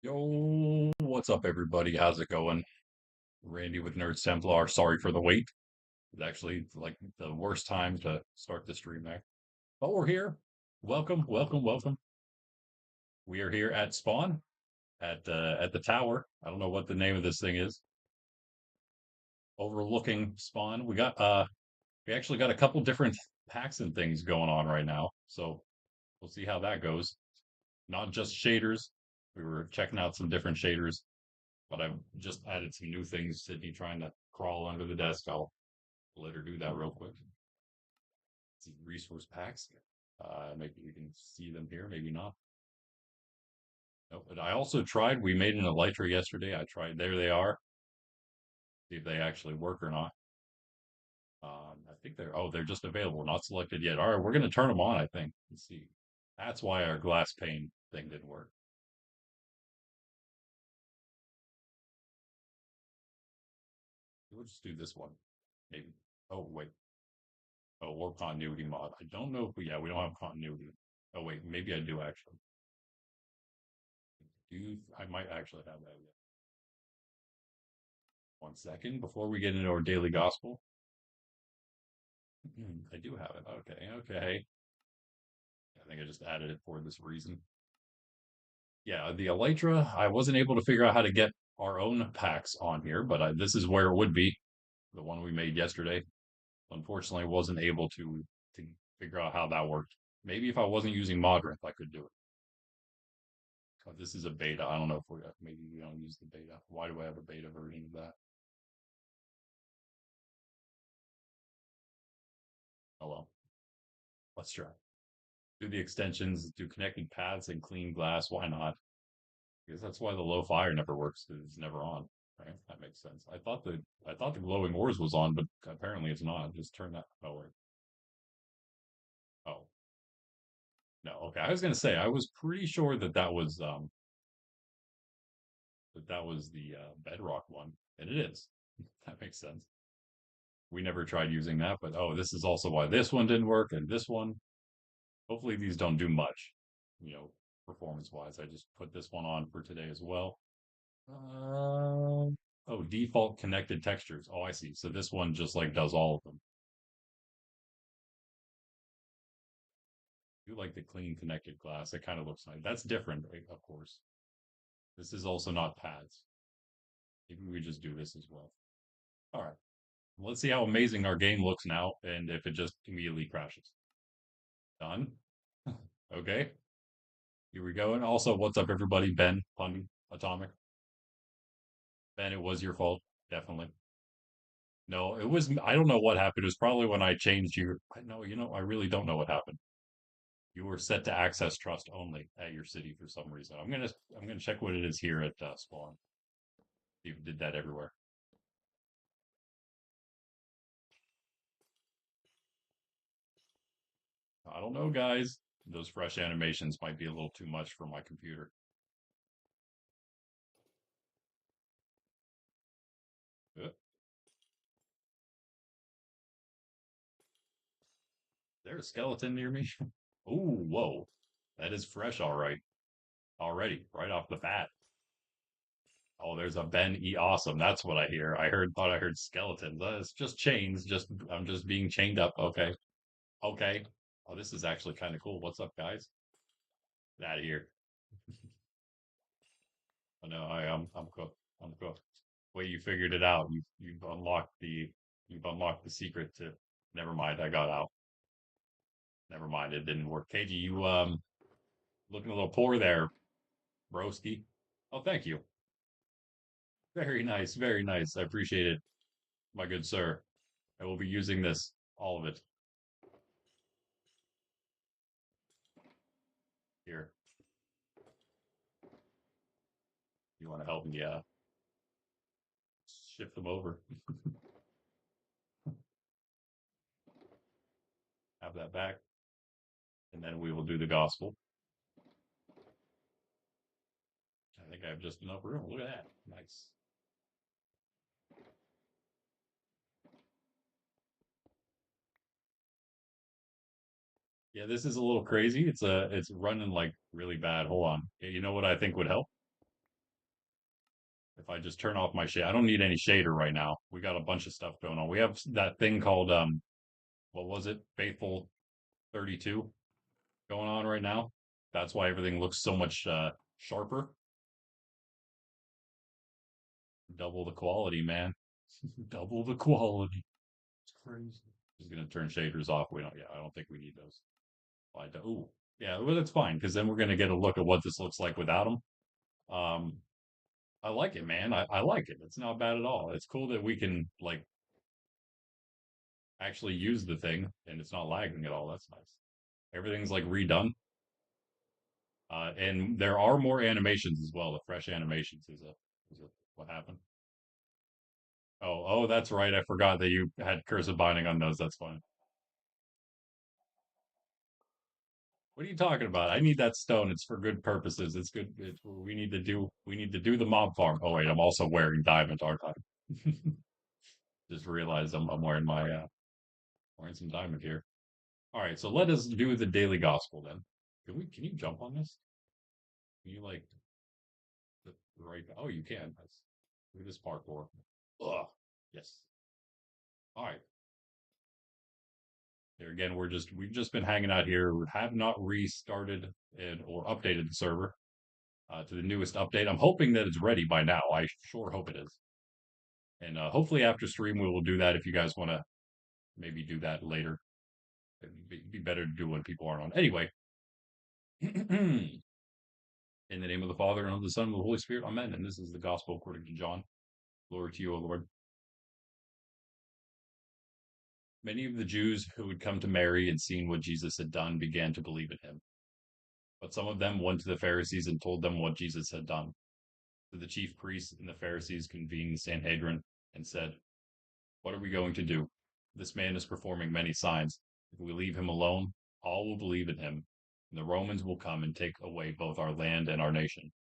Yo, what's up, everybody? How's it going? Randy with Nerd Templar. Sorry for the wait. It's actually like the worst time to start the stream there. But we're here. Welcome, welcome, welcome. We are here at Spawn at the tower. I don't know what the name of this thing is. Overlooking Spawn. We actually got a couple different packs and things going on right now. So we'll see how that goes. Not just shaders. We were checking out some different shaders, but I've just added some new things. Sydney trying to crawl under the desk. I'll let her do that real quick. See resource packs. Maybe you can see them here, maybe not. Nope. But I also tried. We made an elytra yesterday. I tried. There they are. See if they actually work or not. I think they're just available, not selected yet. All right, we're gonna turn them on. I think. Let's see. That's why our glass pane thing didn't work. We'll just do this one, maybe. Oh wait. Oh, or continuity mod. I don't know if we don't have continuity. Oh wait, maybe I do actually. I might actually have that. Yet. 1 second before we get into our daily gospel. I do have it. Okay, okay. I think I just added it for this reason. Yeah, the Elytra, I wasn't able to figure out how to get our own packs on here, but this is where it would be, the one we made yesterday. Unfortunately, I wasn't able to figure out how that worked. Maybe if I wasn't using Monkraft, I could do it. This is a beta. I don't know if maybe we don't use the beta. Why do I have a beta version of that? Oh well, let's try. Do the extensions, do connected paths and clean glass. Why not? Because that's why the low fire never works because it's never on. Right? That makes sense. I thought the glowing ores was on, but apparently it's not. Just turn that. Oh wait. Oh no. Okay. I was gonna say I was pretty sure that was the bedrock one, and it is. That makes sense. We never tried using that, but oh, this is also why this one didn't work, and this one. Hopefully these don't do much, you know, performance wise. I just put this one on for today as well. Oh, default connected textures. Oh, I see. So this one just like does all of them. You like the clean connected glass. It kind of looks nice. That's different, right? Of course. This is also not pads. Maybe we just do this as well. All right. Let's see how amazing our game looks now and if it just immediately crashes. Done. Okay. Here we go. And also, what's up, everybody? Ben, Pundy, Atomic. Ben, it was your fault. Definitely. No, it was. I don't know what happened. It was probably when I changed your. I know, I really don't know what happened. You were set to access trust only at your city for some reason. I'm gonna check what it is here at Spawn. See if it did that everywhere. I don't know, guys. Those fresh animations might be a little too much for my computer. Is there a skeleton near me? Ooh, whoa. That is fresh, all right. Already, right off the bat. Oh, there's a Ben E. Awesome. That's what I hear. Thought I heard skeletons. It's just chains. I'm just being chained up. Okay. Okay. Oh, this is actually kind of cool. What's up, guys? Get out of here. Oh no, I'm cooked. I'm cooked. Wait, you figured it out. You've unlocked the secret to. Never mind. I got out. Never mind. It didn't work. KG, you looking a little poor there, broski. Oh, thank you. Very nice. Very nice. I appreciate it, my good sir. I will be using this, all of it. Here. You want to help me shift them over? Have that back, and then we will do the gospel. I think I have just enough room. Look at that. Nice. Yeah, this is a little crazy. It's running like really bad. Hold on. Yeah, you know what I think would help? If I just turn off my shade, I don't need any shader right now. We got a bunch of stuff going on. We have that thing called what was it? Faithful 32 going on right now. That's why everything looks so much sharper. Double the quality, man. Double the quality. It's crazy. Just gonna turn shaders off. We don't. Yeah, I don't think we need those. I do. Ooh, yeah. Well, that's fine because then we're gonna get a look at what this looks like without them. Um, I like it, man. I like it. It's not bad at all. It's cool that we can like actually use the thing and it's not lagging at all. That's nice. Everything's like redone. And there are more animations as well. The fresh animations is a what happened. Oh, that's right. I forgot that you had cursive binding on those. That's fine. What are you talking about? I need that stone. It's for good purposes. It's good. We need to do the mob farm. Oh wait, I'm also wearing diamond, aren't I? Just realized I'm wearing my wearing some diamond here. All right, so let us do the daily gospel then. Can you jump on this? Can you like right? Oh, you can. Look at this parkour. Ugh. Yes. All right. There again, we've just been hanging out here. We have not restarted and or updated the server to the newest update. I'm hoping that it's ready by now. I sure hope it is. And hopefully after stream we will do that. If you guys want to maybe do that later, it'd be better to do when people aren't on. Anyway, in the name of the Father and of the Son and of the Holy Spirit, Amen. And this is the Gospel according to John. Glory to you, O Lord. Many of the Jews who had come to Mary and seen what Jesus had done began to believe in him. But some of them went to the Pharisees and told them what Jesus had done. So the chief priests and the Pharisees convened the Sanhedrin and said, "What are we going to do? This man is performing many signs. If we leave him alone, all will believe in him, and the Romans will come and take away both our land and our nation."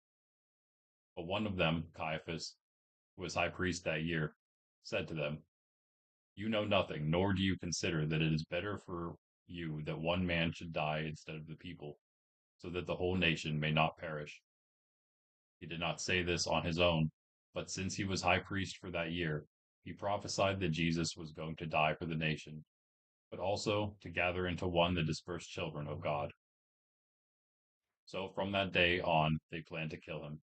But one of them, Caiaphas, who was high priest that year, said to them, "You know nothing, nor do you consider that it is better for you that one man should die instead of the people, so that the whole nation may not perish." He did not say this on his own, but since he was high priest for that year, he prophesied that Jesus was going to die for the nation, but also to gather into one the dispersed children of God. So from that day on, they planned to kill him.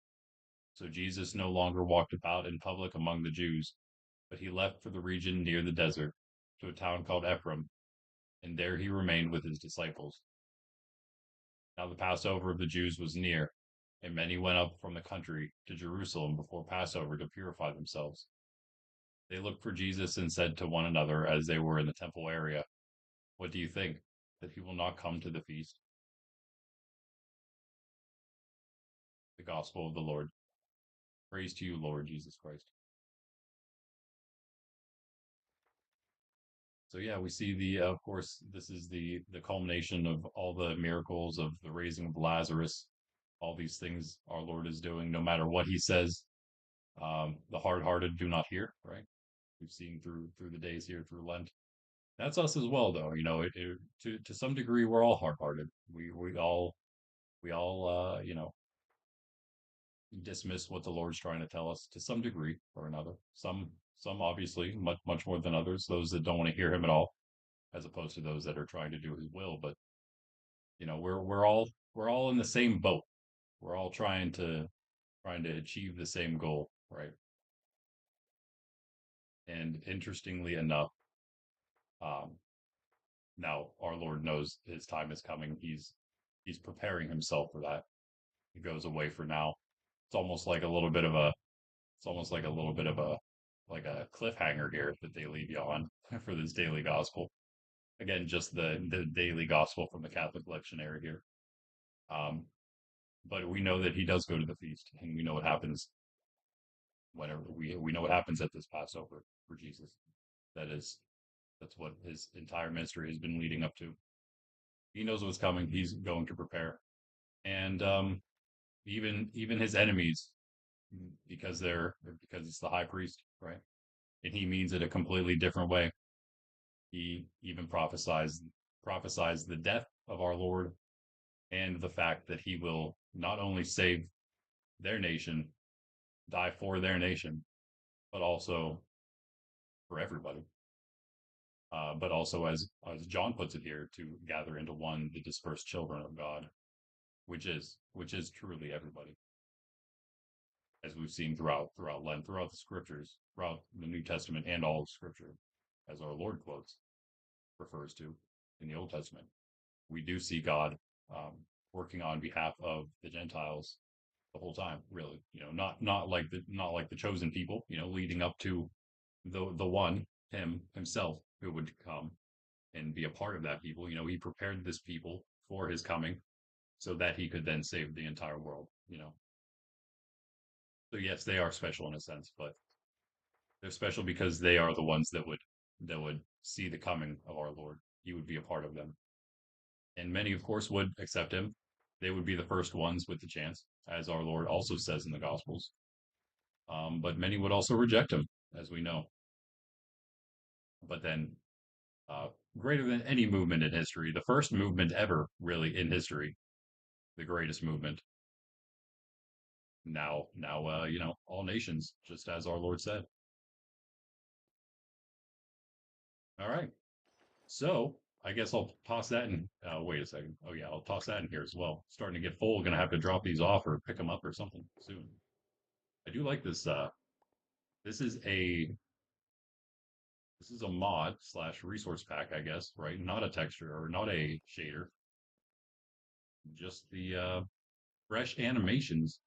So Jesus no longer walked about in public among the Jews, but he left for the region near the desert, to a town called Ephraim, and there he remained with his disciples. Now the Passover of the Jews was near, and many went up from the country to Jerusalem before Passover to purify themselves. They looked for Jesus and said to one another as they were in the temple area, "What do you think? That he will not come to the feast?" The Gospel of the Lord. Praise to you, Lord Jesus Christ. So yeah, we see of course, this is the culmination of all the miracles of the raising of Lazarus, all these things our Lord is doing, no matter what he says. The hard-hearted do not hear, right? We've seen through the days here through Lent. That's us as well, though. To some degree, we're all hard-hearted. We all dismiss what the Lord's trying to tell us to some degree or another. Some obviously much more than others. Those that don't want to hear him at all, as opposed to those that are trying to do his will. But we're all in the same boat. We're all trying to achieve the same goal, right? And interestingly enough, um, now our Lord knows his time is coming. He's preparing himself for that. He goes away for now. It's almost like a little bit of a it's almost like a little bit of a cliffhanger here that they leave you on for this daily gospel. Again, just the daily gospel from the Catholic lectionary here. Um, but we know that he does go to the feast, and we know what happens whenever we know what happens at this Passover for Jesus. That's what his entire ministry has been leading up to. He knows what's coming. He's going to prepare, and even his enemies, because it's the high priest, right? And he means it a completely different way. He even prophesies the death of our Lord and the fact that he will not only save their nation, die for their nation, but also for everybody. But also, as John puts it here, to gather into one the dispersed children of God, which is truly everybody, as we've seen throughout Lent, throughout the scriptures, throughout the New Testament and all of Scripture, as our Lord quotes refers to in the Old Testament. We do see God um, working on behalf of the Gentiles the whole time, really. Not like the chosen people, leading up to the one, him himself, who would come and be a part of that people. He prepared this people for his coming so that he could then save the entire world. So yes, they are special in a sense, but they're special because they are the ones that would see the coming of our Lord. He would be a part of them. And many, of course, would accept him. They would be the first ones with the chance, as our Lord also says in the Gospels. But many would also reject him, as we know. But then, uh, greater than any movement in history, the first movement ever, really, in history, the greatest movement. Now, all nations, just as our Lord said. All right. So I guess I'll toss that in. Wait a second. Oh yeah, I'll toss that in here as well. Starting to get full. Gonna have to drop these off or pick them up or something soon. I do like this. This is a this is a mod slash resource pack, I guess, right? Not a texture or not a shader. Just the fresh animations.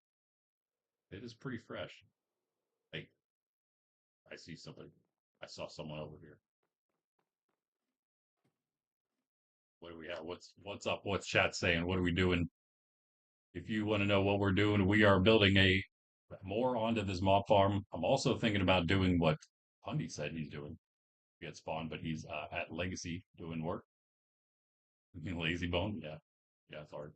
It is pretty fresh. Hey, I see something. I saw someone over here. What do we have? What's up? What's chat saying? What are we doing? If you want to know what we're doing, we are building a more onto this mob farm. I'm also thinking about doing what Pundy said he's doing. He had spawned, but he's at Legacy doing work. Lazy Bone, yeah, yeah, it's hard.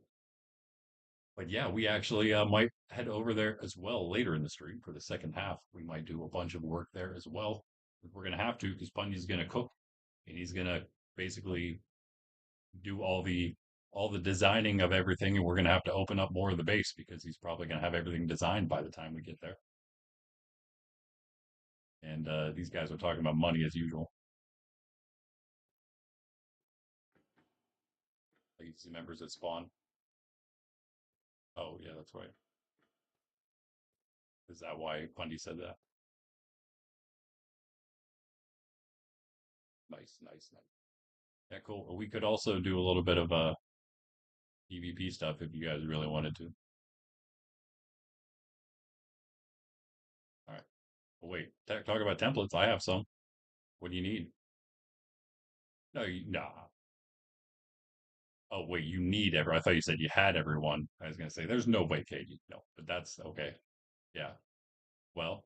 But yeah, we actually might head over there as well later in the stream for the second half. We might do a bunch of work there as well. We're gonna have to because Pundy's gonna cook and he's gonna basically do all the designing of everything, and we're gonna have to open up more of the base because he's probably gonna have everything designed by the time we get there. And these guys are talking about money as usual. Legacy members at spawn. Oh yeah, that's right. Is that why Pundy said that? Nice, nice, nice. Yeah, cool. We could also do a little bit of PvP stuff if you guys really wanted to. All right. Well, wait, talk about templates. I have some. What do you need? No, nah. Oh, wait, you need I thought you said you had everyone. I was gonna say there's no way, Katie. No, but that's okay. Yeah. Well,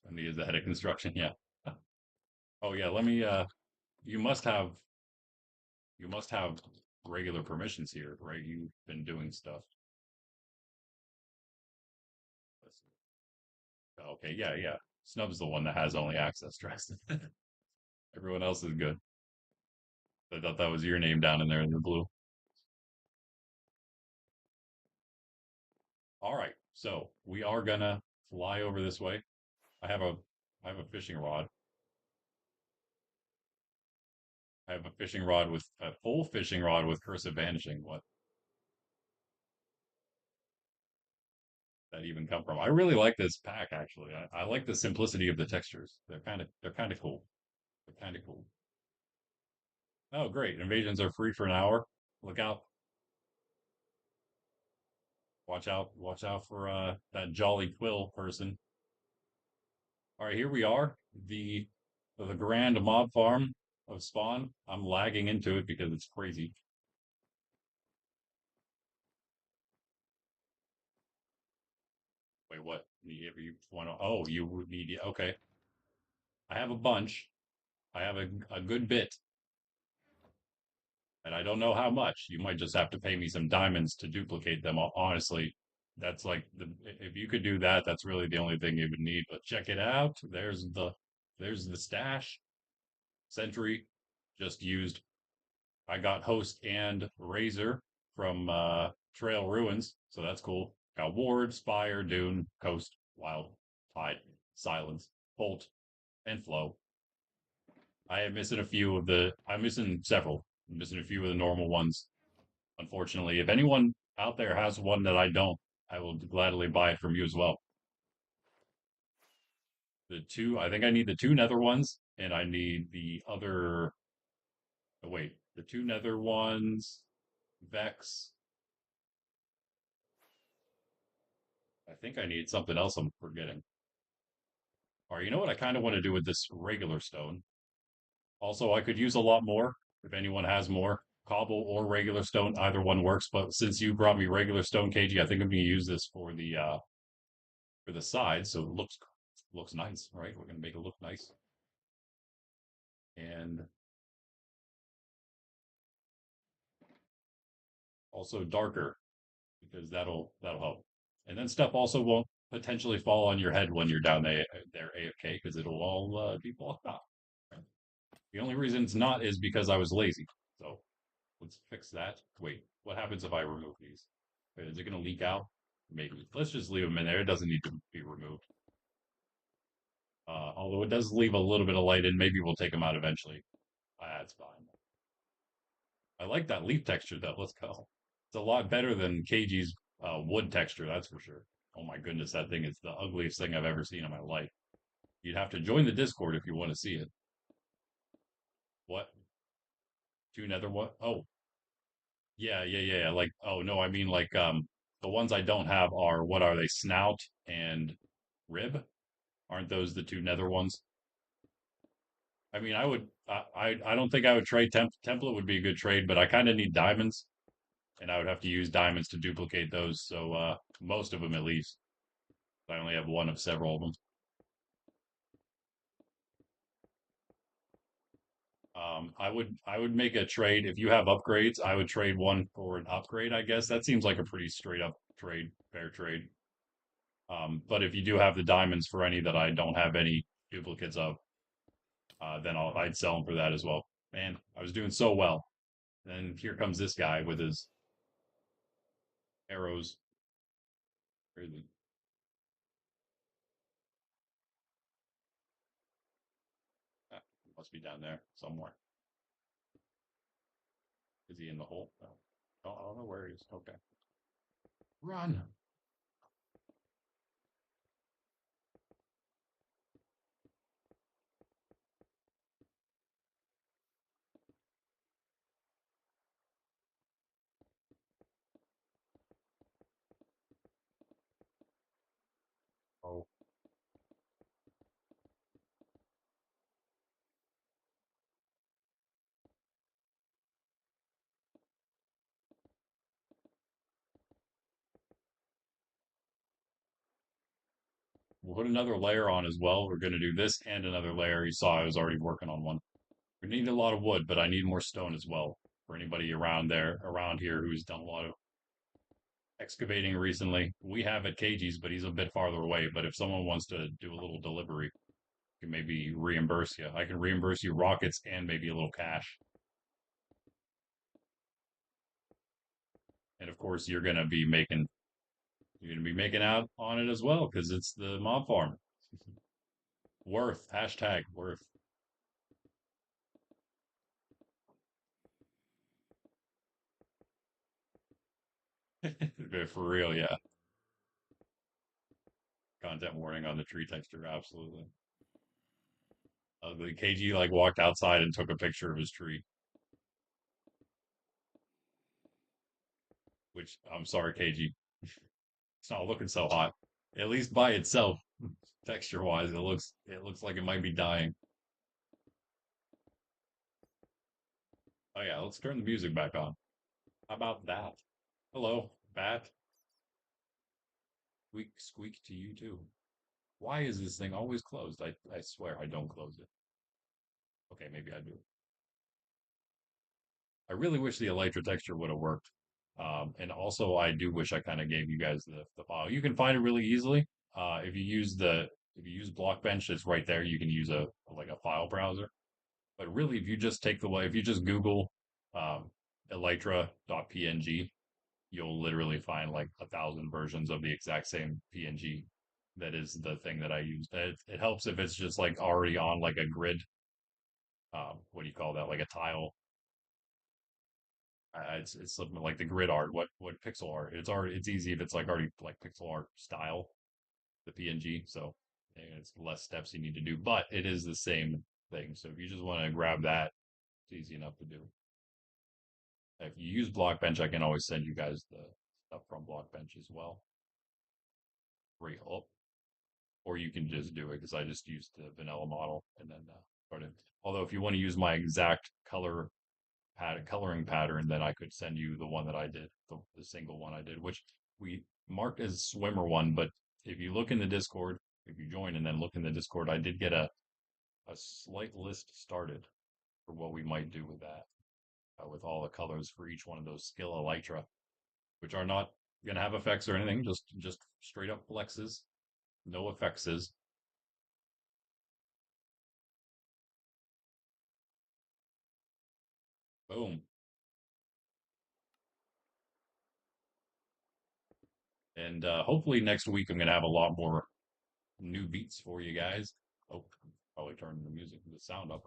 Pundy is the head of construction. Yeah. Oh yeah. Let me. You must have regular permissions here, right? You've been doing stuff. Okay, yeah, yeah. Snub's the one that has only access dress. Everyone else is good. I thought that was your name down in there in the blue. All right, so we are gonna fly over this way. I have a I have a fishing rod. I have a fishing rod with a full fishing rod with cursive vanishing. What that even come from? I really like this pack actually. I like the simplicity of the textures. They're kind of cool. They're kind of cool. Oh, great. Invasions are free for an hour. Look out. Watch out for that Jolly Quill person. All right, here we are. The grand mob farm of Spawn. I'm lagging into it because it's crazy. Wait, what? If you want to, oh, you would need, okay. I have a bunch. I have a good bit, and I don't know how much. You might just have to pay me some diamonds to duplicate them. Honestly, that's like if you could do that, that's really the only thing you would need. But check it out. There's the stash. Sentry just used. I got Host and Razor from Trail Ruins, so that's cool. Got Ward, Spire, Dune, Coast, Wild, Tide, Silence, Bolt, and Flow. I am missing a few of the. I'm missing several. I'm missing a few of the normal ones. Unfortunately, if anyone out there has one that I don't, I will gladly buy it from you as well. The two, I think I need the two nether ones, and I need the other. Oh, wait, the two nether ones, Vex. I think I need something else I'm forgetting. Or you know what I kind of want to do with this regular stone? Also, I could use a lot more if anyone has more. Cobble or regular stone, either one works. But since you brought me regular stone, KG, I think I'm going to use this for the side, so it looks nice, right? We're going to make it look nice and also darker because that'll help. And then stuff also won't potentially fall on your head when you're down there AFK because it'll all be blocked off. The only reason it's not is because I was lazy. So let's fix that. Wait, what happens if I remove these? Is it going to leak out? Maybe. Let's just leave them in there. It doesn't need to be removed. Although it does leave a little bit of light in. Maybe we'll take them out eventually. That's fine. I like that leaf texture though. Let's go. It's a lot better than KG's wood texture, that's for sure. Oh my goodness, that thing is the ugliest thing I've ever seen in my life. You'd have to join the Discord if you want to see it. What? Two nether what? Oh, yeah. Like, oh no, I mean like the ones I don't have are what are they? Snout and rib? Aren't those the two nether ones? I mean, I don't think I would trade template would be a good trade, but I kind of need diamonds, and I would have to use diamonds to duplicate those. So most of them at least. I only have one of several of them. I would make a trade if you have upgrades. I would trade one for an upgrade. I guess that seems like a pretty straight up trade, fair trade. But if you do have the diamonds for any that I don't have any duplicates of, then I'd sell them for that as well. Man, I was doing so well. Then here comes this guy with his arrows. Crazy. Ah, must be down there somewhere. Is he in the hole? No. Oh, I don't know where he is. Okay. Run. Oh, we'll put another layer on as well. We're going to do this and another layer. You saw I was already working on one. We need a lot of wood, but I need more stone as well for anybody around here who's done a lot of excavating recently. We have at KG's, but he's a bit farther away. But if someone wants to do a little delivery, I can maybe reimburse you. I can reimburse you rockets and maybe a little cash. And of course, you're gonna be making out on it as well because it's the mob farm. Worth hashtag worth. For real, yeah. Content warning on the tree texture, absolutely. The KG like walked outside and took a picture of his tree, which I'm sorry, KG, it's not looking so hot. At least by itself, texture wise, it looks like it might be dying. Oh yeah, let's turn the music back on. How about that? Hello, bat. Squeak squeak to you too. Why is this thing always closed? I swear I don't close it. Okay, maybe I do. I really wish the Elytra texture would have worked. And also, I do wish I kind of gave you guys the file. You can find it really easily. If you use Blockbench, it's right there. You can use a like a file browser. But really, if you just Google Elytra.png, you'll literally find like 1,000 versions of the exact same PNG. That is the thing that I use. It helps if it's just like already on like a grid. What do you call that? Like a tile. It's something like the grid art. What pixel art? It's easy if it's like already like pixel art style, the PNG. So it's less steps you need to do, but it is the same thing. So if you just want to grab that, it's easy enough to do. If you use Blockbench, I can always send you guys the stuff from Blockbench as well. Great help. Or you can just do it because I just used the vanilla model and then put it. Although if you want to use my exact coloring pattern, then I could send you the one that I did, the single one I did, which we marked as swimmer one. But if you look in the Discord, if you join and then look in the Discord, I did get a slight list started for what we might do with that, with all the colors for each one of those skill elytra, which are not gonna have effects or anything, just straight up flexes, no effects. Boom. And hopefully next week I'm gonna have a lot more new beats for you guys. Oh, probably turn the music, the sound up.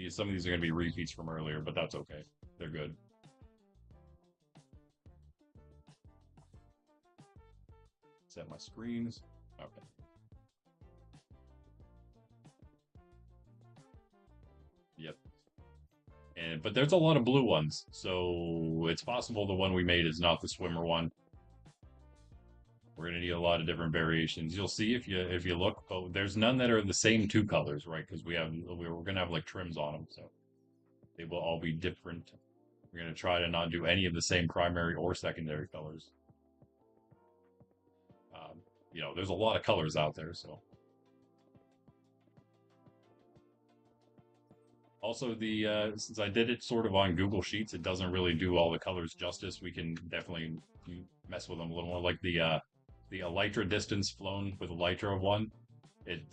Some of these are gonna be repeats from earlier, but that's okay. They're good. Set my screens. Okay. Yep. And but there's a lot of blue ones, so it's possible the one we made is not the swimmer one. We're gonna need a lot of different variations. You'll see if you look. Oh, there's none that are the same two colors, right? Because we're gonna have like trims on them, so they will all be different. We're gonna try to not do any of the same primary or secondary colors. Um, there's a lot of colors out there, so. Also, the since I did it sort of on Google Sheets, it doesn't really do all the colors justice. We can definitely mess with them a little more, like the elytra distance flown with elytra one.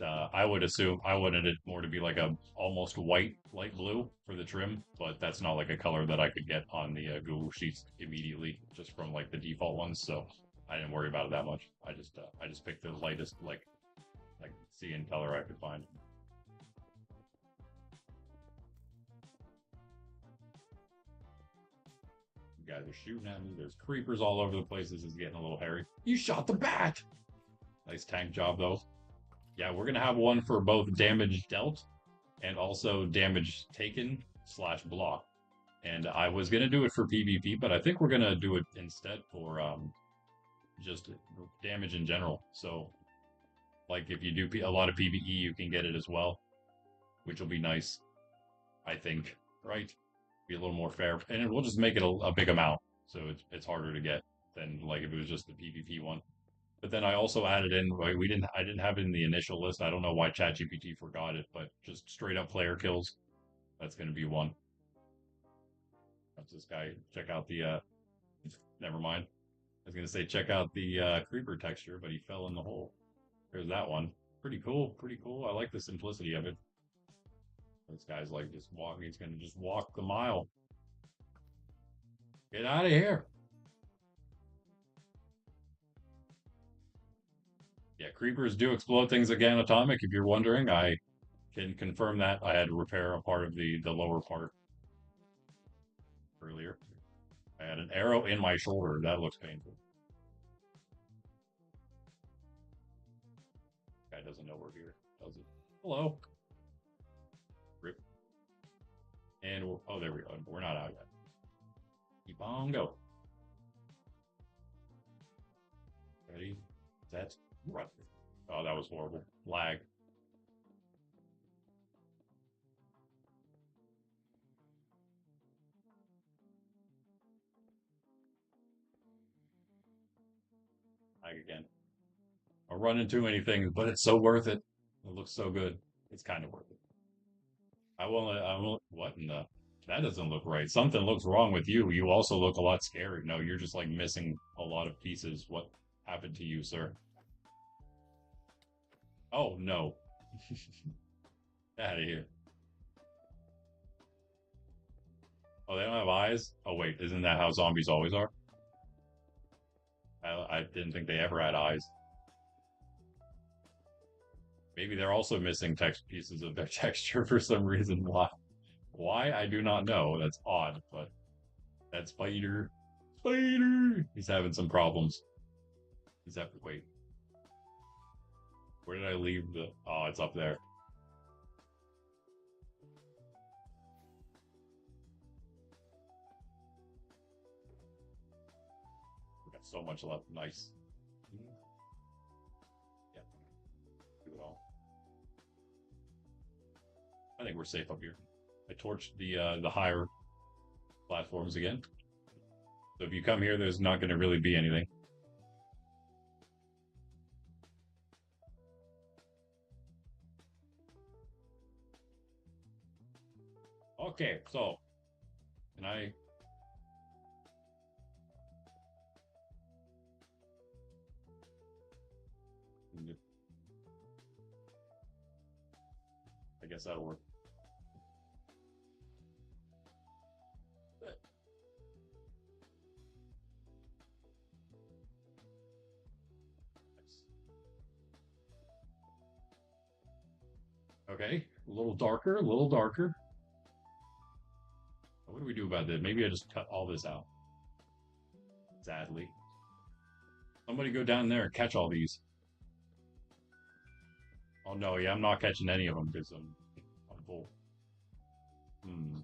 I would assume I wanted it more to be like a almost white light blue for the trim, but that's not like a color that I could get on the Google Sheets immediately just from like the default ones. So I didn't worry about it that much. I just picked the lightest like CN color I could find. You guys are shooting at me. There's creepers all over the place. This is getting a little hairy. You shot the bat. Nice tank job though. Yeah, we're gonna have one for both damage dealt and also damage taken slash block. And I was gonna do it for PvP, but I think we're gonna do it instead for just damage in general. So, like if you do a lot of PvE, you can get it as well, which will be nice. I think, right? Be a little more fair, and we'll just make it a big amount, so it's harder to get than like if it was just the PvP one. But then I also added in like I didn't have it in the initial list. I don't know why ChatGPT forgot it, but just straight up player kills. That's going to be one. That's this guy. Check out the never mind. I was gonna say check out the creeper texture, but he fell in the hole. There's that one. Pretty cool, pretty cool. I like the simplicity of it. This guy's like just walking. He's gonna just walk the mile. Get out of here. Yeah, creepers do explode things again, Atomic. If you're wondering, I can confirm that. I had to repair a part of the lower part earlier. I had an arrow in my shoulder. That looks painful. Guy doesn't know we're here, does it? Hello. Rip. And oh, there we go. We're not out yet. Keep on go. Ready? Set. Run. Oh, that was horrible. Lag. Lag again. I run into many things, but it's so worth it. It looks so good. It's kind of worth it. I won't, what in the, that doesn't look right. Something looks wrong with you. You also look a lot scary. No, you're just like missing a lot of pieces. What happened to you, sir? Oh, no. Out of here. Oh, they don't have eyes? Oh, wait, isn't that how zombies always are? I didn't think they ever had eyes. Maybe they're also missing text pieces of their texture for some reason. Why? Why? I do not know. That's odd, but that spider. Spider! He's having some problems. He's having. Wait, where did I leave the. Oh, it's up there. We got so much left. Nice. Yep, do it all. I think we're safe up here. I torched the higher platforms again. So if you come here, there's not going to really be anything. Okay, so can I? I guess that'll work. Okay, a little darker, a little darker. What do we do about this? Maybe I just cut all this out. Sadly. Somebody go down there and catch all these. Oh no, yeah, I'm not catching any of them because I'm full. Hmm.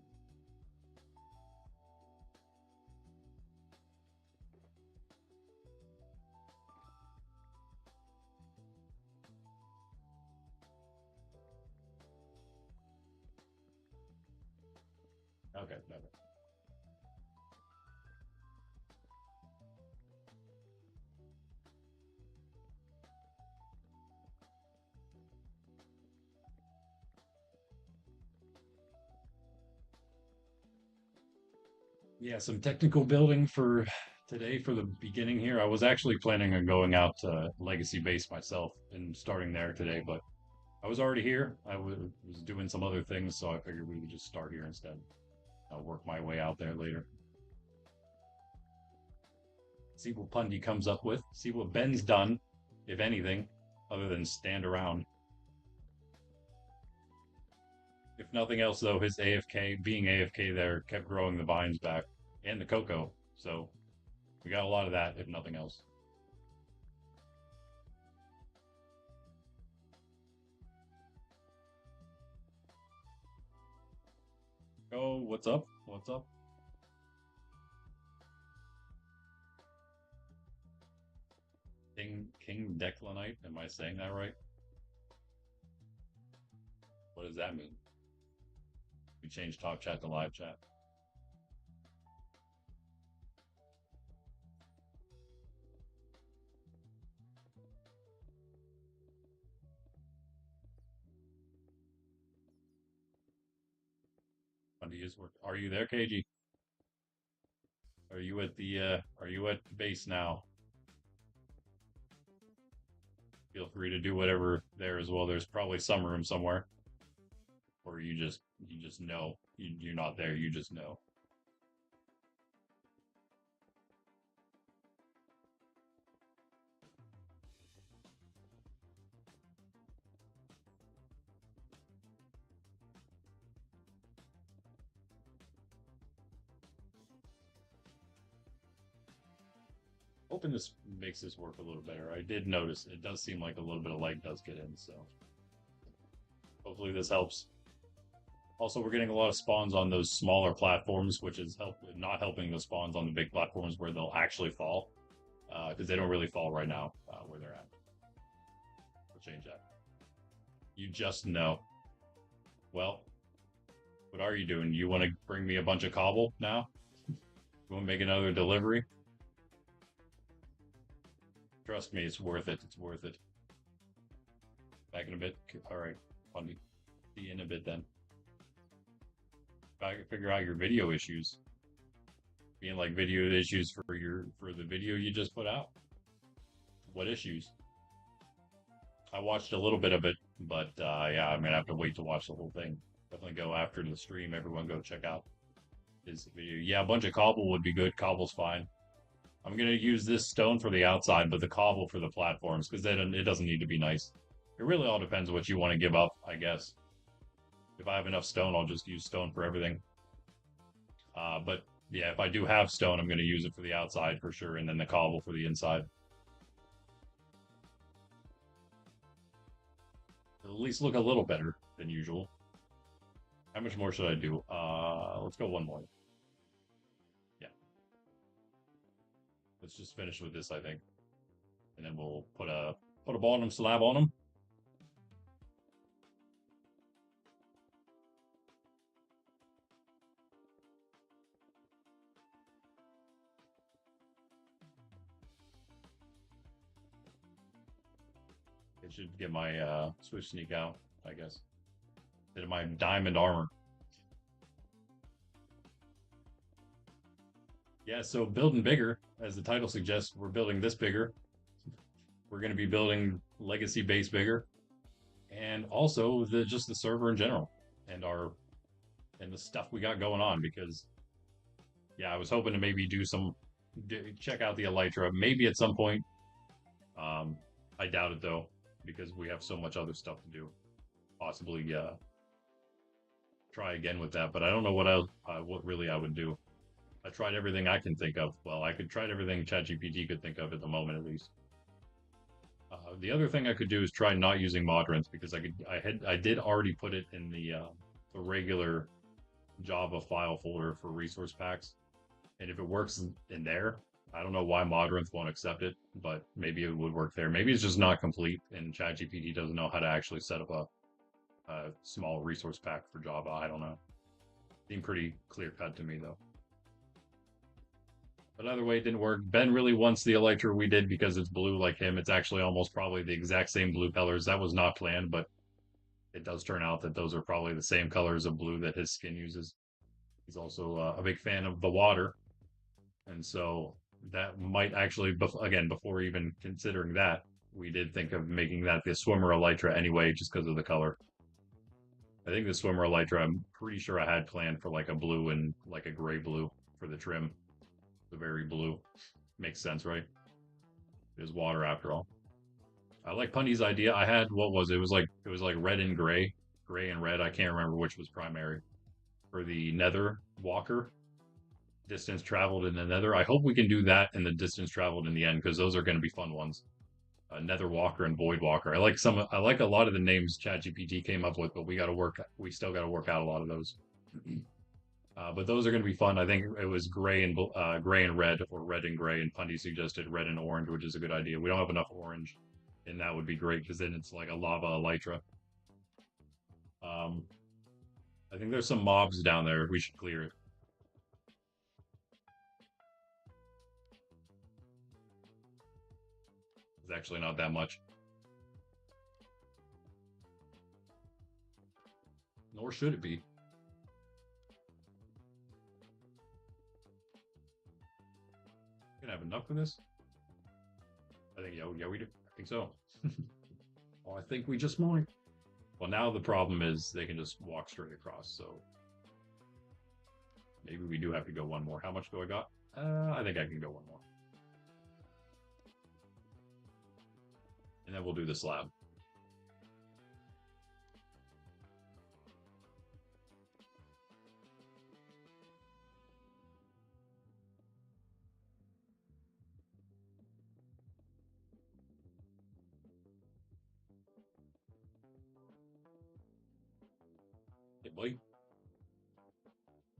Okay, never. Yeah, some technical building for today for the beginning here. I was actually planning on going out to Legacy Base myself and starting there today, but I was already here. Was doing some other things, so I figured we would just start here instead. I'll work my way out there later. See what Pundy comes up with. See what Ben's done, if anything, other than stand around. If nothing else, though, his AFK, being AFK there, kept growing the vines back and the cocoa. So we got a lot of that, if nothing else. Oh, what's up? What's up? King Declanite. Am I saying that right? What does that mean? We changed top chat to live chat. When do you use work? Are you there, KG? Are you at base now? Feel free to do whatever there as well. There's probably some room somewhere. Or you just know. You're not there, you just know. Hoping this makes this work a little better. I did notice it does seem like a little bit of light does get in, so hopefully this helps. Also, we're getting a lot of spawns on those smaller platforms, which is not helping the spawns on the big platforms where they'll actually fall, because they don't really fall right now where they're at. We'll change that. You just know. Well, what are you doing? You want to bring me a bunch of cobble now? You want to make another delivery? Trust me, it's worth it. It's worth it. Back in a bit. All right, funny. See you in a bit then. I can figure out your video issues. Being like video issues for the video you just put out. What issues? I watched a little bit of it, but yeah, I'm gonna have to wait to watch the whole thing. Definitely go after the stream. Everyone go check out. Is yeah, a bunch of cobble would be good. Cobble's fine. I'm gonna use this stone for the outside, but the cobble for the platforms because then it doesn't need to be nice. It really all depends what you want to give up, I guess. If I have enough stone, I'll just use stone for everything. But yeah, if I do have stone, I'm gonna use it for the outside for sure, and then the cobble for the inside. It'll at least look a little better than usual. How much more should I do? Let's go one more. Yeah, let's just finish with this, I think, and then we'll put a bottom slab on them. It should get my switch sneak out, I guess. Bit of my diamond armor. Yeah, so building bigger, as the title suggests, we're building this bigger. We're going to be building legacy base bigger, and also the just the server in general, and our and the stuff we got going on. Because yeah, I was hoping to maybe check out the Elytra maybe at some point. I doubt it though, because we have so much other stuff to do. Possibly try again with that, but I don't know what really I would do. I tried everything I can think of. Well, I could try everything ChatGPT could think of at the moment, at least. The other thing I could do is try not using modrons because I did already put it in the regular Java file folder for resource packs, and if it works in there, I don't know why modrons won't accept it, but maybe it would work there. Maybe it's just not complete, and ChatGPT doesn't know how to actually set up a small resource pack for Java. I don't know. Seemed pretty clear cut to me though. But either way, it didn't work. Ben really wants the Elytra we did because it's blue like him. It's actually almost probably the exact same blue colors. That was not planned, but it does turn out that those are probably the same colors of blue that his skin uses. He's also a big fan of the water, and so that might actually, again, before even considering that, we did think of making that the swimmer Elytra anyway, just because of the color. I think the swimmer Elytra, I'm pretty sure I had planned for like a blue and like a gray blue for the trim. The very blue. Makes sense, right? It is water after all. I like Pundy's idea. I had what was it? It was like red and gray, gray and red. I can't remember which was primary for the Nether Walker distance traveled in the Nether. I hope we can do that in the distance traveled in the end because those are going to be fun ones. Nether Walker and Void Walker. I like some. I like a lot of the names ChatGPT came up with, but we got to work. We still got to work out a lot of those. But those are going to be fun. I think it was gray and red, or red and gray, and Pundy suggested red and orange, which is a good idea. We don't have enough orange, and that would be great because then it's like a lava elytra. Um, I think there's some mobs down there. We should clear it. It's actually not that much, nor should it be. Gonna have enough for this? I think yeah, we do. I think so. Oh, I think we just might. Well, now the problem is they can just walk straight across, so maybe we do have to go one more. How much do I got? I think I can go one more. And then we'll do the slab. Hey, boy.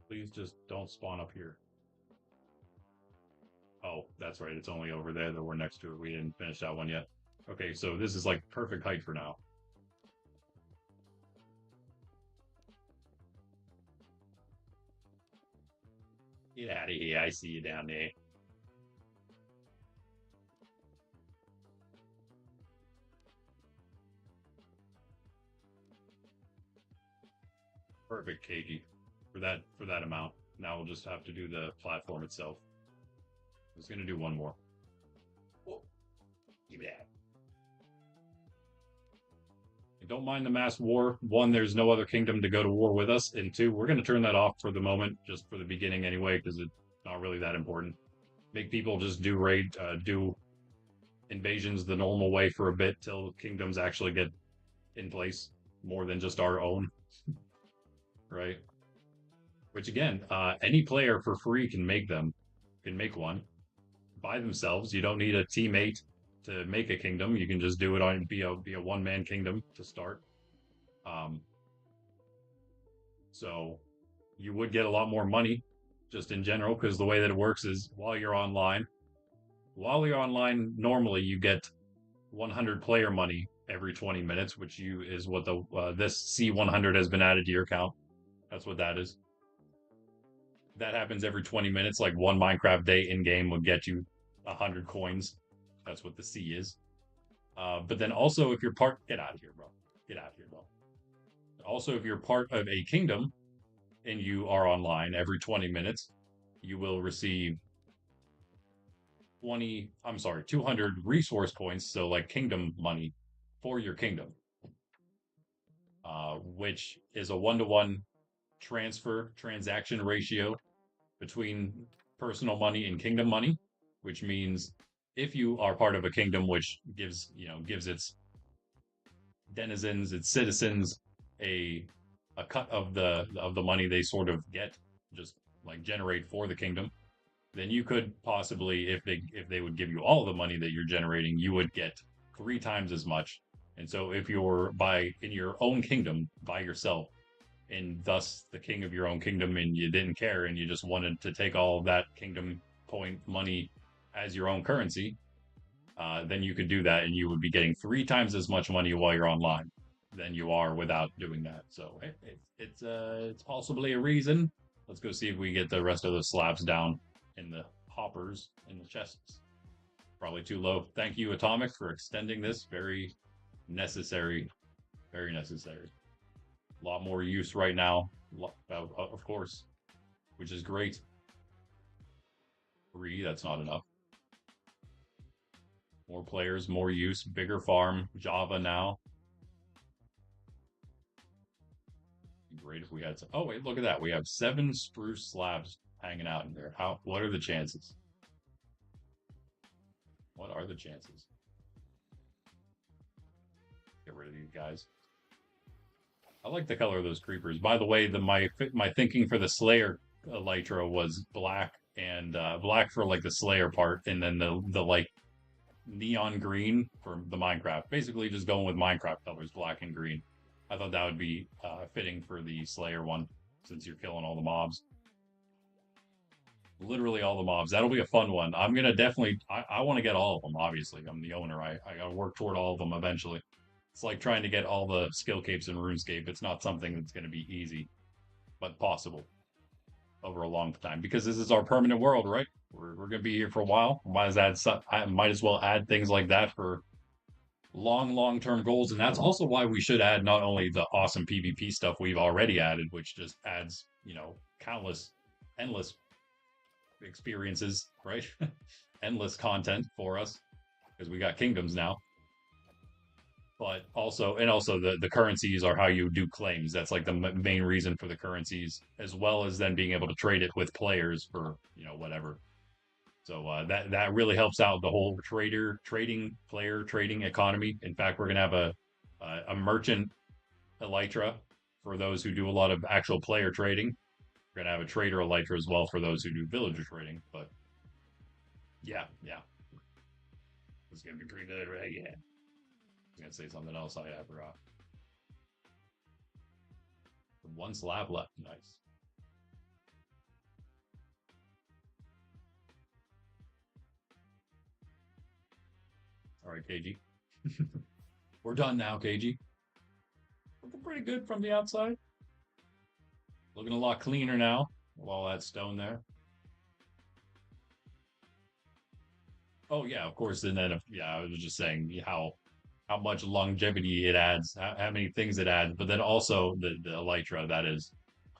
Please just don't spawn up here. Oh, that's right. It's only over there that we're next to it. We didn't finish that one yet. Okay, so this is like perfect height for now. Get out of here. I see you down there. Perfect, KG. For that amount. Now we'll just have to do the platform itself. I was gonna do one more. Whoa. Give me that. don't mind the mass war. One, there's no other kingdom to go to war with us, and two, we're going to turn that off for the moment, just for the beginning anyway, because it's not really that important. Make people just do invasions the normal way for a bit till kingdoms actually get in place more than just our own, right? Which again, any player for free can make one by themselves. You don't need a teammate to make a kingdom. You can just do it on be a one man kingdom to start. Um, so you would get a lot more money just in general because the way that it works is while you're online, normally you get 100 player money every 20 minutes, which you is what the this C100 has been added to your account. That's what that is. That happens every 20 minutes. Like one Minecraft day in game will get you 100 coins. That's what the C is. But then also, if you're get out of here, bro. Get out of here, bro. Also, if you're part of a kingdom and you are online every 20 minutes, you will receive 200 resource points. So, like kingdom money for your kingdom, which is a 1-to-1 transaction ratio between personal money and kingdom money, which means if you are part of a kingdom which gives its denizens, its citizens a cut of the money they sort of get just like generate for the kingdom, then you could possibly if they would give you all the money that you're generating, you would get 3 times as much. And so if you're in your own kingdom by yourself and thus the king of your own kingdom and you didn't care and you just wanted to take all of that kingdom point money as your own currency, then you could do that and you would be getting 3 times as much money while you're online than you are without doing that. So it's possibly a reason. Let's go see if we get the rest of the slabs down in the hoppers in the chests. Probably too low. Thank you, Atomic, for extending this. Very necessary. Very necessary. A lot more use right now, of course, which is great. 3, that's not enough. More players, more use, bigger farm, Java now. Great if we had some. Oh wait, look at that. We have 7 spruce slabs hanging out in there. What are the chances? What are the chances? Get rid of these guys. I like the color of those creepers. By the way, my thinking for the Slayer Elytra was black and black for like the Slayer part, and then the like neon green for the Minecraft. Basically, just going with Minecraft colors, black and green. I thought that would be fitting for the Slayer one, since you're killing all the mobs. Literally all the mobs. That'll be a fun one. I'm gonna definitely. I want to get all of them. Obviously, I'm the owner. I gotta work toward all of them eventually. It's like trying to get all the skill capes in RuneScape. It's not something that's going to be easy, but possible over a long time because this is our permanent world, right? We're going to be here for a while. I might as well add things like that for long term goals, and that's also why we should add not only the awesome PvP stuff we've already added, which just adds countless, endless experiences, right? Endless content for us because we got kingdoms now. But also the currencies are how you do claims. That's like the main reason for the currencies, as well as then being able to trade it with players for whatever. So that really helps out the whole player trading economy. In fact, we're gonna have a merchant elytra for those who do a lot of actual player trading. We're gonna have a trader elytra as well for those who do villager trading. But yeah, it's gonna be pretty good, right? Yeah. I was gonna say something else. I forgot. 1 slab left. Nice. All right, KG. We're done now, KG. Looking pretty good from the outside. Looking a lot cleaner now. With all that stone there. Oh yeah, of course. And then I was just saying how much longevity it adds, how many things it adds, but then also the elytra that is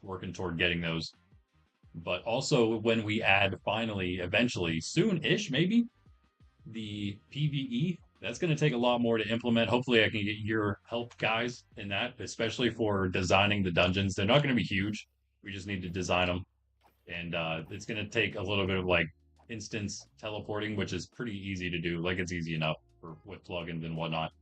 working toward getting those. But also when we add finally, eventually, soon-ish maybe, the PVE That's going to take a lot more to implement. Hopefully, I can get your help, guys, in that, especially for designing the dungeons. They're not going to be huge. We just need to design them, and it's going to take a little bit of like instance teleporting, which is pretty easy to do. Like it's easy enough for with plugins and whatnot.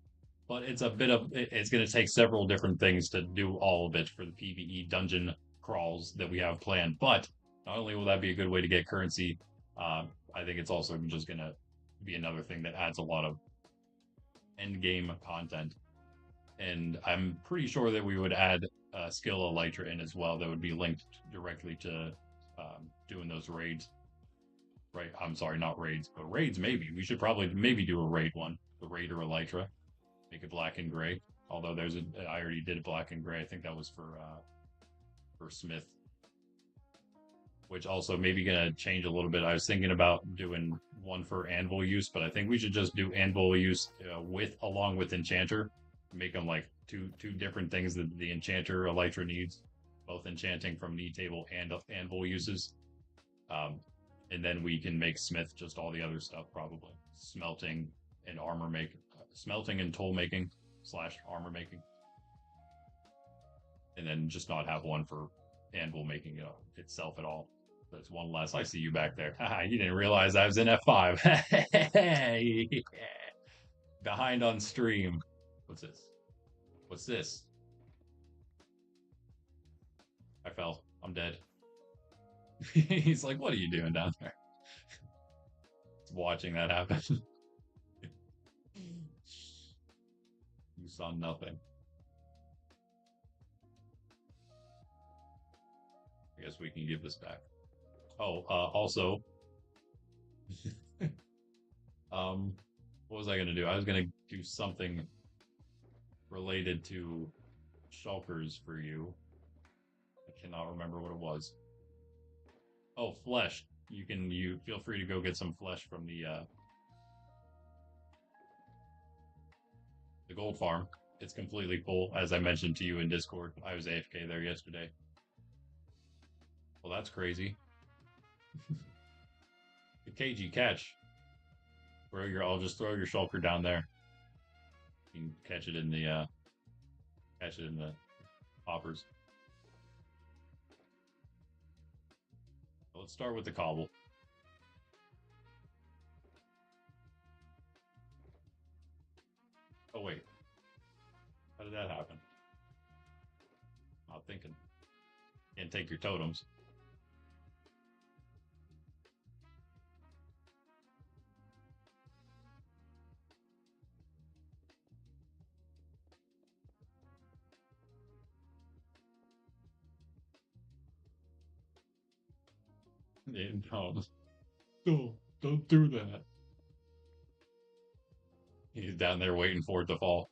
But it's a bit of it's going to take several different things to do all of it for the PvE dungeon crawls that we have planned. But not only will that be a good way to get currency, I think it's also just going to be another thing that adds a lot of end game content. And I'm pretty sure that we would add skill elytra in as well. That would be linked directly to doing those raids. Right? I'm sorry, not raids, but raids. Maybe we should probably maybe do a raid one, the raid or elytra. Make it black and gray. Although I already did black and gray. I think that was for Smith, which also maybe gonna change a little bit. I was thinking about doing one for anvil use, but I think we should just do anvil use with along with enchanter, make them like two different things that the enchanter elytra needs, both enchanting from need table and anvil uses. Um, and then we can make Smith just all the other stuff probably smelting and armor making, smelting and tool making slash armor making, and then just not have one for anvil making itself at all. That's one less. I see you back there. Haha, you didn't realize I was in F5. Behind on stream. What's this? What's this? I fell. I'm dead. He's like, what are you doing down there? Watching that happen. You saw nothing. I guess we can give this back. Oh, also, what was I gonna do? I was gonna do something related to shulkers for you. I cannot remember what it was. Oh, flesh. You feel free to go get some flesh from the gold farm. It's completely full, as I mentioned to you in Discord. I was AFK there yesterday. Well, that's crazy. The KG catch. I'll just throw your shulker down there. You can catch it in the hoppers. Let's start with the cobble. Oh wait, how did that happen? Not thinking. Can't take your totems. No, don't do that. He's down there waiting for it to fall.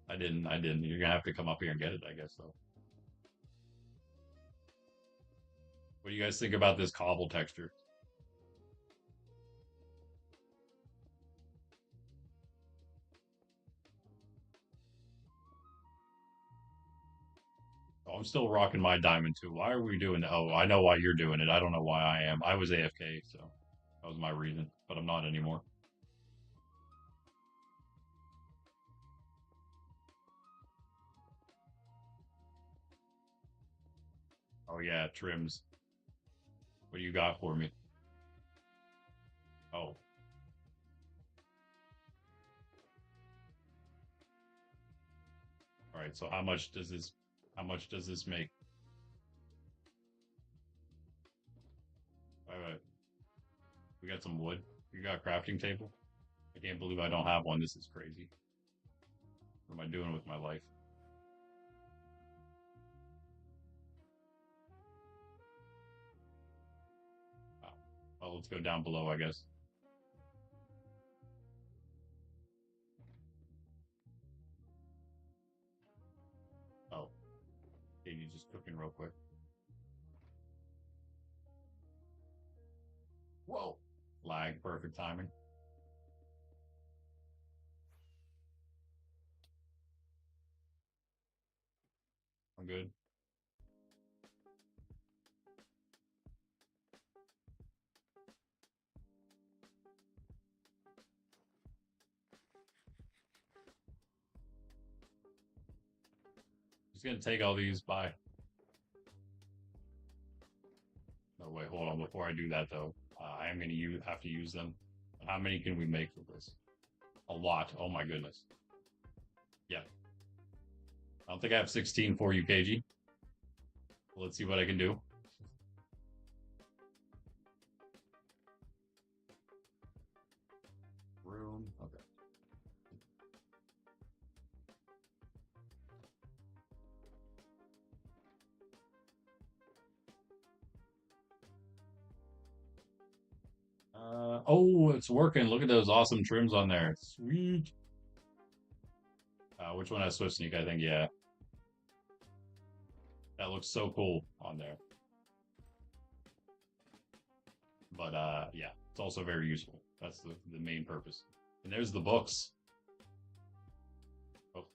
I didn't. You're gonna have to come up here and get it, I guess, though. What do you guys think about this cobble texture? Oh, I'm still rocking my diamond too. Why are we doing that? Oh, I know why you're doing it. I don't know why I am. I was AFK, so that was my reason, but I'm not anymore. Oh yeah, trims. What do you got for me? Oh, all right. So how much does this make? All right, we got some wood. You got a crafting table? I can't believe I don't have one. This is crazy. What am I doing with my life? Oh, well, let's go down below, I guess. Oh, Katie's just cooking real quick. Whoa, lag, perfect timing. I'm good. Just gonna take all these. Bye. No, wait, hold on. Before I do that, though, I am gonna have to use them. How many can we make with this? A lot. Oh my goodness. Yeah. I don't think I have 16 for you, KG. Let's see what I can do. Room. Okay. Oh, it's working. Look at those awesome trims on there. Sweet. Which one has Swift Sneak? I think, yeah. That looks so cool on there. But yeah, it's also very useful. That's the main purpose. And there's the books. Oh,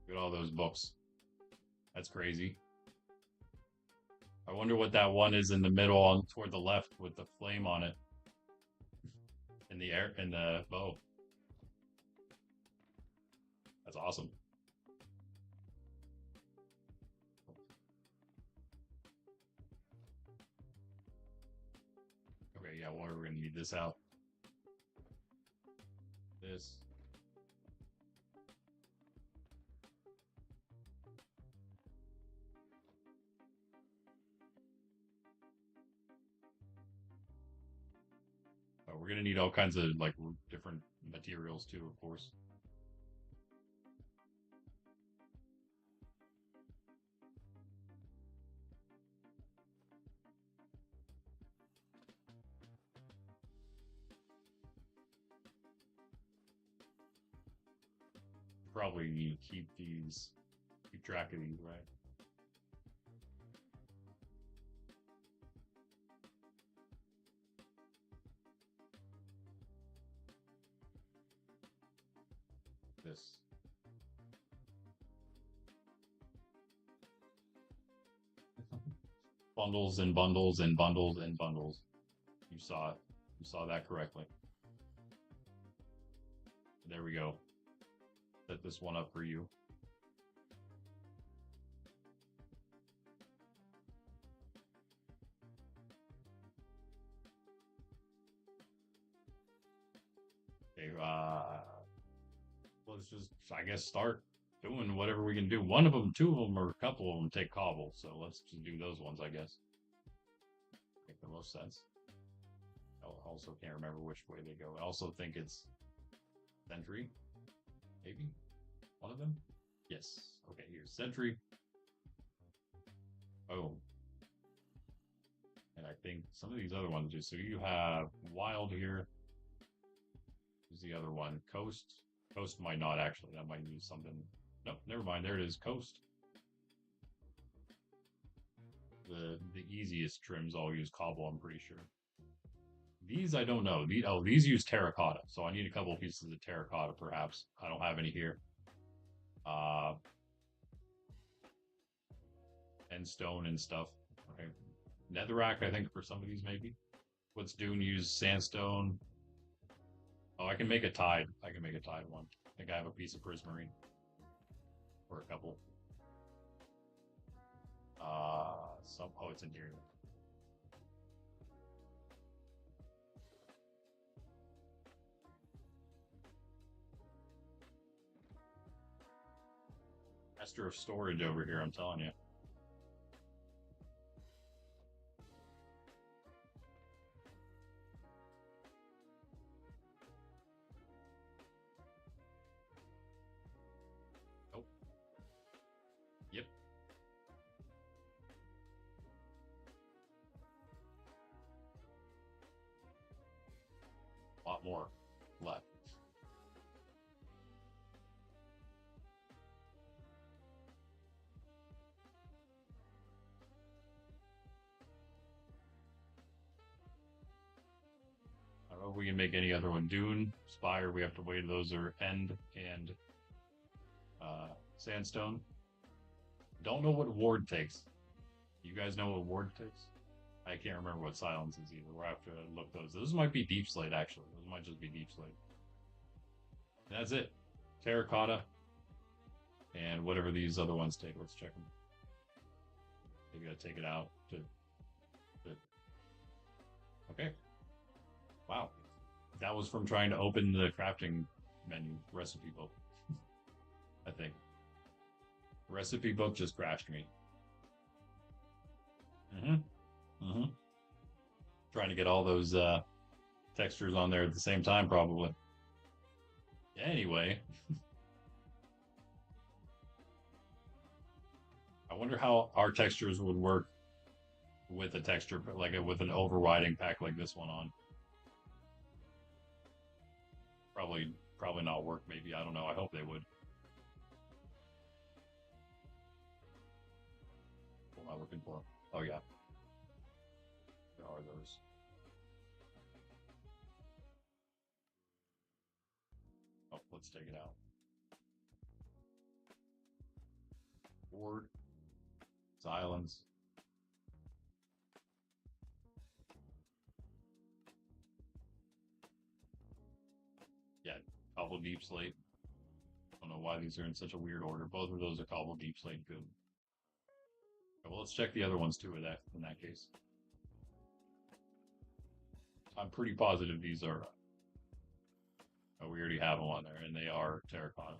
look at all those books. That's crazy. I wonder what that one is in the middle on toward the left with the flame on it. In the air, in the bow. That's awesome. Okay, yeah, well, we're gonna need this out. This. We're gonna need all kinds of like different materials too, of course. Probably need to keep track of these, right? This. Bundles and bundles and bundles and bundles. You saw it. You saw that correctly. There we go. Set this one up for you. Okay, let's just, I guess, start doing whatever we can do. One of them, two of them, or a couple of them take cobble, so let's just do those ones, I guess. Make the most sense. I also can't remember which way they go. I also think it's Sentry, maybe? One of them? Yes. Okay, here's Sentry. Oh. And I think some of these other ones do. So you have Wild here. Who's the other one? Coast. Coast might not actually. That might use something. Nope, never mind. There it is. Coast. The easiest trims all use cobble, I'm pretty sure. These I don't know. These use terracotta, so I need a couple of pieces of terracotta, perhaps. I don't have any here. And stone and stuff. Okay. Netherrack, I think, for some of these, maybe. What's Dune use? Sandstone. Oh, I can make a tide. I can make a tide one. I think I have a piece of prismarine. Or a couple. Oh, it's in here. Master of storage over here, I'm telling you. Nope. Yep. A lot more left. I don't know if we can make any other one. Dune, Spire, we have to wait. Those are End and Sandstone. Don't know what Ward takes. You guys know what Ward takes? I can't remember what Silence is either. We'll have to look those. Those might be Deep Slate, actually. Those might just be Deep Slate. That's it. Terracotta and whatever these other ones take. Let's check them. Maybe gotta take it out to... Okay. Wow. That was from trying to open the crafting menu recipe book. I think. Recipe book just crashed me. Trying to get all those textures on there at the same time, probably. Anyway, I wonder how our textures would work with a texture, like with an overriding pack like this one on. Probably not work. Maybe, I don't know. I hope they would. What am I looking for? Oh yeah, there are those. Oh, let's take it out. Board, silence. Yeah, cobble deep slate. I don't know why these are in such a weird order. Both of those are cobble deep slate. Good. Okay, well, let's check the other ones too. In that case, I'm pretty positive these are. Oh, we already have them on there, and they are terracotta.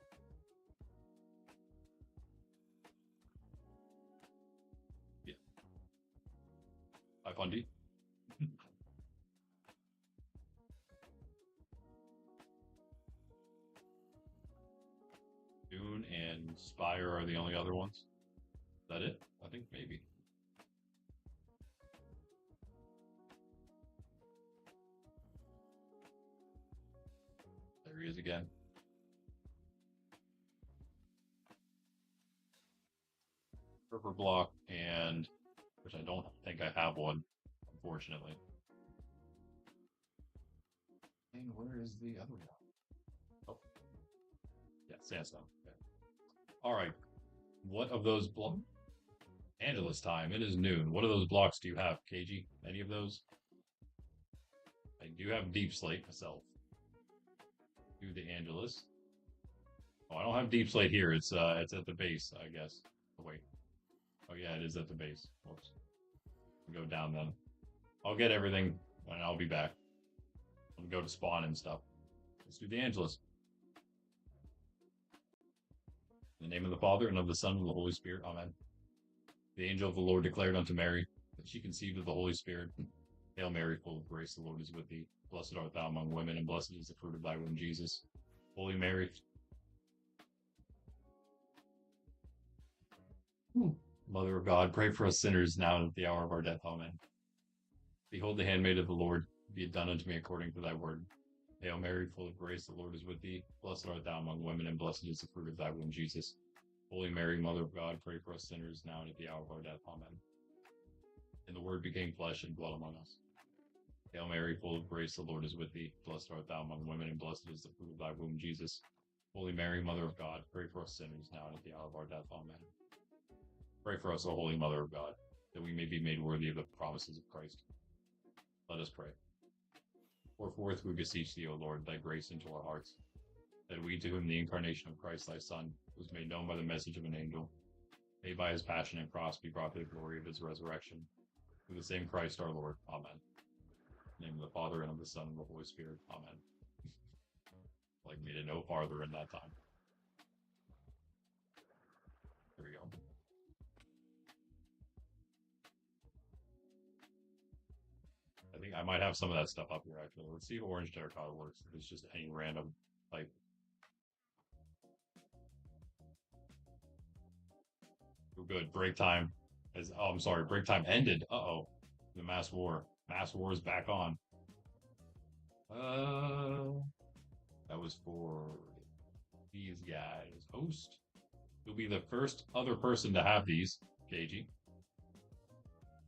Yeah. 500. Dune and Spire are the only other ones. Is that it? I think maybe. There he is again. River block, and which I don't think I have one, unfortunately. And where is the other one? Oh, yeah, sandstone. Okay. All right. What of those blocks? Angelus time. It is noon. What of those blocks do you have, KG? Any of those? I do have deep slate myself. Do the Angelus. Oh, I don't have deep slate here. It's at the base, I guess. Oh, wait. Oh yeah, it is at the base. Whoops. Go down then. I'll get everything and I'll be back. I'll go to spawn and stuff. Let's do the Angelus. In the name of the Father and of the Son and of the Holy Spirit. Amen. The angel of the Lord declared unto Mary that she conceived of the Holy Spirit. Hail Mary, full of grace, the Lord is with thee. Blessed art thou among women, and blessed is the fruit of thy womb, Jesus. Holy Mary, Mother of God, pray for us sinners now and at the hour of our death. Amen. Behold the handmaid of the Lord, be it done unto me according to thy word. Hail Mary, full of grace, the Lord is with thee. Blessed art thou among women, and blessed is the fruit of thy womb, Jesus. Holy Mary, Mother of God, pray for us sinners now and at the hour of our death. Amen. And the Word became flesh and dwelt among us. Hail Mary, full of grace, the Lord is with thee. Blessed art thou among women, and blessed is the fruit of thy womb, Jesus. Holy Mary, Mother of God, pray for us sinners now and at the hour of our death. Amen. Pray for us, O Holy Mother of God, that we may be made worthy of the promises of Christ. Let us pray. Pour forth, we beseech thee, O Lord, thy grace into our hearts, that we, to whom the incarnation of Christ thy Son was made known by the message of an angel, may by his passion and cross be brought to the glory of his resurrection. Through the same Christ our Lord. Amen. In the name of the Father, and of the Son, and of the Holy Spirit. Amen. Like made it no farther in that time. There we go. I think I might have some of that stuff up here, actually. Let's see if orange terracotta works. If it's just any random type. Oh, good. Break time. I'm sorry. Break time ended. Uh-oh. The mass war. Mass war is back on. That was for these guys. Host. You'll be the first other person to have these, KG.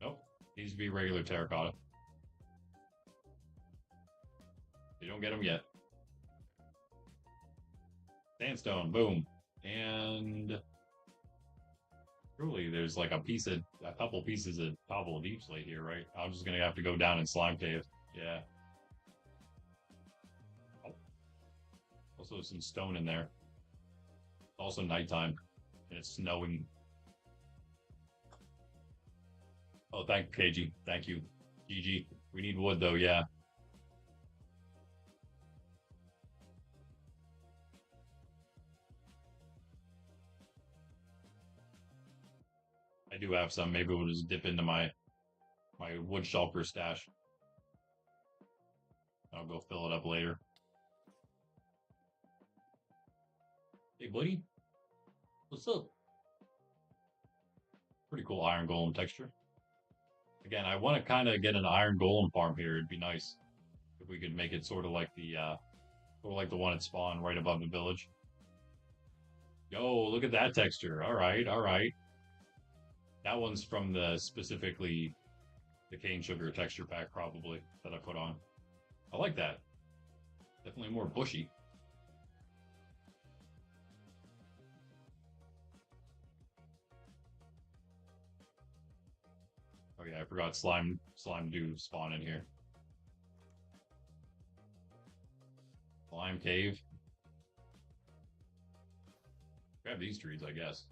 Nope. Needs to be regular terracotta. You don't get them yet. Sandstone, boom. And truly, there's like a couple pieces of cobble deep slate here, right? I'm just gonna have to go down and slime cave. Yeah. Oh. Also some stone in there. Also nighttime, and it's snowing. Oh, thank you, KG. Thank you. GG. We need wood though, yeah. I do have some. Maybe we'll just dip into my wood shulker stash. I'll go fill it up later. Hey, buddy. What's up? Pretty cool iron golem texture. Again, I want to kind of get an iron golem farm here. It'd be nice if we could make it sort of like the one at spawn right above the village. Yo, look at that texture. All right, all right. That one's from the specifically the cane sugar texture pack probably that I put on. I like that. Definitely more bushy. Oh yeah, I forgot slime do spawn in here. Slime cave. Grab these trees, I guess.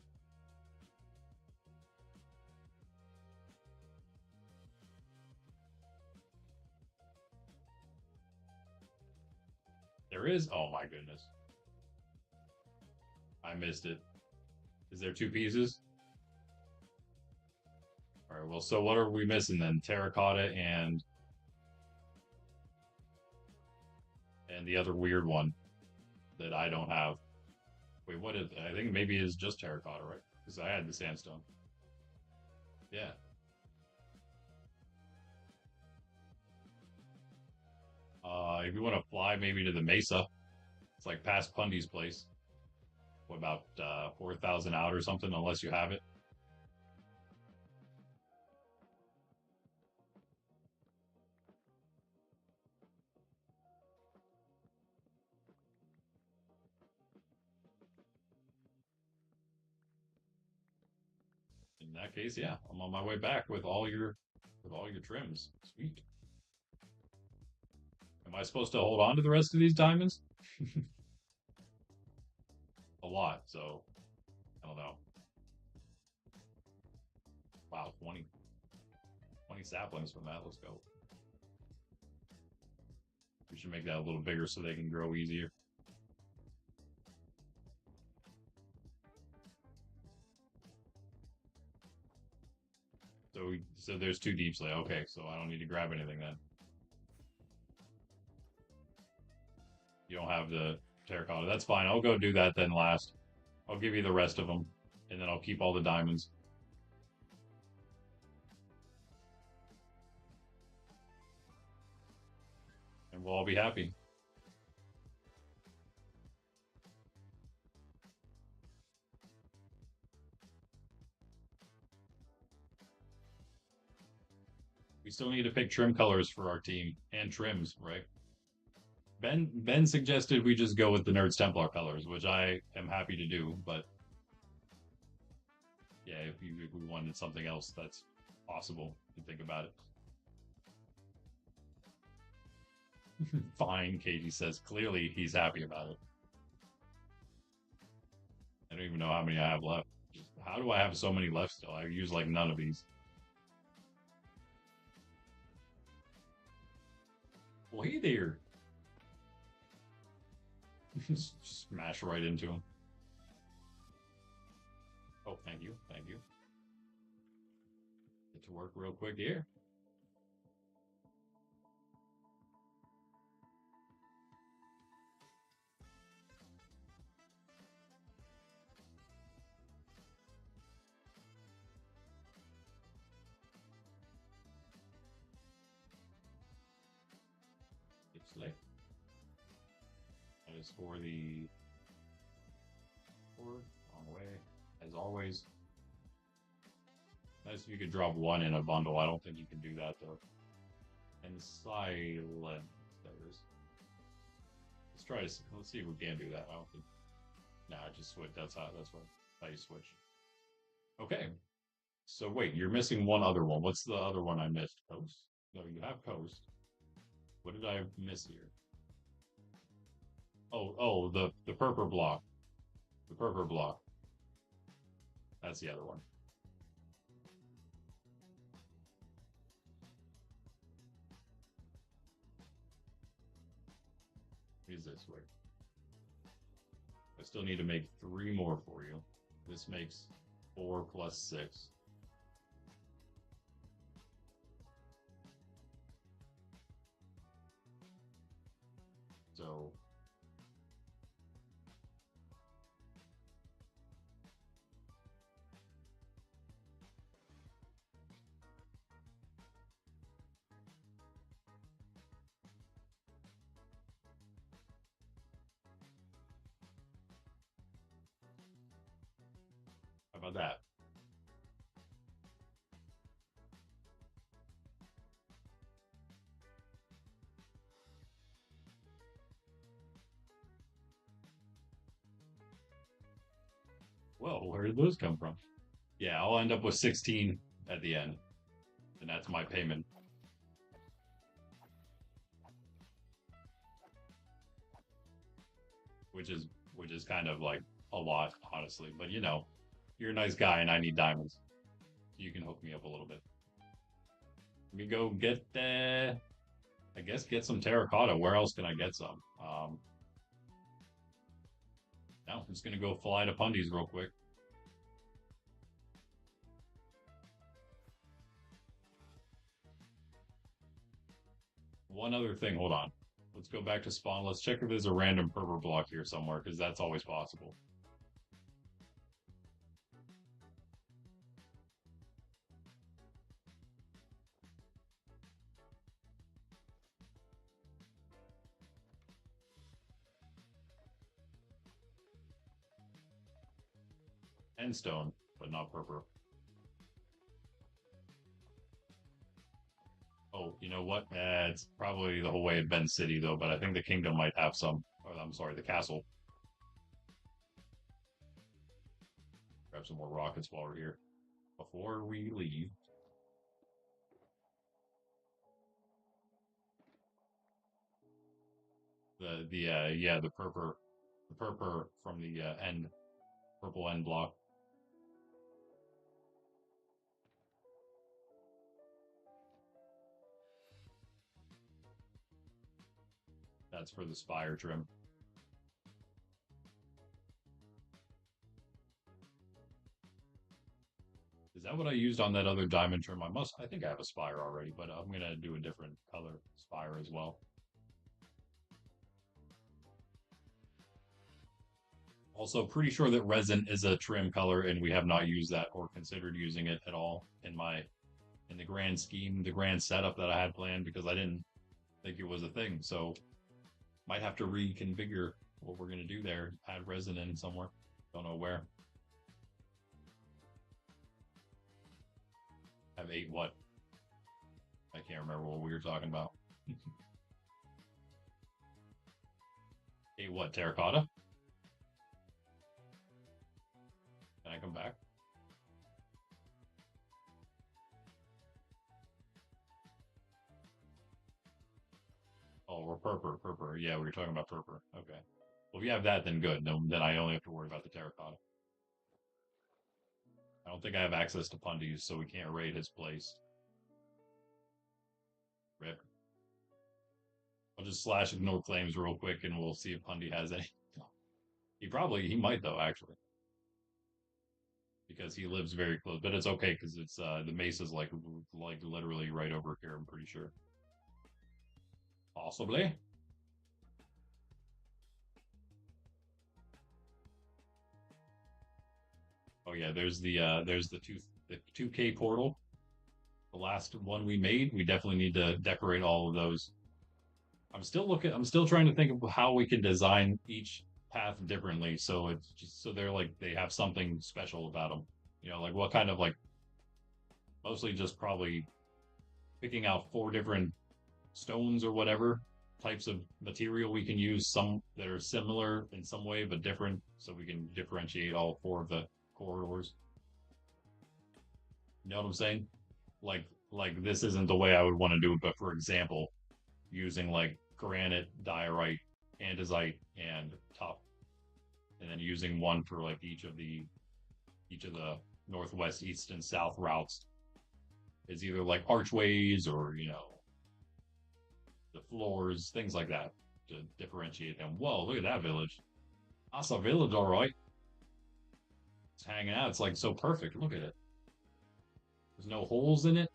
There is? Oh my goodness. I missed it. Is there two pieces? Alright, well, so what are we missing then? Terracotta and the other weird one that I don't have. Wait, what is it? I think maybe it's just terracotta, right? Because I had the sandstone. Yeah. If you want to fly maybe to the mesa, it's like past Pundy's place. What about 4,000 out or something, unless you have it? In that case, yeah, I'm on my way back with all your trims. Sweet. Am I supposed to hold on to the rest of these diamonds? A lot, so I don't know. Wow, 20 saplings from that. Let's go. We should make that a little bigger so they can grow easier. So there's two deep slate. Okay, so I don't need to grab anything then. You don't have the terracotta. That's fine. I'll go do that then last. I'll give you the rest of them, and then I'll keep all the diamonds. And we'll all be happy. We still need to pick trim colors for our team and trims, right? Ben suggested we just go with the Nerds Templar colors, which I am happy to do, but yeah, if we wanted something else that's possible to think about it. Fine, Katie says. Clearly he's happy about it. I don't even know how many I have left. How do I have so many left still? I use like none of these. Well, hey there. Smash right into him. Oh, thank you. Thank you. Get to work real quick here. It's late. That is for the fourth on the way, as always. Nice if you could drop one in a bundle. I don't think you can do that though. And silent. Let's try to. Let's see if we can do that. I don't think. Nah, just switch. That's how you switch. Okay. So wait, you're missing one other one. What's the other one I missed? Coast? No, you have coast. What did I miss here? The purple block. The purple block. That's the other one. Use this way. I still need to make three more for you. This makes 4 plus 6. So how about that? Well, where did those come from? Yeah, I'll end up with 16 at the end, and that's my payment, which is which is kind of like a lot, honestly. But you know, you're a nice guy, and I need diamonds. You can hook me up a little bit. Let me go get I guess get some terracotta. Where else can I get some? Now I'm just gonna go fly to Pundy's real quick. One other thing, hold on. Let's go back to spawn. Let's check if there's a random purple block here somewhere, because that's always possible. And stone, but not purple. Oh, you know what? It's probably the whole way at Bend City, though, but I think the kingdom might have some. Or, I'm sorry, the castle. Grab some more rockets while we're here. Before we leave, the purple from the end, purple end block. That's for the spire trim. Is that what I used on that other diamond trim? I think I have a spire already, but I'm gonna do a different color spire as well. Also, pretty sure that resin is a trim color, and we have not used that or considered using it at all in the grand scheme, the grand setup that I had planned because I didn't think it was a thing. So might have to reconfigure what we're gonna do there. Add resin in somewhere. Don't know where. Have eight what? I can't remember what we were talking about. Eight what? Terracotta? Can I come back? Oh, we're purple. Yeah, we were talking about purple. Okay. Well, if you have that, then good. Then I only have to worry about the terracotta. I don't think I have access to Pundy's, so we can't raid his place. Rip. I'll just slash ignore claims real quick, and we'll see if Pundy has any. He might though, actually, because he lives very close. But it's okay because it's the mesa's like literally right over here. I'm pretty sure. Possibly. Oh yeah, there's the 2K portal. The last one we made. We definitely need to decorate all of those. I'm still trying to think of how we can design each path differently so it's just so they're like they have something special about them. You know, like what kind of like mostly just probably picking out four different stones or whatever types of material we can use, some that are similar in some way but different, so we can differentiate all four of the corridors. You know what I'm saying? Like this isn't the way I would want to do it, but for example, using like granite, diorite, andesite and top, and then using one for like each of the northwest, east, and south routes is either like archways or the floors, things like that to differentiate them. Whoa, look at that village. That's a village, all right. It's hanging out. It's like so perfect. Look at it. There's no holes in it.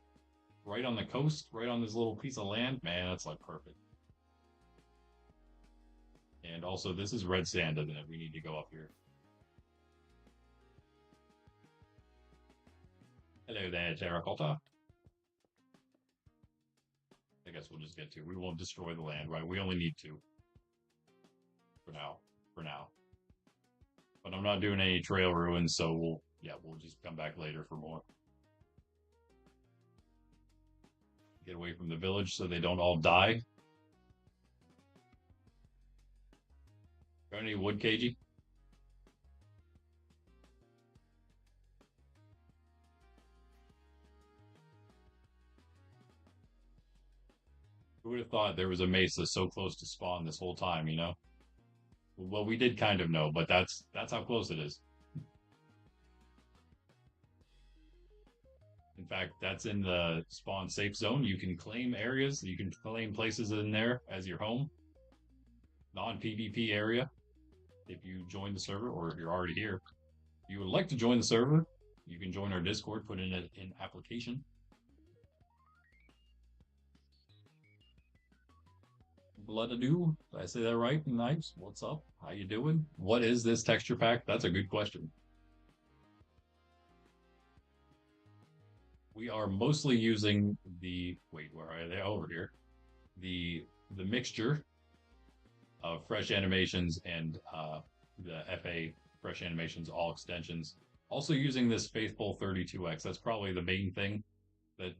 Right on the coast, right on this little piece of land. Man, that's like perfect. And also, this is red sand, isn't it? We need to go up here. Hello there, terracotta. I guess we'll just get to. We won't destroy the land, right? We only need to. For now. For now. But I'm not doing any trail ruins, so we'll just come back later for more. Get away from the village so they don't all die. Got any wood, KG? Who would have thought there was a mesa so close to spawn this whole time, you know? Well, we did kind of know, but that's how close it is. In fact, that's in the spawn safe zone. You can claim areas, you can claim places in there as your home, non-PvP area. If you join the server or if you're already here, if you would like to join the server, you can join our Discord, put in it in application. Blood-a-doo. Did I say that right? Nice. What's up? How you doing? What is this texture pack? That's a good question. We are mostly using the wait, where are they? Over here. The mixture of fresh animations and the FA fresh animations, all extensions. Also using this Faithful 32X. That's probably the main thing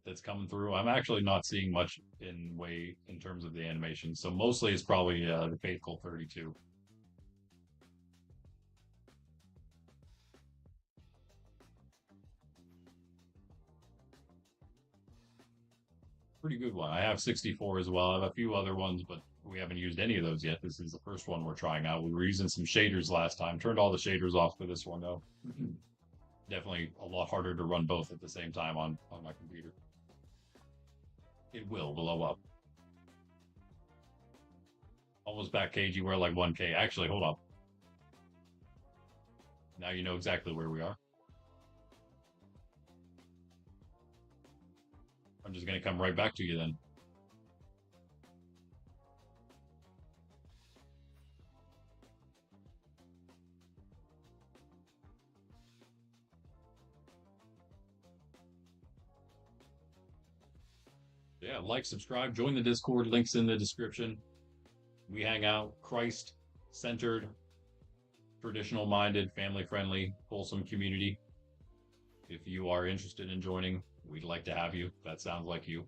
that's coming through. I'm actually not seeing much in terms of the animation, so mostly it's probably the Faithful 32. Pretty good one. I have 64 as well. I have a few other ones, but we haven't used any of those yet. This is the first one we're trying out. We were using some shaders last time. Turned all the shaders off for this one though. Definitely a lot harder to run both at the same time on my computer. It will blow up. Almost back, KG. We're like 1K. Actually, hold up. Now you know exactly where we are. I'm just going to come right back to you then. Yeah, like, subscribe, join the Discord. Links in the description. We hang out, Christ-centered, traditional-minded, family-friendly, wholesome community. If you are interested in joining, we'd like to have you. That sounds like you.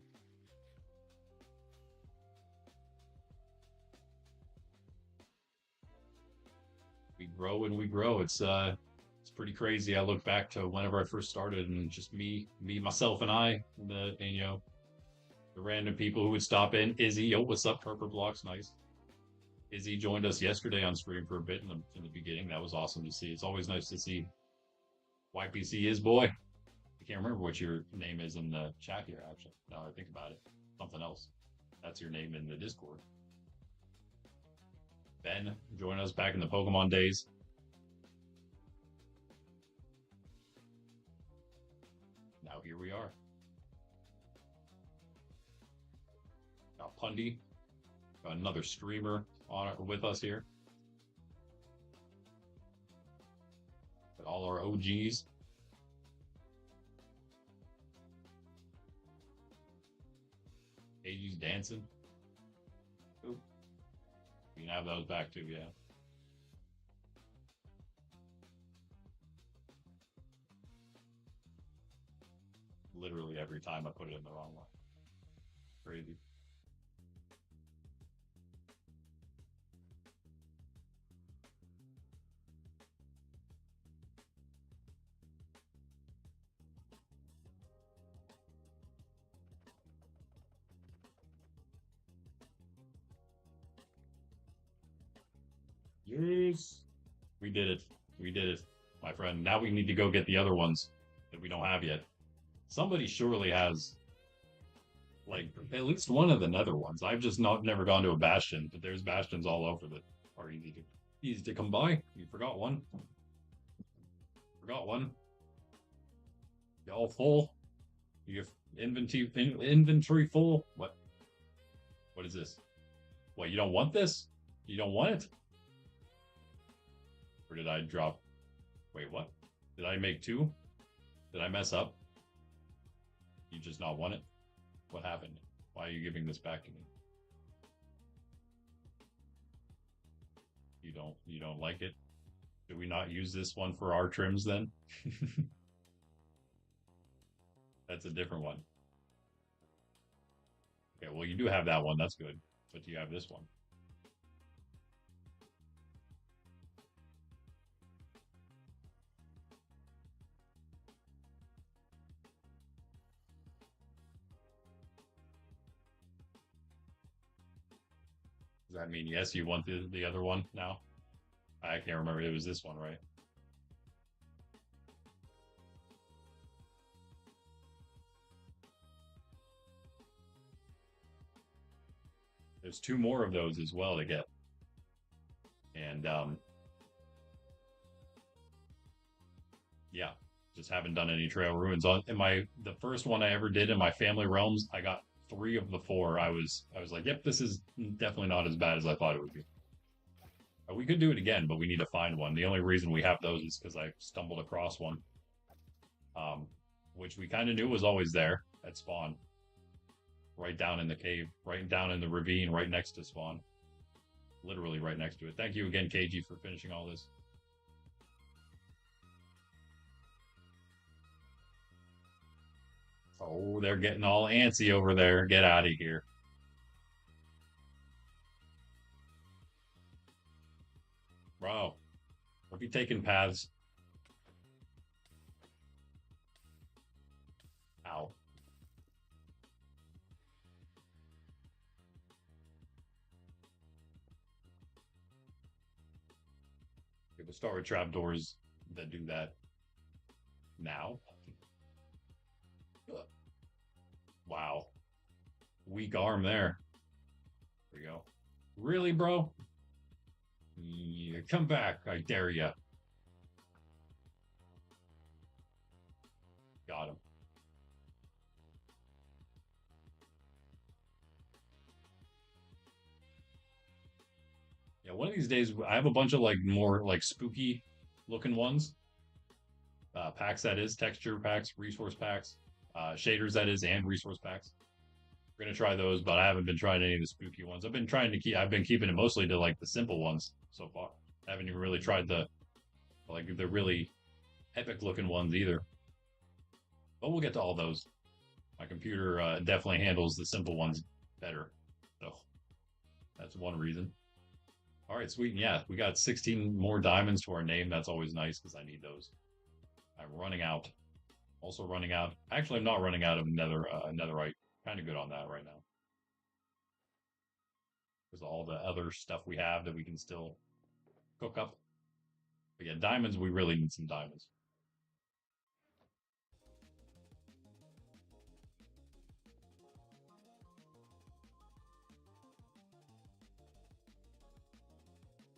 We grow and we grow. It's pretty crazy. I look back to whenever I first started, and just me, myself, and I, the random people who would stop in. Izzy, oh, what's up? Purple Blocks, nice. Izzy joined us yesterday on stream for a bit in the beginning. That was awesome to see. It's always nice to see YPC is boy. I can't remember what your name is in the chat here, actually. Now I think about it. Something else. That's your name in the Discord. Ben, join us back in the Pokemon days. Now here we are. Got Pundy. Got another streamer on it with us here. Got all our OGs. AG's dancing. Ooh. You can have those back too, yeah. Literally every time I put it in the wrong one. Crazy. Yes. We did it. We did it, my friend. Now we need to go get the other ones that we don't have yet. Somebody surely has like at least one of the nether ones. I've just not never gone to a bastion, but there's bastions all over that are easy to come by. You forgot one. Forgot one. You all full. You have inventory full. What? What is this? What? You don't want this? You don't want it? Or did I drop? Wait, what? Did I make two? Did I mess up? You just not want it? What happened? Why are you giving this back to me? You don't like it? Do we not use this one for our trims then? That's a different one. Okay, well you do have that one, that's good. But you have this one. Does that mean yes, you want the other one now? I can't remember. It was this one, right? There's two more of those as well to get. And yeah, just haven't done any trail ruins on in my the first one I ever did in my family realms. I got three of the four. I was like, yep, this is definitely not as bad as I thought it would be. We could do it again, but we need to find one. The only reason we have those is because I stumbled across one, um, which we kind of knew was always there at spawn, right down in the cave, right down in the ravine, right next to spawn, literally right next to it. Thank you again, KG, for finishing all this. Oh, they're getting all antsy over there. Get out of here. Bro, don't be taking paths. Ow. We'll start with trapdoors that do that now. Wow. Weak arm there. There we go. Really, bro? Yeah, come back. I dare you. Got him. Yeah, one of these days I have a bunch of like more like spooky looking ones. Packs that is, texture packs, resource packs, shaders that is, and resource packs. We're gonna try those, but I haven't been trying any of the spooky ones. I've been keeping it mostly to like the simple ones so far. I haven't even really tried the really epic looking ones either. But we'll get to all those. My computer definitely handles the simple ones better. So that's one reason. All right, sweet. And yeah, we got 16 more diamonds to our name. That's always nice because I need those. I'm running out. Also running out. Actually, I'm not running out of netherite. Kind of good on that right now. Because all the other stuff we have that we can still cook up. But yeah, diamonds, we really need some diamonds.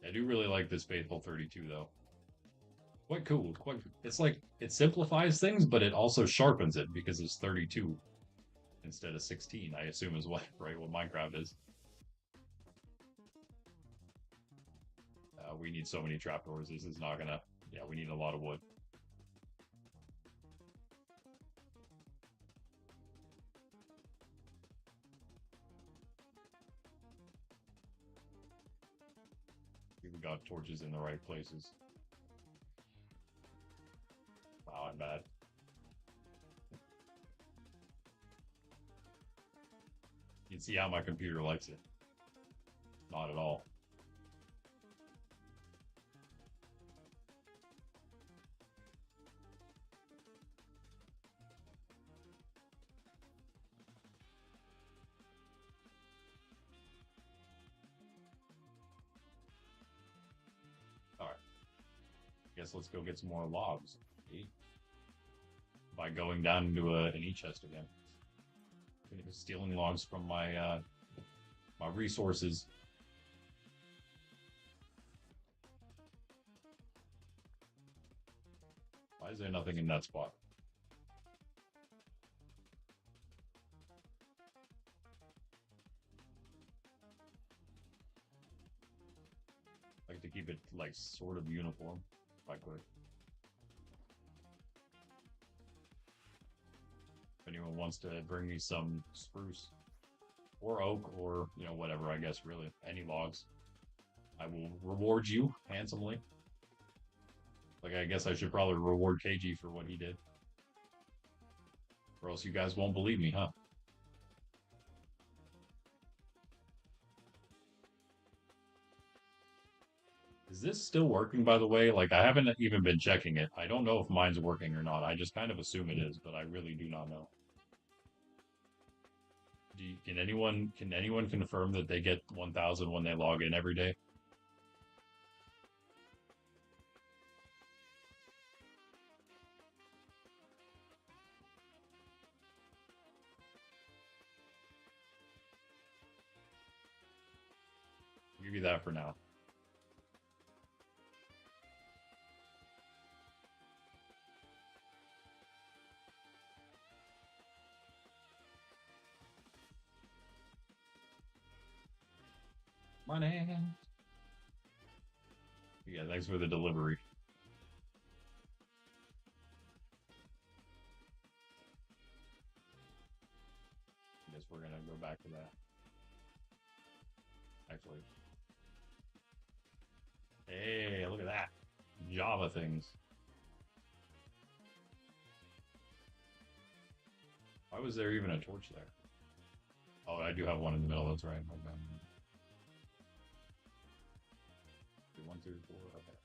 I do really like this Faithful 32 though. Quite cool. It's like it simplifies things, but it also sharpens it because it's 32 instead of 16, I assume is what right what Minecraft is. We need so many trapdoors. This is not gonna yeah, we need a lot of wood. We got torches in the right places. Wow, I'm bad. You can see how my computer likes it. Not at all. Guess let's go get some more logs. By going down into an E chest again. Stealing logs from my my resources. Why is there nothing in that spot? Like to keep it like sort of uniform, if I could. If anyone wants to bring me some spruce or oak or whatever, I guess really any logs, I will reward you handsomely. Like I guess I should probably reward KG for what he did, or else you guys won't believe me, huh? Is this still working, by the way? Like, I haven't even been checking it. I don't know if mine's working or not. I just kind of assume it is, but I really do not know. Can anyone confirm that they get 1,000 when they log in every day? I'll give you that for now. Money. Yeah, thanks for the delivery. I guess we're gonna go back to that. Actually. Hey, look at that. Java things. Why was there even a torch there? Oh, I do have one in the middle, that's right. Okay. 1, 2, 4, okay.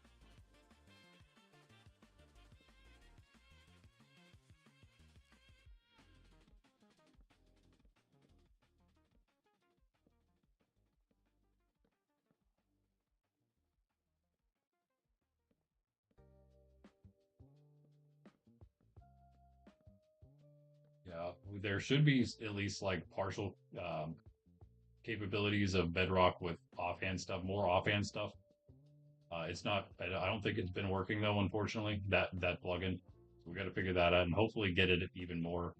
Yeah, there should be at least like partial capabilities of Bedrock with offhand stuff, more offhand stuff. It's not. I don't think it's been working though, unfortunately. That plugin. So we got to figure that out and hopefully get it even more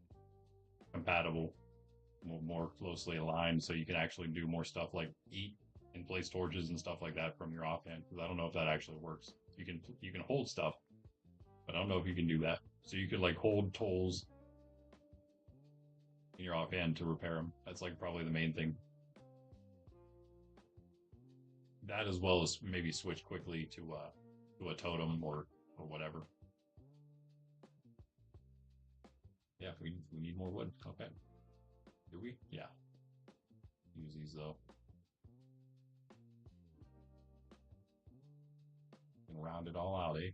compatible, more closely aligned, so you can actually do more stuff like eat and place torches and stuff like that from your offhand. Because I don't know if that actually works. You can hold stuff, but I don't know if you can do that. So you could like hold tools in your offhand to repair them. That's like probably the main thing. That as well as maybe switch quickly to a totem or whatever. Yeah, we need more wood. Okay. Do we? Yeah. Use these though. And round it all out, eh?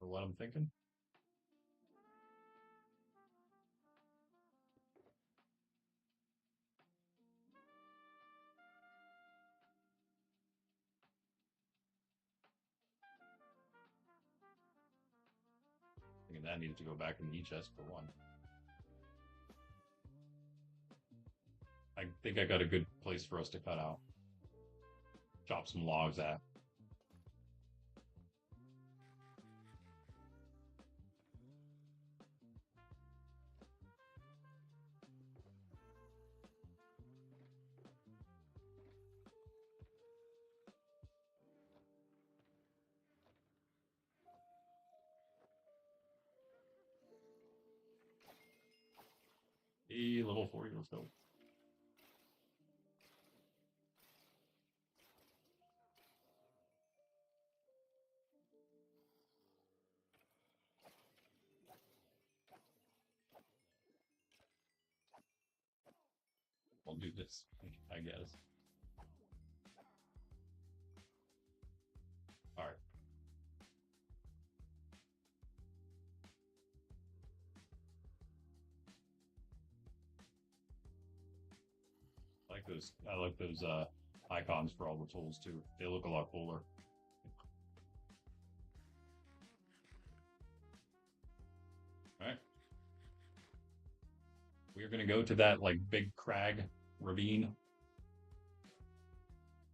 For what I'm thinking. Thinking that needed to go back in the chest for one. I think I got a good place for us to cut out. Chop some logs at. Level 40, let's go. We'll do this, I guess. All right. I like those icons for all the tools too. They look a lot cooler. All right. We are gonna go to that like big crag ravine.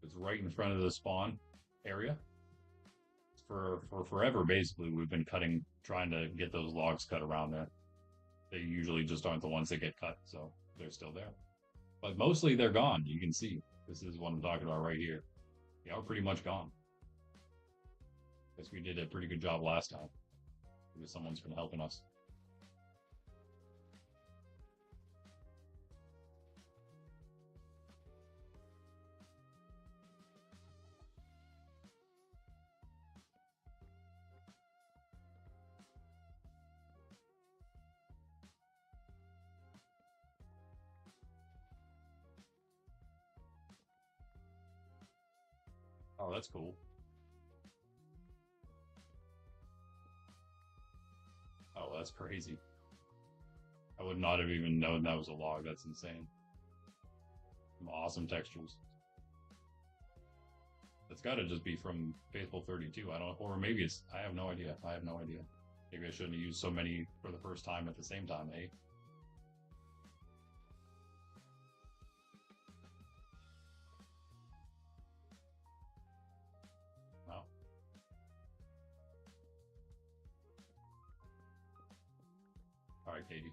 It's right in front of the spawn area. For forever, basically, we've been trying to get those logs cut around there. They usually just aren't the ones that get cut, so they're still there. But mostly they're gone. You can see. This is what I'm talking about right here. They are pretty much gone. Guess we did a pretty good job last time. Because someone's been helping us. Oh, that's cool. Oh, that's crazy. I would not have even known that was a log. That's insane. Some awesome textures. That's got to just be from Faithful 32. I don't, or maybe it's. I have no idea. I have no idea. Maybe I shouldn't have used so many for the first time at the same time, eh? Wow. All right, Katie.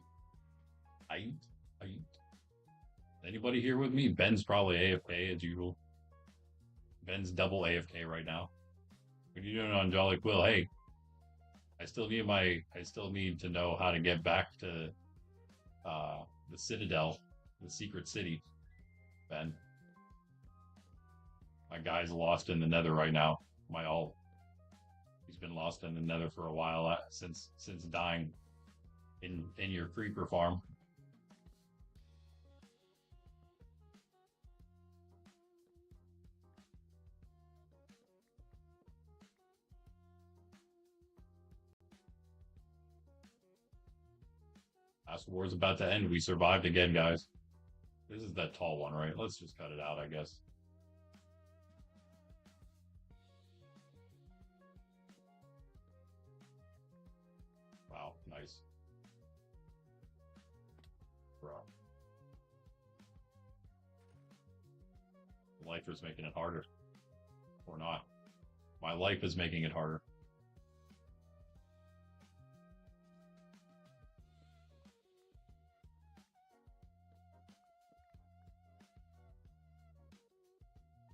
I, I. Anybody here with me? Ben's probably AFK as usual. Ben's double AFK right now. What are you doing on Jolly Quill? Hey, I still need to know how to get back to the Citadel, the secret city, Ben. My guy's lost in the Nether right now. My alt. He's been lost in the Nether for a while since dying in your creeper farm. Last war's about to end. We survived again, guys. This is that tall one, right? Let's just cut it out, I guess. Wow, nice. Bro. Life is making it harder. Or not. My life is making it harder.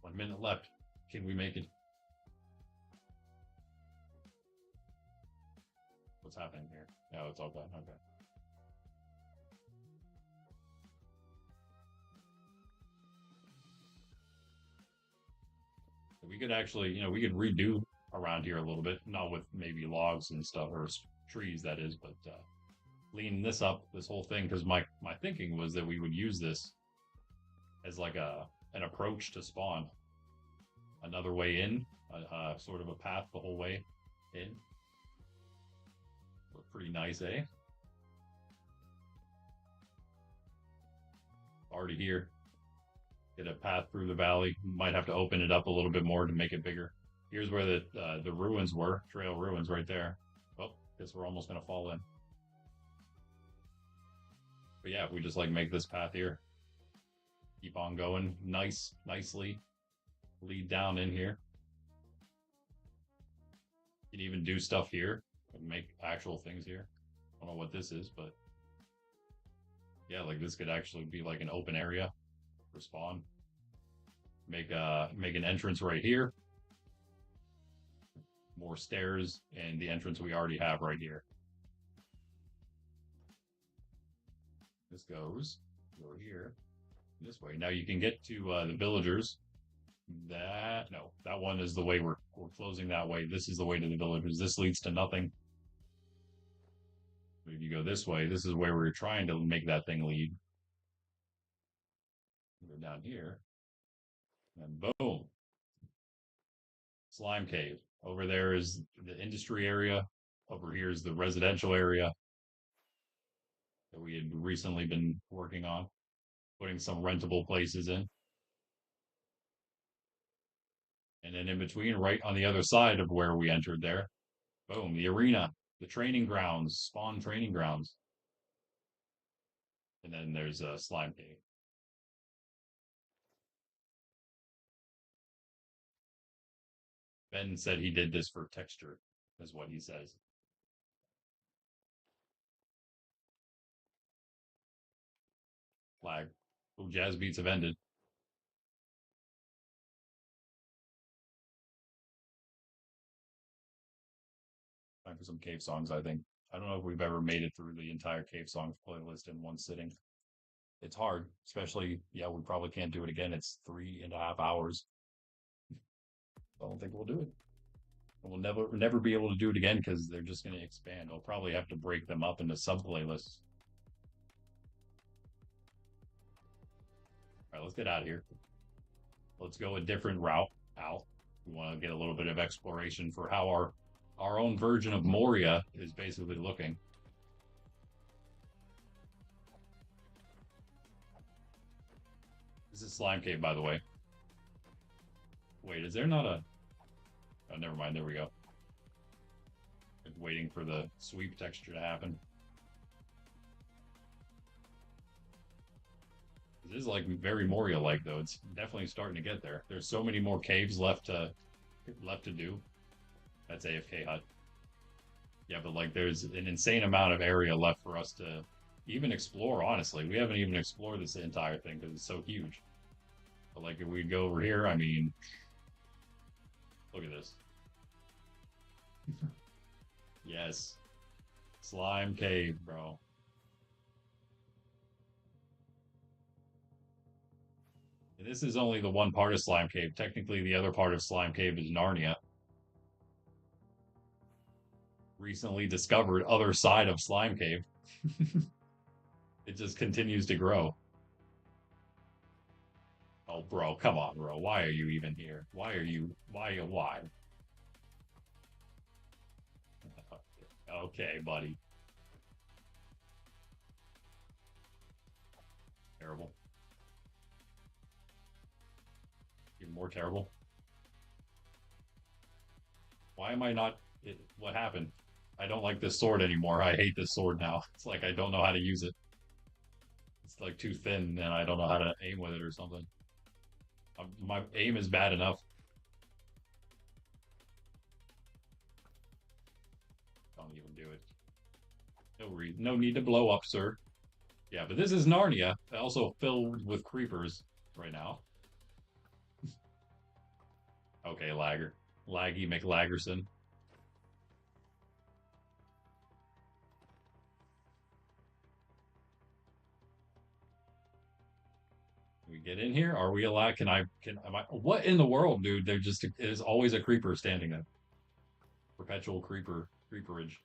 One minute left. Can we make it? What's happening here? No, it's all done. Okay. We could actually, we could redo around here a little bit, not with maybe logs and stuff or trees, that is, but lean this up, this whole thing, because my thinking was that we would use this as like an approach to spawn, another way in, sort of a path the whole way in. Look pretty nice, eh? Already here. Get a path through the valley. Might have to open it up a little bit more to make it bigger. Here's where the ruins were. Trail ruins right there. Oh, guess we're almost gonna fall in. But yeah, if we just like make this path here, keep on going, nicely lead down in here. You can even do stuff here and make actual things here. I don't know what this is, but yeah, like this could actually be like an open area for spawn. Make an entrance right here. More stairs and the entrance we already have right here. This goes over here this way. Now you can get to the villagers. That one is the way we're closing that way. This is the way to the villagers. This leads to nothing. If you go this way, this is where we're trying to make that thing lead. Go down here, and boom, slime cave. Over there is the industry area. Over here is the residential area that we had recently been working on, putting some rentable places in. And then in between, right on the other side of where we entered there, boom, the arena, the training grounds, spawn training grounds. And then there's a slime cave. Ben said he did this for texture, is what he says. Flag. Oh, jazz beats have ended. Time for some cave songs, I think. I don't know if we've ever made it through the entire cave songs playlist in one sitting. It's hard, especially, yeah, we probably can't do it again. It's 3.5 hours. I don't think we'll do it. We'll never be able to do it again because they're just going to expand. I'll probably have to break them up into sub playlists. All right, let's get out of here. Let's go a different route out. We want to get a little bit of exploration for how our own version of Moria is basically looking. This is Slime Cave, by the way. Wait, is there not a... Oh, never mind. There we go. Waiting for the sweep texture to happen. This is like very Moria-like, though. It's definitely starting to get there. There's so many more caves left to do. That's AFK Hut. Yeah, but like there's an insane amount of area left for us to even explore, honestly. We haven't even explored this entire thing because it's so huge. But like if we go over here, I mean, look at this. Yes. Slime Cave, bro. And this is only the one part of Slime Cave. Technically, the other part of Slime Cave is Narnia. Recently discovered other side of Slime Cave. It just continues to grow. Oh, bro, come on, bro. Why are you even here? Why? Okay, buddy. Terrible. Even more terrible. Why am I not... what happened? I don't like this sword anymore. I hate this sword now. It's like I don't know how to use it. It's like too thin and I don't know how to aim with it or something. My aim is bad enough. Don't even do it. No need to blow up, sir. Yeah, but this is Narnia, also filled with creepers right now. Okay, lagger. Laggy McLaggerson. We get in here? Are we allowed? What in the world, dude? There's always a creeper standing there. Perpetual creeperage.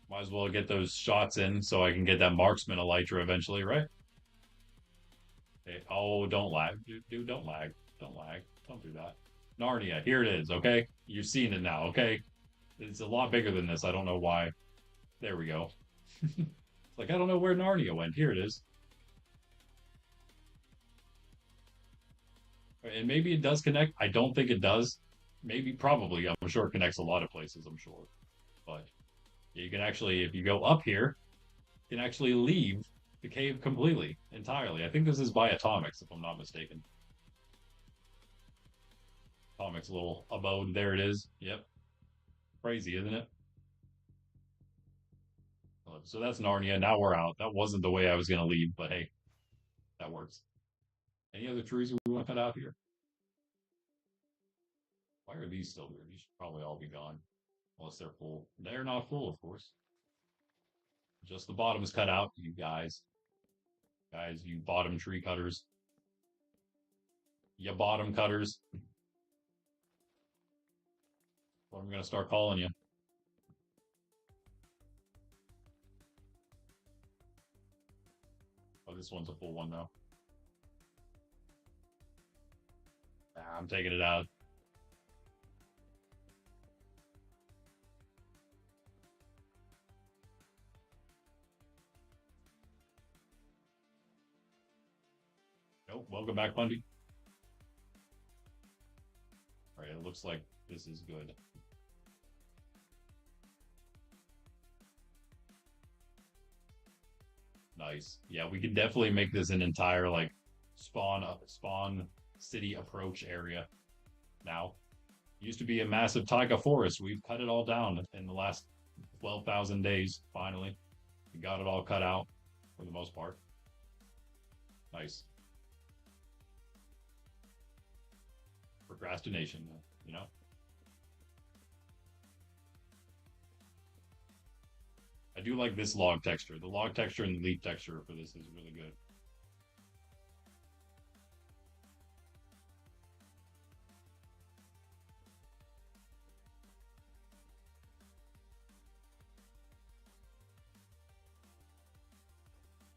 Might as well get those shots in so I can get that marksman elytra eventually, right? Hey, oh, don't lag. Dude, don't lag. Don't lag. Don't do that. Narnia, here it is, okay? You've seen it now, okay? It's a lot bigger than this. I don't know why. There we go. Like, I don't know where Narnia went. Here it is. And maybe it does connect. I don't think it does. Maybe, probably. I'm sure it connects a lot of places, I'm sure. But you can actually, if you go up here, you can actually leave the cave completely, entirely. I think this is by Atomics, if I'm not mistaken. Atomics' little abode. There it is. Yep. Crazy, isn't it? So that's Narnia. Now we're out. That wasn't the way I was going to leave, but hey, that works. Any other trees we want to cut out here? Why are these still here? These should probably all be gone. Unless they're full. They're not full, of course. Just the bottom is cut out, you guys. Guys, you bottom tree cutters. You bottom cutters. What I'm going to start calling you. Oh, this one's a full one, though. I'm taking it out. Oh, welcome back, Bundy. All right, it looks like this is good. Nice. Yeah, we could definitely make this an entire like spawn city approach area now. Used to be a massive taiga forest. We've cut it all down in the last 12,000 days, finally. We got it all cut out for the most part. Nice. Procrastination, you know? I do like this log texture. The log texture and the leaf texture for this is really good.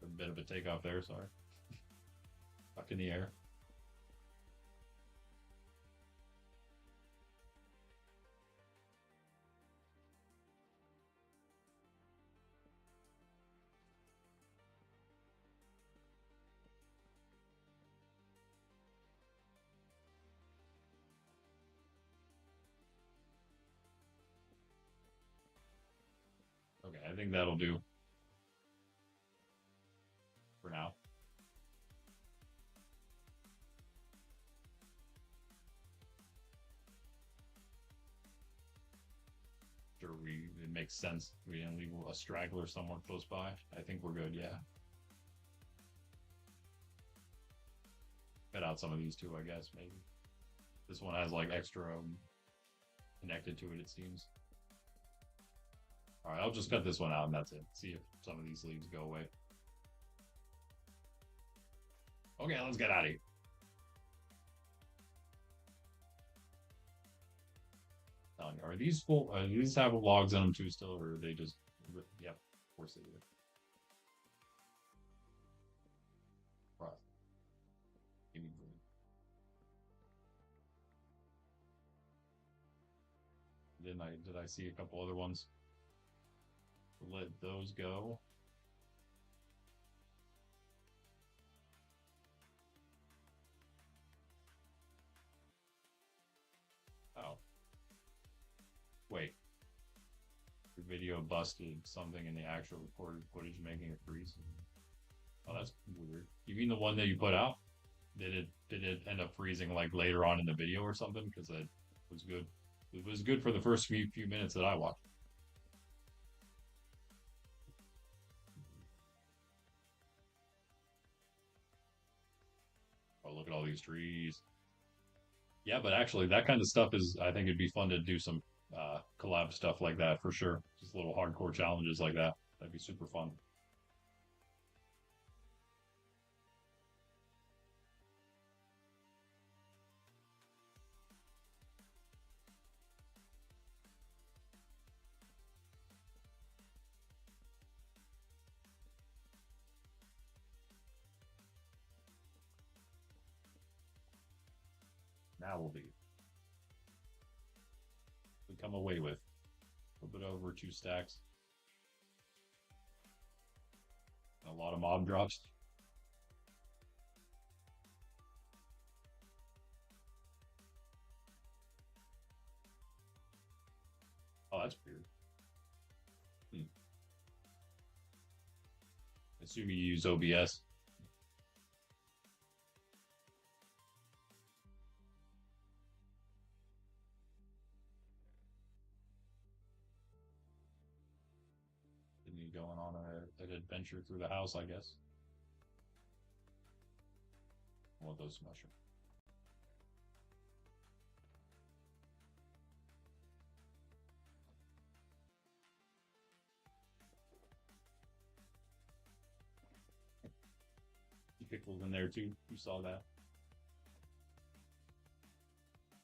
A bit of a takeoff there, sorry. Up in the air. Okay, I think that'll do for now. Sure, it makes sense. We didn't leave a straggler somewhere close by. I think we're good, yeah. Cut out some of these too, I guess, maybe. This one has like extra connected to it, it seems. All right, I'll just cut this one out and that's it. See if some of these leaves go away. Okay, let's get out of here. Are these full? Do these have logs on them too still, or are they just? Yep, of course they do. Right. Give me green. Did I see a couple other ones? Let those go. Oh. Wait. Your video busted something in the actual recorded footage, making it freeze. Oh, that's weird. You mean the one that you put out? Did it end up freezing like later on in the video or something? Because it was good. It was good for the first few minutes that I watched. Oh, look at all these trees. Yeah, but actually, that kind of stuff is, I think it'd be fun to do some collab stuff like that for sure. Just little hardcore challenges like that. That'd be super fun. Now will be. We come away with a little bit over 2 stacks. A lot of mob drops. Oh, that's weird. Hmm. Assume you use OBS. And you going on an adventure through the house, I guess. One of those mushrooms. Pickles in there too. You saw that.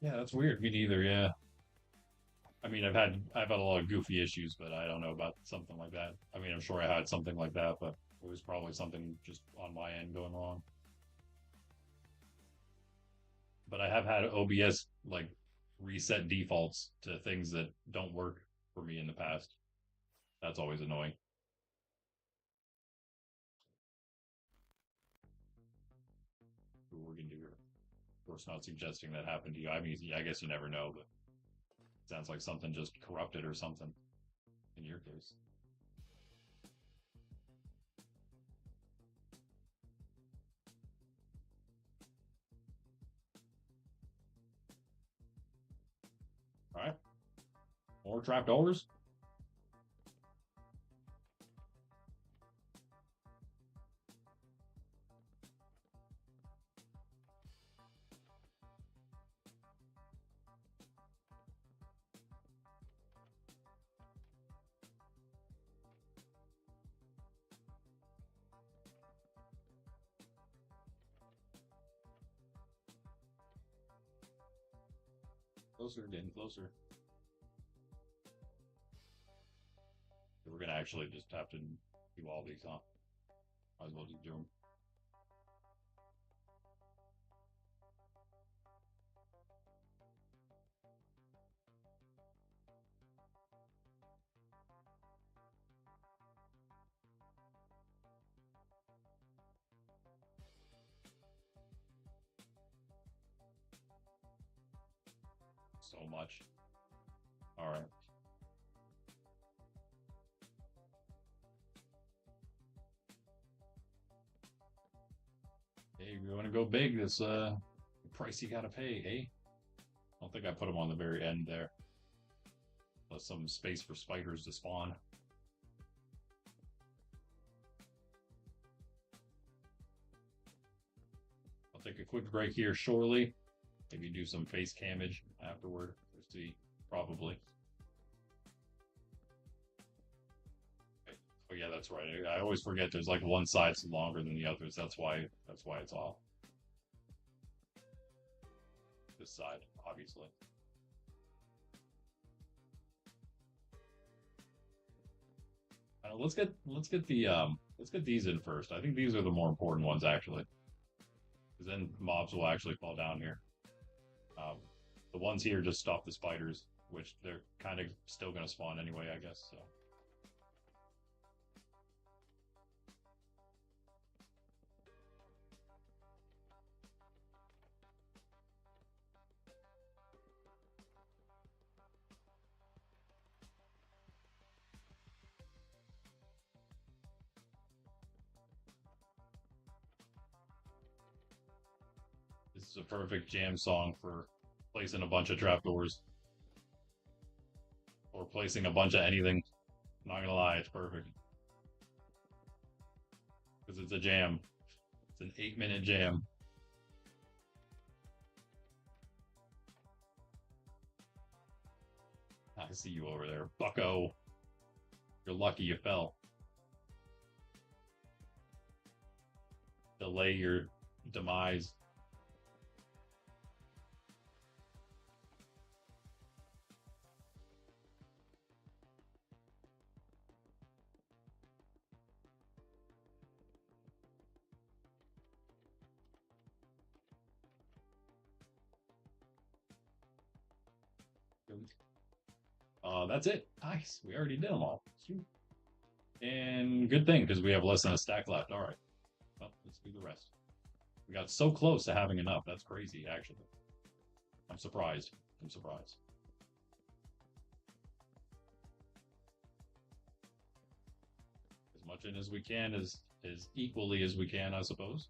Yeah, that's weird. Me neither. Yeah. I mean, I've had a lot of goofy issues, but I don't know about something like that. I mean, I'm sure I had something like that, but it was probably something just on my end going wrong. But I have had OBS like reset defaults to things that don't work for me in the past. That's always annoying. course, not suggesting that happened to you. I mean, I guess you never know, but it sounds like something just corrupted or something in your case. All right, more trapdoors. Closer, getting closer. We're gonna actually just have to do all these, huh? Might as well just do them. So much. All right. Hey, we want to go big. This price you gotta pay, hey? I don't think I put them on the very end there. Plus some space for spiders to spawn. I'll take a quick break here shortly. Maybe do some face camage afterward. We'll see, probably. Oh yeah, that's right. I always forget there's like one side's longer than the others. That's why it's off. This side, obviously. Let's get these in first. I think these are the more important ones actually, because then mobs will actually fall down here. Um, the ones here just stop the spiders, which they're kind of still going to spawn anyway, I guess. So. This is a perfect jam song for placing a bunch of trapdoors. Or placing a bunch of anything. Not gonna lie, it's perfect. Because it's a jam. It's an 8-minute jam. I see you over there. Bucko. You're lucky you fell. Delay your demise. That's it. Nice. We already did them all. And good thing, because we have less than a stack left. All right. Well, let's do the rest. We got so close to having enough. That's crazy, actually. I'm surprised. I'm surprised. As much in as we can, as equally as we can, I suppose.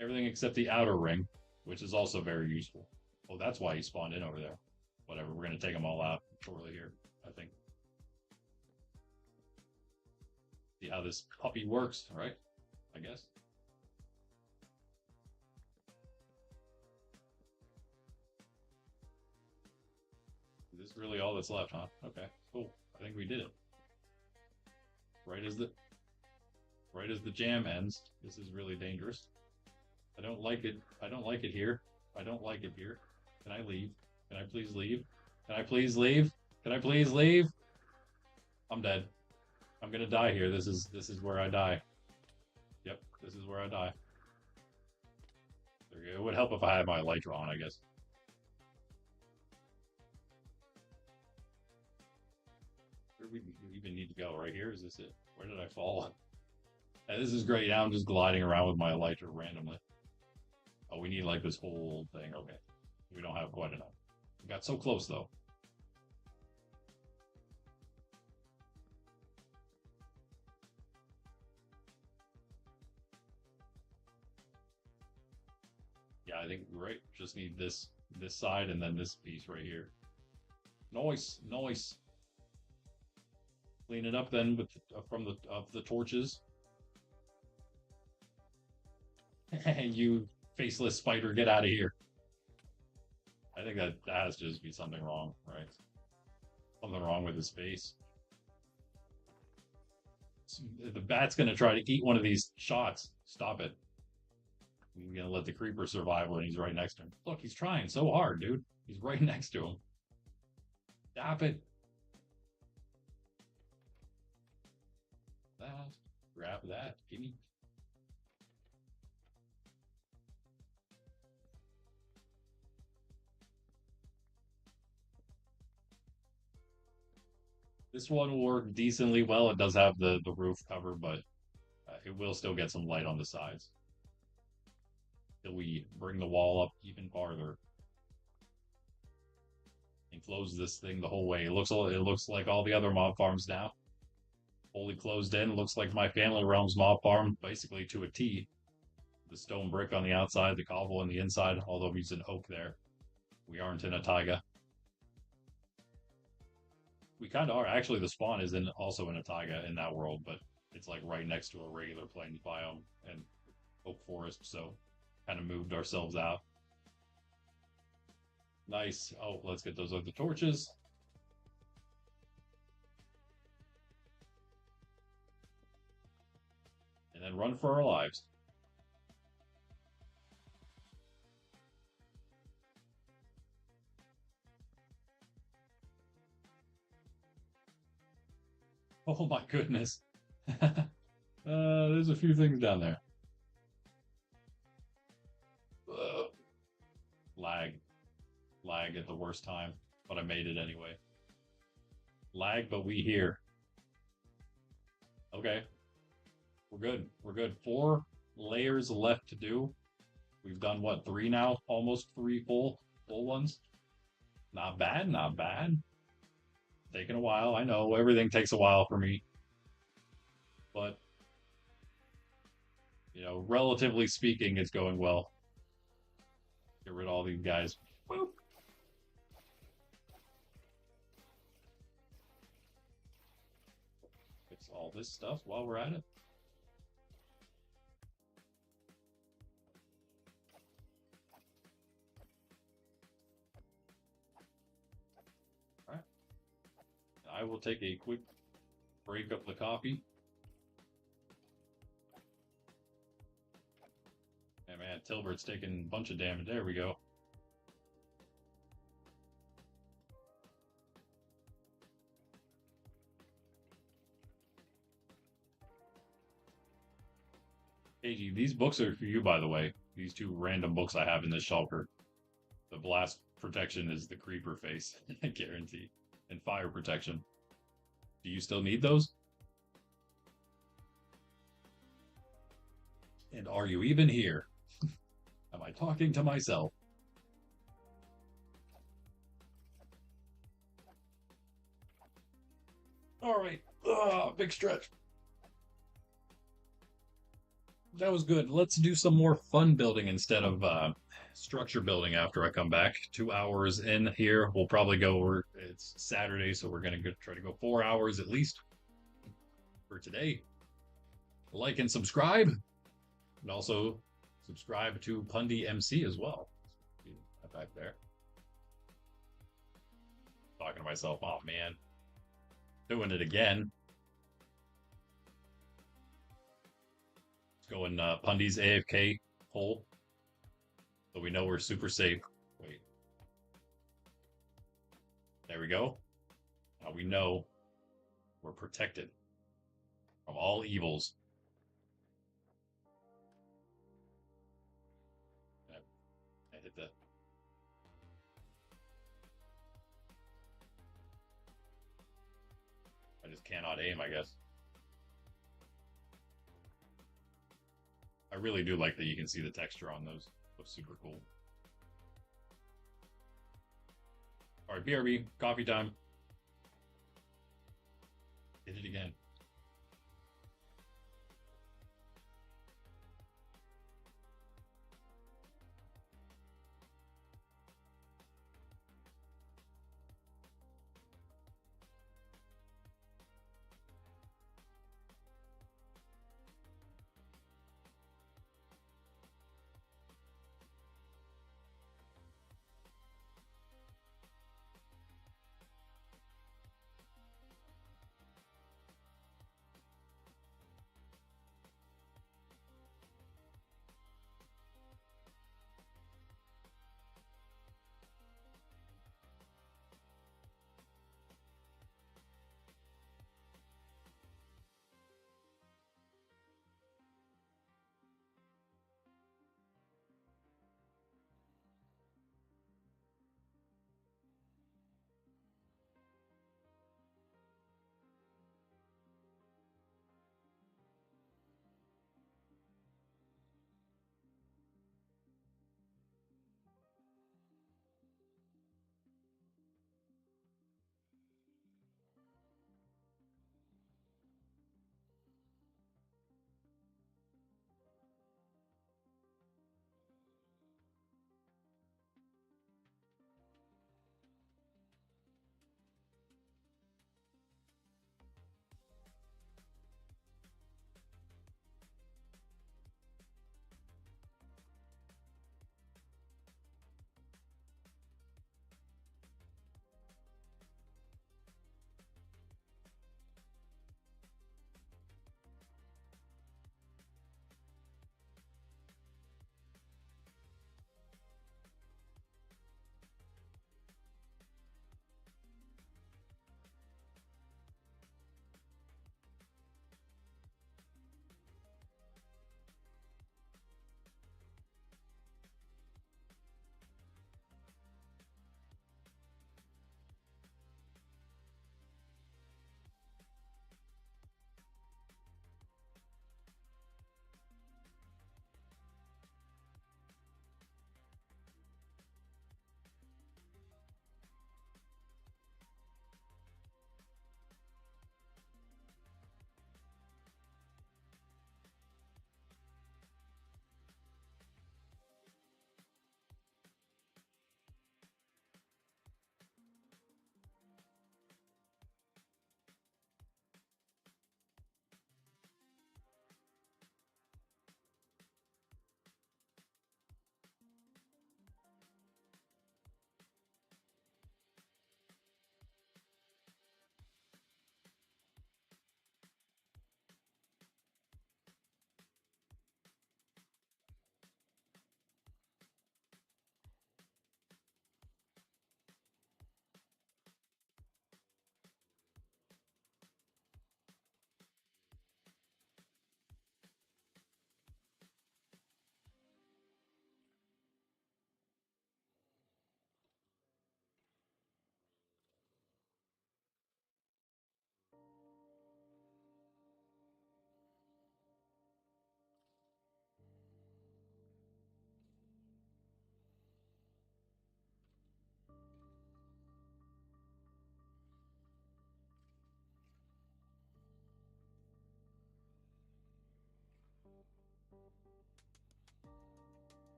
Everything except the outer ring, which is also very useful. Oh, that's why he spawned in over there. Whatever, we're going to take them all out shortly here, I think. See how this puppy works, right? I guess. Is this really all that's left, huh? Okay, cool. I think we did it. Right as the jam ends. This is really dangerous. I don't like it. I don't like it here. I don't like it here. Can I leave? Can I please leave? Can I please leave? Can I please leave? I'm dead. I'm gonna die here. This is where I die. Yep, this is where I die. There you go. It would help if I had my elytra on, I guess. Where do we even need to go? Right here? Is this it? Where did I fall? This is great. Now I'm just gliding around with my elytra randomly. Oh, we need like this whole thing. Okay. We don't have quite enough. We got so close though. Yeah, I think we're right. Just need this side and then this piece right here. Nice, nice. Clean it up then with from the of the torches. You faceless spider, get out of here. I think that has to just be something wrong, right? Something wrong with his face. The bat's gonna try to eat one of these shots. Stop it. He's gonna let the creeper survive when he's right next to him. Look, he's trying so hard, dude. He's right next to him. Stop it. That. Grab that. Gimme. This one will work decently well. It does have the roof cover, but it will still get some light on the sides. Till we bring the wall up even farther and close this thing the whole way. It looks like all the other mob farms now. Fully closed in. Looks like my family realm's mob farm, basically to a T. The stone brick on the outside, the cobble on the inside, although we use an oak there. We aren't in a taiga. We kind of are. Actually, the spawn is also in a taiga in that world, but it's like right next to a regular plains biome and oak forest, so kind of moved ourselves out. Nice. Oh, let's get those other torches. And then run for our lives. Oh my goodness. There's a few things down there. Lag. Lag at the worst time, but I made it anyway. Lag, but we here. Okay. We're good. We're good. 4 layers left to do. We've done what, 3 now? Almost 3 full ones. Not bad, not bad. Taking a while. I know everything takes a while for me. But you know, relatively speaking, it's going well. Get rid of all these guys. Boop. Fix all this stuff while we're at it. Alright. I will take a quick break of the coffee. Yeah, man, Tilbert's taking a bunch of damage. There we go. KG, these books are for you, by the way. These 2 random books I have in this shulker. The blast protection is the creeper face, I guarantee. And fire protection. Do you still need those? And are you even here? Am I talking to myself? All right. Big stretch. That was good. Let's do some more fun building instead of structure building after I come back. 2 hours in here. We'll probably go, it's Saturday, so we're going to try to go 4 hours at least for today. Like and subscribe. And also subscribe to Pundy MC as well. Back there. Talking to myself, oh man. Doing it again. Let's go in Pundy's AFK hole. So we know we're super safe. Wait. There we go. Now we know we're protected from all evils. I hit that. I just cannot aim, I guess. I really do like that you can see the texture on those was super cool. All right, BRB, coffee time. Did it again.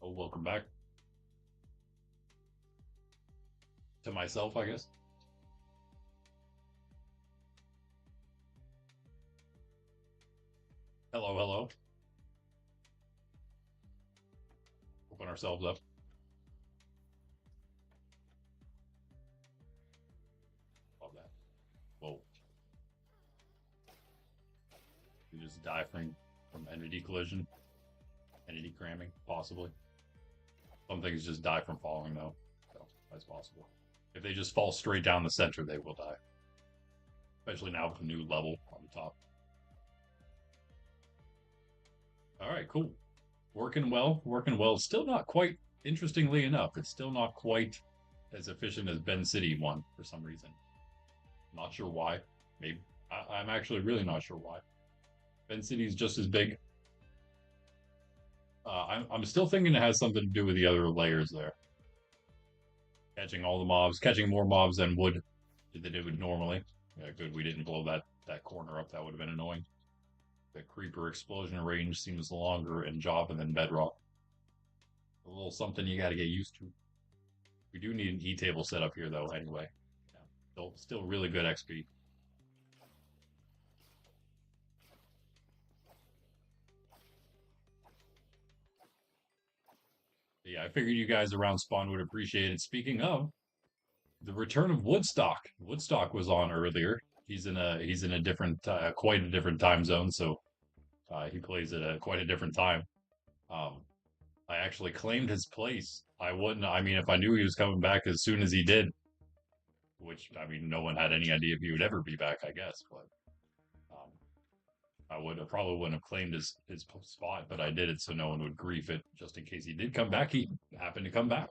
Oh, welcome back to myself, I guess. Hello, hello. Open ourselves up. Love that. Whoa. You just die from entity collision, entity cramming, possibly. Some things just die from falling, though. So that's possible. If they just fall straight down the center, they will die. Especially now with a new level on the top. All right, cool. Working well, working well. Still not quite, interestingly enough, it's still not quite as efficient as Ben City one for some reason. Not sure why. Maybe I'm actually really not sure why. Ben City's just as big. I'm still thinking it has something to do with the other layers there. Catching all the mobs, catching more mobs than it would normally. Yeah, good. We didn't blow that corner up. That would have been annoying. The creeper explosion range seems longer in Java than Bedrock. A little something you got to get used to. We do need an E-table set up here, though, anyway. Yeah, still really good XP. Yeah, I figured you guys around Spawn would appreciate it. Speaking of, the return of Woodstock. Woodstock was on earlier. He's in a different, quite a different time zone, so he plays at quite a different time. Um, I actually claimed his place. I wouldn't. I mean, if I knew he was coming back as soon as he did, which I mean, no one had any idea if he would ever be back, I guess. But um, I would have probably wouldn't have claimed his spot, but I did it so no one would grief it, just in case he did come back. He happened to come back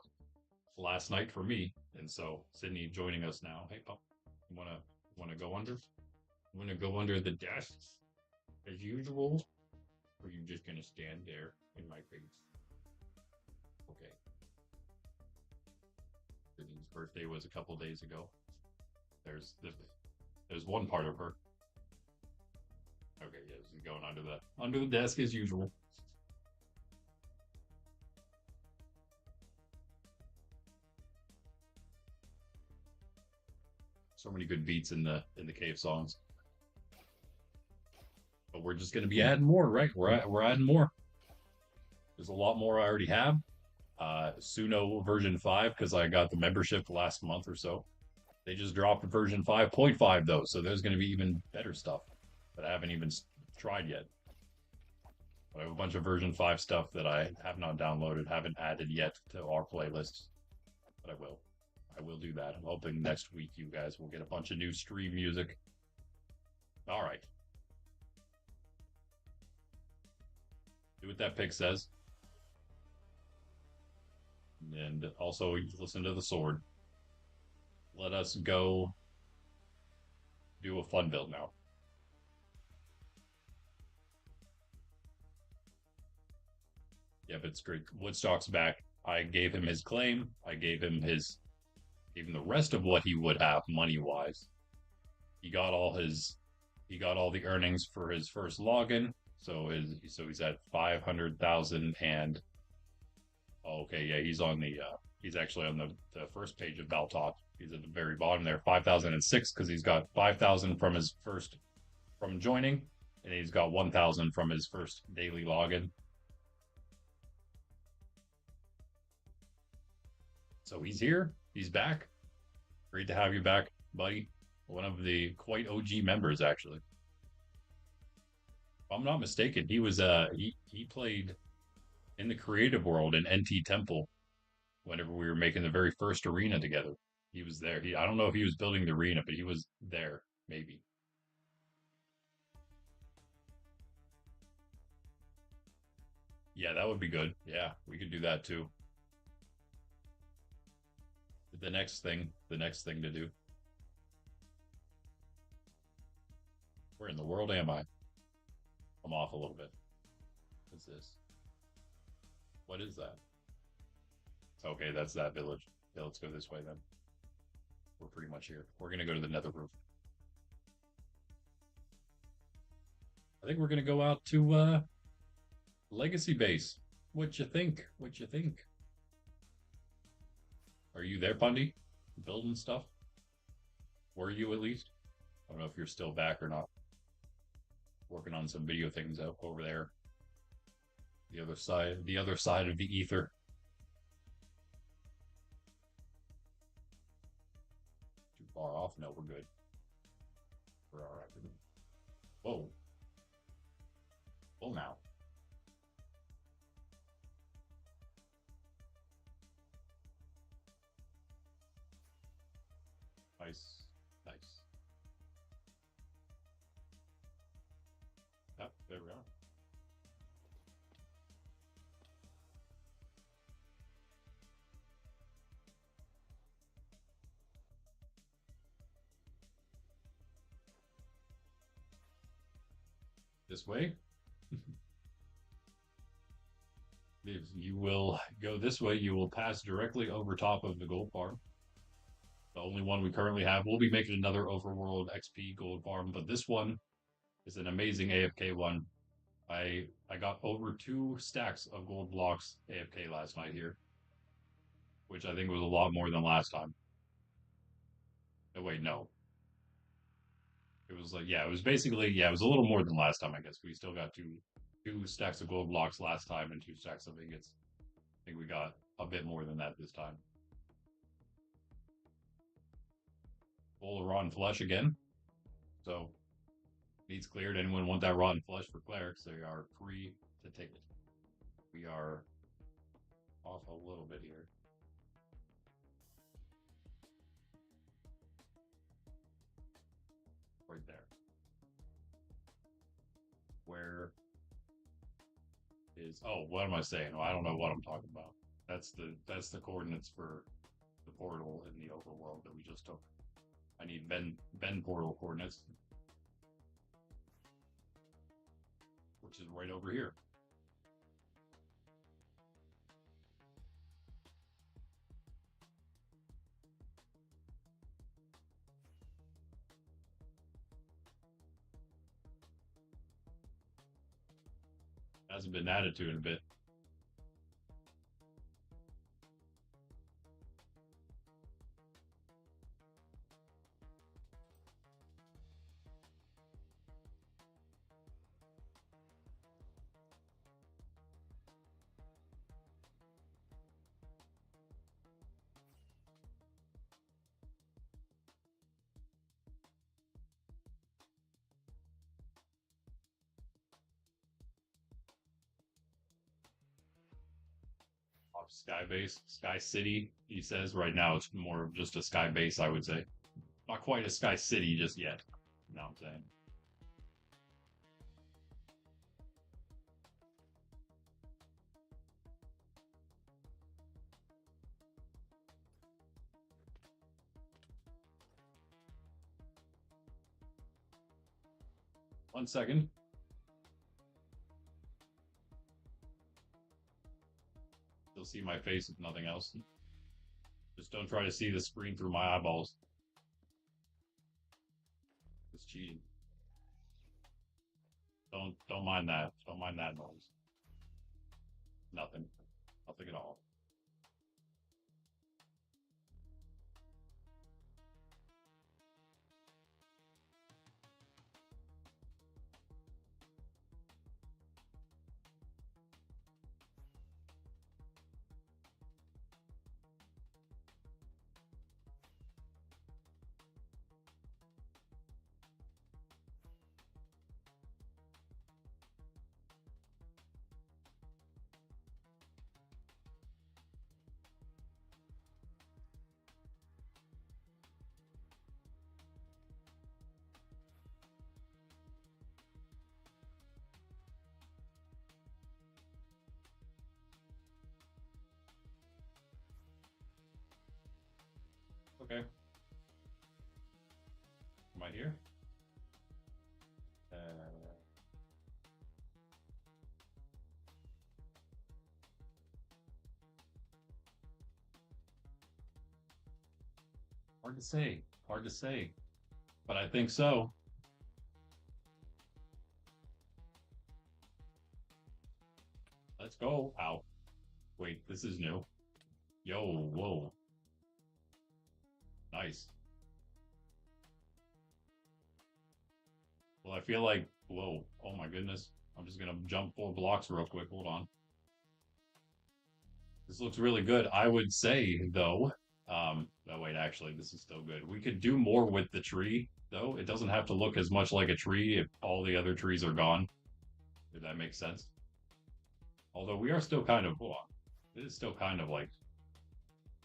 last night for me, and so Sydney joining us now. Hey, pup, wanna go under? Wanna go under the desks as usual, or are you just gonna stand there in my face? Okay. Sydney's birthday was a couple days ago. There's one part of her. Okay, yeah, she's going under the desk as usual. So many good beats in the cave songs. But we're just gonna be adding more, right? We're adding more. There's a lot more I already have. Suno version 5 because I got the membership last month or so. They just dropped version 5.5 though, so there's going to be even better stuff that I haven't even tried yet. But I have a bunch of version 5 stuff that I have not downloaded, haven't added yet to our playlist. But I will. I will do that. I'm hoping next week you guys will get a bunch of new stream music. All right. Do what that pig says. And also listen to the sword. Let us go do a fun build now. Yep, it's great. Woodstock's back. I gave him his claim. I gave him the rest of what he would have money wise. He got all the earnings for his first login. So he's at 500,000 and okay, yeah, he's actually on the first page of Baltot. He's at the very bottom there, 5,006 because he's got 5,000 from joining, and he's got 1,000 from his first daily login. So he's here. He's back. Great to have you back, buddy. One of the quite OG members, actually. If I'm not mistaken, he played in the creative world in NT Temple whenever we were making the very first arena together. He was there. I don't know if he was building the arena, but he was there, maybe. Yeah, that would be good. Yeah, we could do that too. The next thing to do. Where in the world am I? I'm off a little bit. What's this? What is that? Okay, that's that village. Yeah, let's go this way then. We're pretty much here. We're gonna go to the nether roof. I think we're gonna go out to Legacy Base. What you think? What you think? Are you there, Bundy? Building stuff? Were you at least? I don't know if you're still back or not. Working on some video things out over there. The other side of the ether. Too far off? No, we're good. We're all right. Whoa. Whoa now. Nice. Nice. Yep, there we are. This way. If you will go this way, you will pass directly over top of the gold farm. The only one we currently have. We'll be making another overworld XP gold farm, but this one is an amazing AFK one. I got over 2 stacks of gold blocks AFK last night here, which I think was a lot more than last time. Oh wait, no. It was like, yeah, it was basically, yeah, it was a little more than last time, I guess. We still got two stacks of gold blocks last time and 2 stacks of ingots. I think we got a bit more than that this time. Full of rotten flesh again. So needs cleared. Anyone want that rotten flesh for clerics? They are free to take it. We are off a little bit here. Right there. Where is, oh, what am I saying? Oh, I don't know what I'm talking about. That's the coordinates for the portal in the overworld that we just took. I need Ben portal coordinates, which is right over here. Hasn't been added to in a bit. Sky base, Sky City, he says. Right now it's more of just a sky base, I would say. Not quite a sky city just yet. You know what I'm saying? 1 second. You'll see my face if nothing else. Just don't try to see the screen through my eyeballs. It's cheating. Don't mind that. Don't mind that noise. Nothing. Nothing at all. Okay. Am I here? Hard to say. Hard to say. But I think so. Let's go. Ow. Wait, this is new. Yo, whoa. Nice. Well, I feel like, whoa. Oh my goodness. I'm just gonna jump 4 blocks real quick. Hold on. This looks really good. I would say, though, no, wait, actually, this is still good. We could do more with the tree, though. It doesn't have to look as much like a tree if all the other trees are gone, if that makes sense. Although we are still kind of, well, it is still kind of like,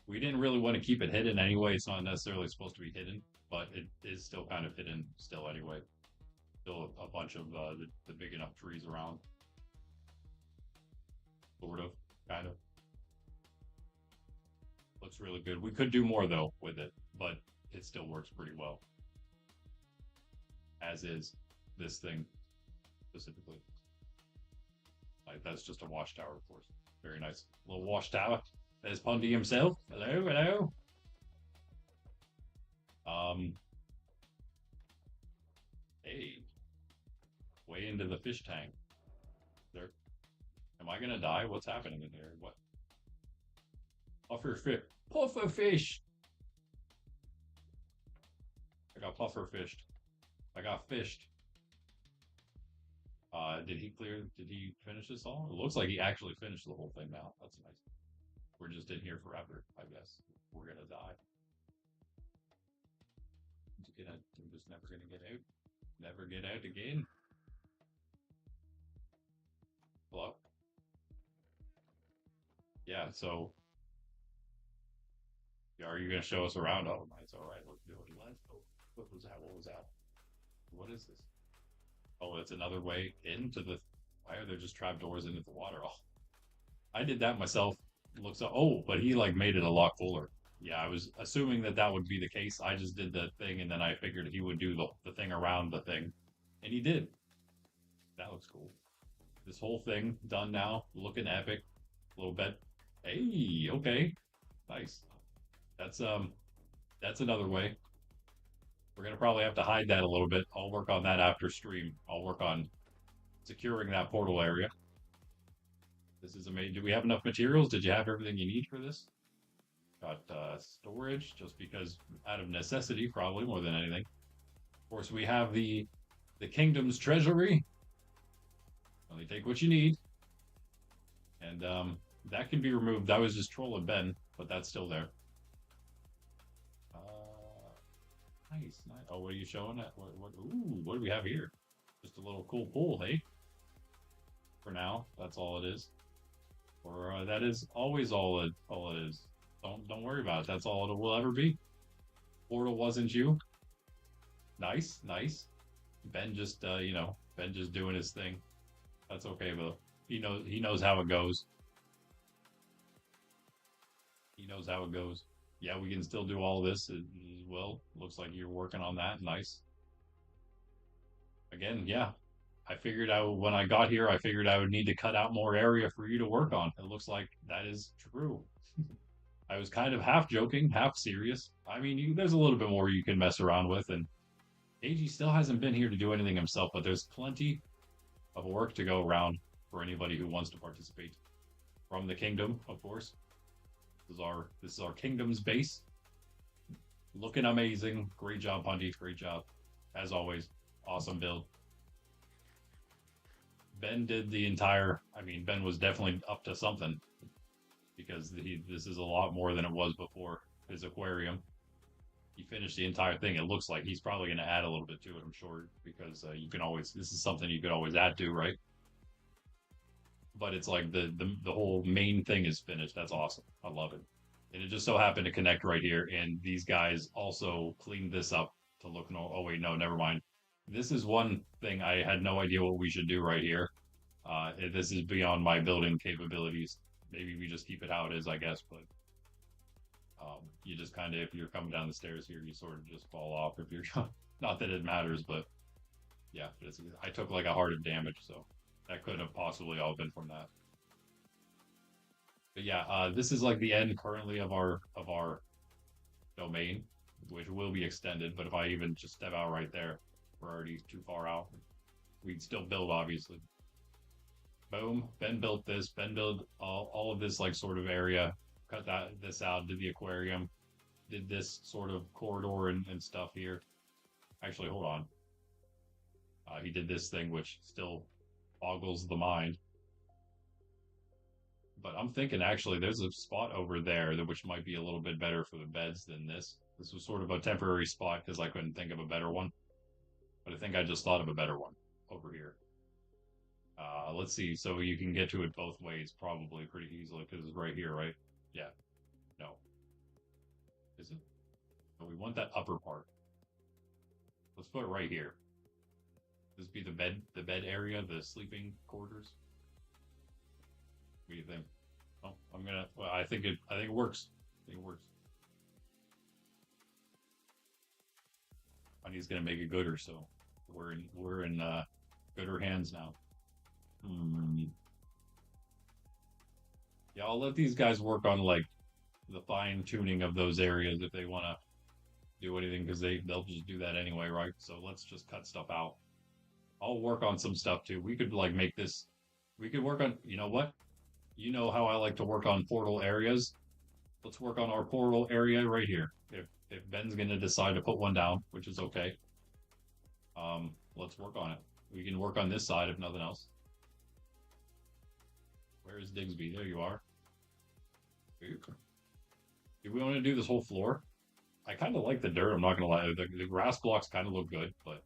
we didn't really want to keep it hidden anyway. It's not necessarily supposed to be hidden, but it is still kind of hidden still anyway. Still a bunch of the big enough trees around. Sort of, kind of. Looks really good. We could do more though with it, but it still works pretty well. As is this thing specifically. Like that's just a watchtower, of course. Very nice. Little watchtower. There's Pundy himself. Hello, hello. Hey. Way into the fish tank. There. Am I gonna die? What's happening in here? What? Puffer fish. Puffer fish. I got puffer fished. I got fished. Did he finish this all? It looks like he actually finished the whole thing now. That's nice. We're just in here forever, I guess. We're gonna die. I'm just never gonna get out. Never get out again. Hello? Yeah, so are you gonna show us around? Oh, it's all right. Let's do it. What was that? What was that? What is this? Oh, it's another way into the. Why are there just trapdoors into the water? Oh, I did that myself. Looks. Oh, but he like made it a lot cooler. Yeah, I was assuming that that would be the case. I just did the thing, and then I figured he would do the thing around the thing, and he did. That looks cool. This whole thing done now, looking epic. A little bit. Hey, okay, nice. That's another way. We're gonna probably have to hide that a little bit. I'll work on that after stream. I'll work on securing that portal area. This is amazing. Do we have enough materials? Did you have everything you need for this? Got storage, just because out of necessity, probably more than anything. Of course, we have the kingdom's treasury. Only take what you need, and that can be removed. I was just trolling Ben, but that's still there. Nice, nice. Oh, what are you showing? Ooh, what do we have here? Just a little cool pool, hey? For now, that's all it is. Or that is always all it is. Don't worry about it. That's all it will ever be. Portal wasn't you. Nice, nice. Ben just Ben just doing his thing. That's okay though. He knows how it goes. He knows how it goes. Yeah, we can still do all this as well. Looks like you're working on that. Nice. Again, yeah. I figured out when I got here, I figured I would need to cut out more area for you to work on. It looks like that is true. I was kind of half joking, half serious. I mean, there's a little bit more you can mess around with, and AG still hasn't been here to do anything himself, but there's plenty of work to go around for anybody who wants to participate. From the kingdom, of course. This is our kingdom's base. Looking amazing. Great job, Pundy. Great job. As always. Awesome build. Ben did the entire. I mean, Ben was definitely up to something because this is a lot more than it was before his aquarium. He finished the entire thing. It looks like he's probably going to add a little bit to it, I'm sure, because you can always. This is something you could always add to, right? But it's like the whole main thing is finished. That's awesome. I love it. And it just so happened to connect right here. And these guys also cleaned this up to look. No, oh wait, no, never mind. This is one thing I had no idea what we should do right here. This is beyond my building capabilities. Maybe we just keep it how it is, I guess. But you just kind of, if you're coming down the stairs here, you sort of just fall off. If you're not that it matters, but yeah, I took like a heart of damage, so. That could have possibly all been from that. But yeah, this is like the end currently of our domain, which will be extended. But if I even just step out right there, we're already too far out. We'd still build, obviously. Boom. Ben built this. Ben built all of this like sort of area. Cut this out. Did the aquarium. Did this sort of corridor and stuff here. Actually, hold on. He did this thing which still boggles the mind. But I'm thinking actually there's a spot over there that which might be a little bit better for the beds than this. This was sort of a temporary spot because I couldn't think of a better one. But I think I just thought of a better one over here. Let's see. So you can get to it both ways probably pretty easily because it's right here, right? Yeah. No. Is it? No, we want that upper part. Let's put it right here. This be the bed area, the sleeping quarters. What do you think? Oh, I'm gonna. Well, I think it works. I think it works. Honey's gonna make it gooder, so we're in gooder hands now. Hmm. Yeah, I'll let these guys work on like the fine tuning of those areas if they want to do anything because they'll just do that anyway, right? So let's just cut stuff out. I'll work on some stuff too. We could like make this. We could work on. You know what? You know how I like to work on portal areas. Let's work on our portal area right here. If Ben's gonna decide to put one down, which is okay. Let's work on it. We can work on this side if nothing else. Where is Digsby? There you are. Do we want to do this whole floor? I kind of like the dirt. I'm not gonna lie. The grass blocks kind of look good, but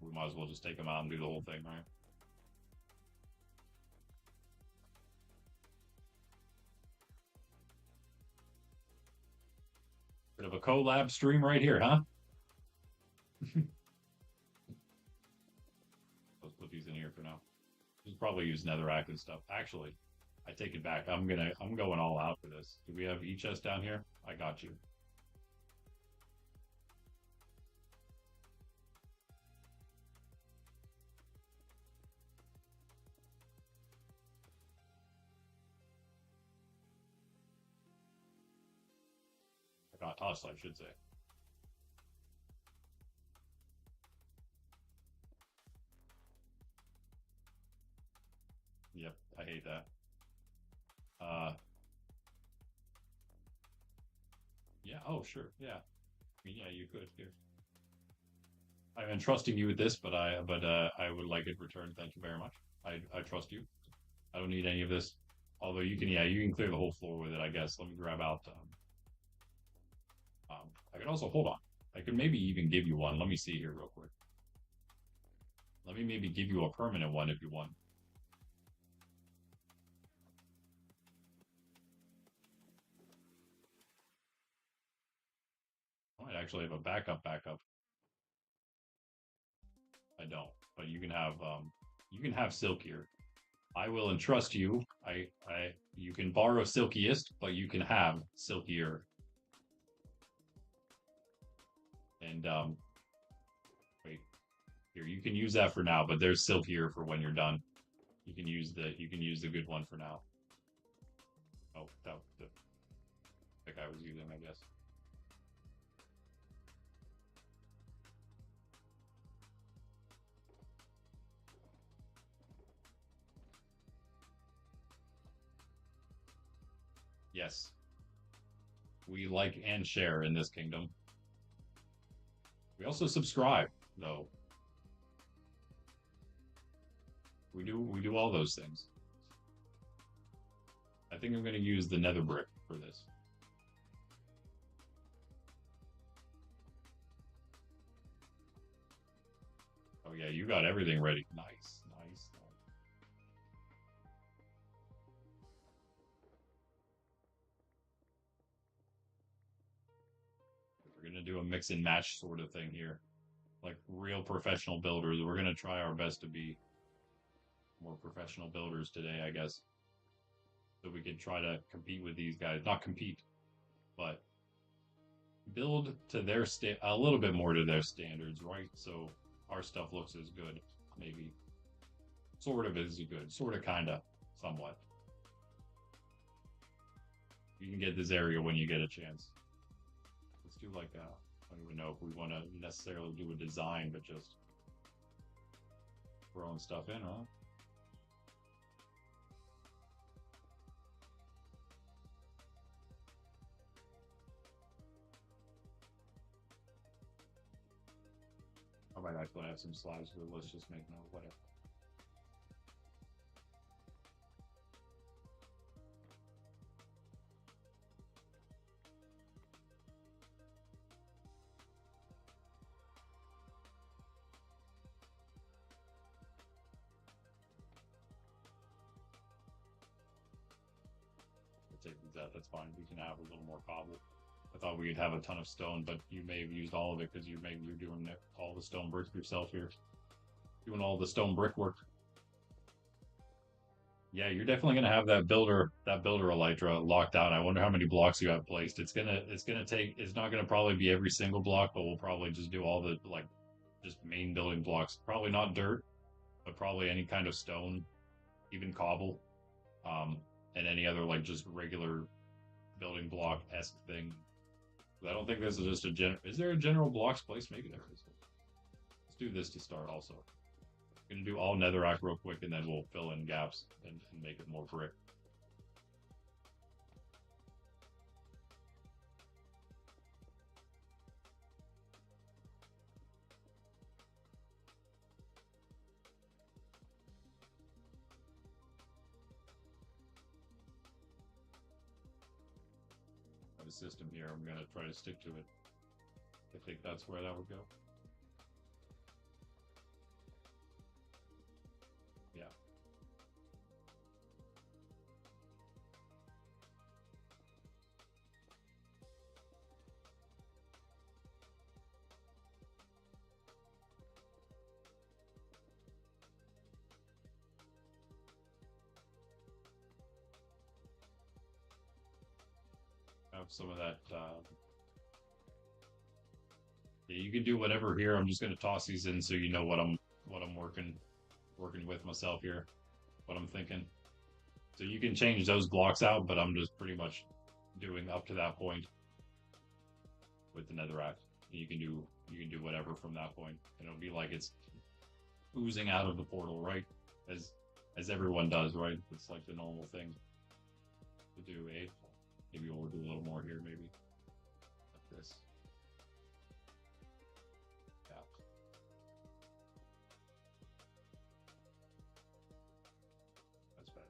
we might as well just take them out and do the whole thing, right? Bit of a collab stream right here, huh? Let's put these in here for now. We'll probably use netherrack and stuff. Actually, I take it back. I'm going all out for this. Do we have chest down here? I got you. I got us, I should say. Yep, I hate that. Yeah, oh sure, yeah. I mean, yeah, you could here. I'm entrusting you with this, but I would like it returned. Thank you very much. I trust you. I don't need any of this. Although you can, yeah, you can clear the whole floor with it, I guess. Let me grab out. I could also hold on. I could maybe even give you one. Let me see here real quick. Let me maybe give you a permanent one if you want. I might actually have a backup. I don't, but you can have silkier. I will entrust you. You can borrow silkiest, but you can have silkier. And wait, here you can use that for now, but there's silkier for when you're done. You can use the good one for now. Oh, that the pick I was using, I guess. Yes. We like and share in this kingdom. We also subscribe, though. We do all those things. I think I'm going to use the nether brick for this. Oh yeah, you got everything ready. Nice. We're going to do a mix and match sort of thing here. Like real professional builders. We're going to try our best to be more professional builders today, I guess. So we can try to compete with these guys. Not compete, but build to their a little bit more to their standards, right? So our stuff looks as good, maybe. Sort of as good. Sort of, kind of, somewhat. You can get this area when you get a chance. Let's do like a, I don't even know if we want to necessarily do a design, but just throwing stuff in, huh? have some slabs, but let's just make no whatever. Take that. That's fine. We can have a little more cobble. I thought we'd have a ton of stone, but you may have used all of it because you're doing all the stone brick yourself here, doing all the stone brickwork. Yeah, you're definitely gonna have that builder elytra locked down. I wonder how many blocks you have placed. It's gonna take. It's not gonna probably be every single block, but we'll probably just do all the like just main building blocks. Probably not dirt, but probably any kind of stone, even cobble, um, and any other like just regular building block esque thing. I don't think this is just a Is there a general blocks place? Maybe there is. Let's do this to start. Also, gonna do all netherrack real quick, and then we'll fill in gaps and make it more brick. I have a system here. I'm gonna try to stick to it. I think that's where that would go. Yeah. Have some of that. Yeah, you can do whatever here. I'm just gonna toss these in so you know what I'm working with myself here, what I'm thinking. So you can change those blocks out, but I'm just pretty much doing up to that point with the netherrack. You can do whatever from that point, and it'll be like it's oozing out of the portal, right? As everyone does, right? It's like the normal thing to do. Maybe we'll do a little more here, maybe like this. Yeah, that's better.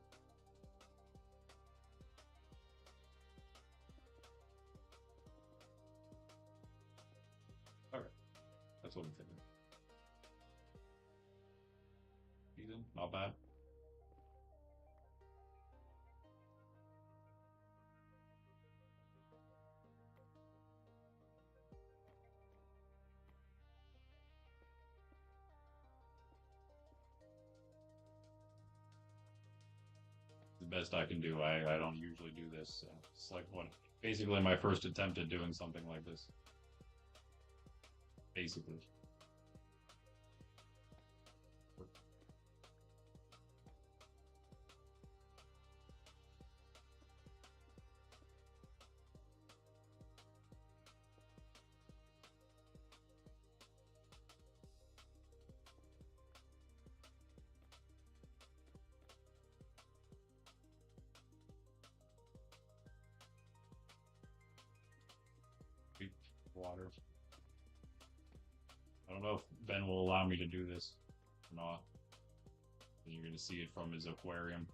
All right, that's what I'm thinking. Decent, not bad. The best I can do. I don't usually do this. It's like what basically my first attempt at doing something like this. Basically, water. I don't know if Ben will allow me to do this or not. And you're going to see it from his aquarium.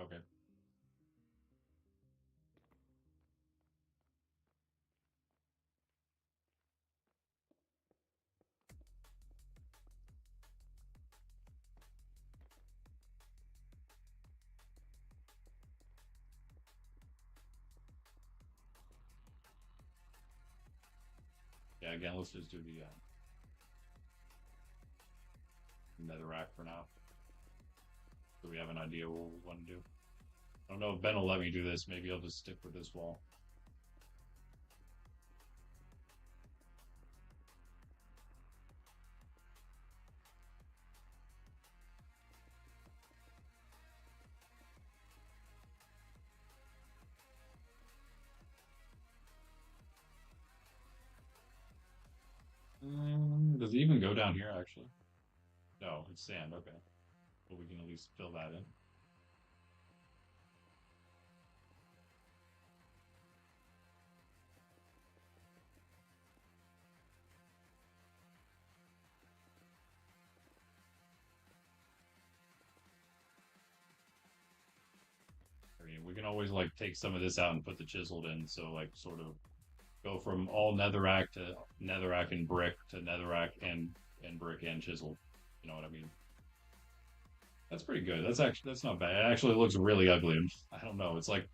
Okay. Yeah, again, let's just do the netherrack for now. So we have an idea what we want to do. I don't know if Ben will let me do this. Maybe I'll just stick with this wall. Does it even go down here, actually? No, it's sand. Okay. Well, we can at least fill that in. I mean, we can always like take some of this out and put the chiseled in. So like sort of go from all netherrack to netherrack and brick to netherrack and brick and chisel. You know what I mean? That's pretty good. That's not bad. It actually looks really ugly. I don't know. It's like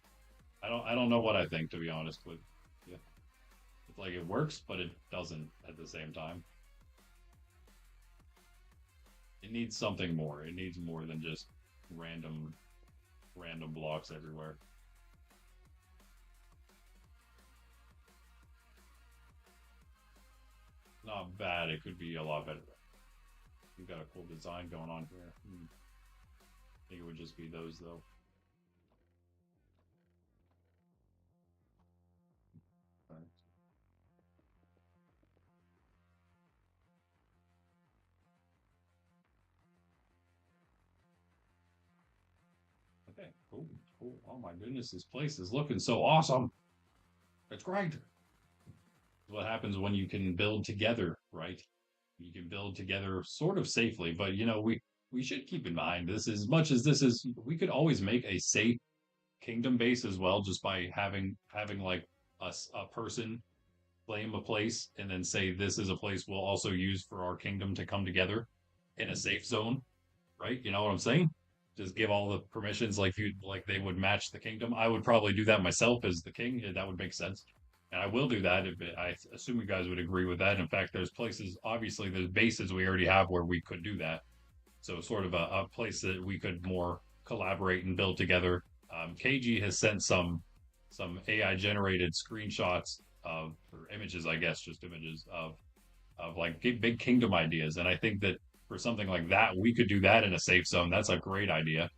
I don't know what I think, to be honest. But yeah, it's like it works, but it doesn't at the same time. It needs something more. It needs more than just random blocks everywhere. Not bad. It could be a lot better. We've got a cool design going on here. I think it would just be those though. Right. Okay, cool, cool. Oh my goodness, this place is looking so awesome. It's great. What happens when you can build together, right? You can build together sort of safely, but we should keep in mind this as much as this is we could always make a safe kingdom base as well just by having like a person claim a place and then say this is a place we'll also use for our kingdom to come together in a safe zone, right? You know what I'm saying? Just give all the permissions like you like they would match the kingdom. I would probably do that myself as the king. That would make sense. And I will do that if I assume you guys would agree with that. In fact, there's places, obviously, there's bases we already have where we could do that. So, sort of a place that we could more collaborate and build together. KG has sent some AI generated screenshots of or images, I guess, just images of like big kingdom ideas. And I think that for something like that, we could do that in a safe zone. That's a great idea.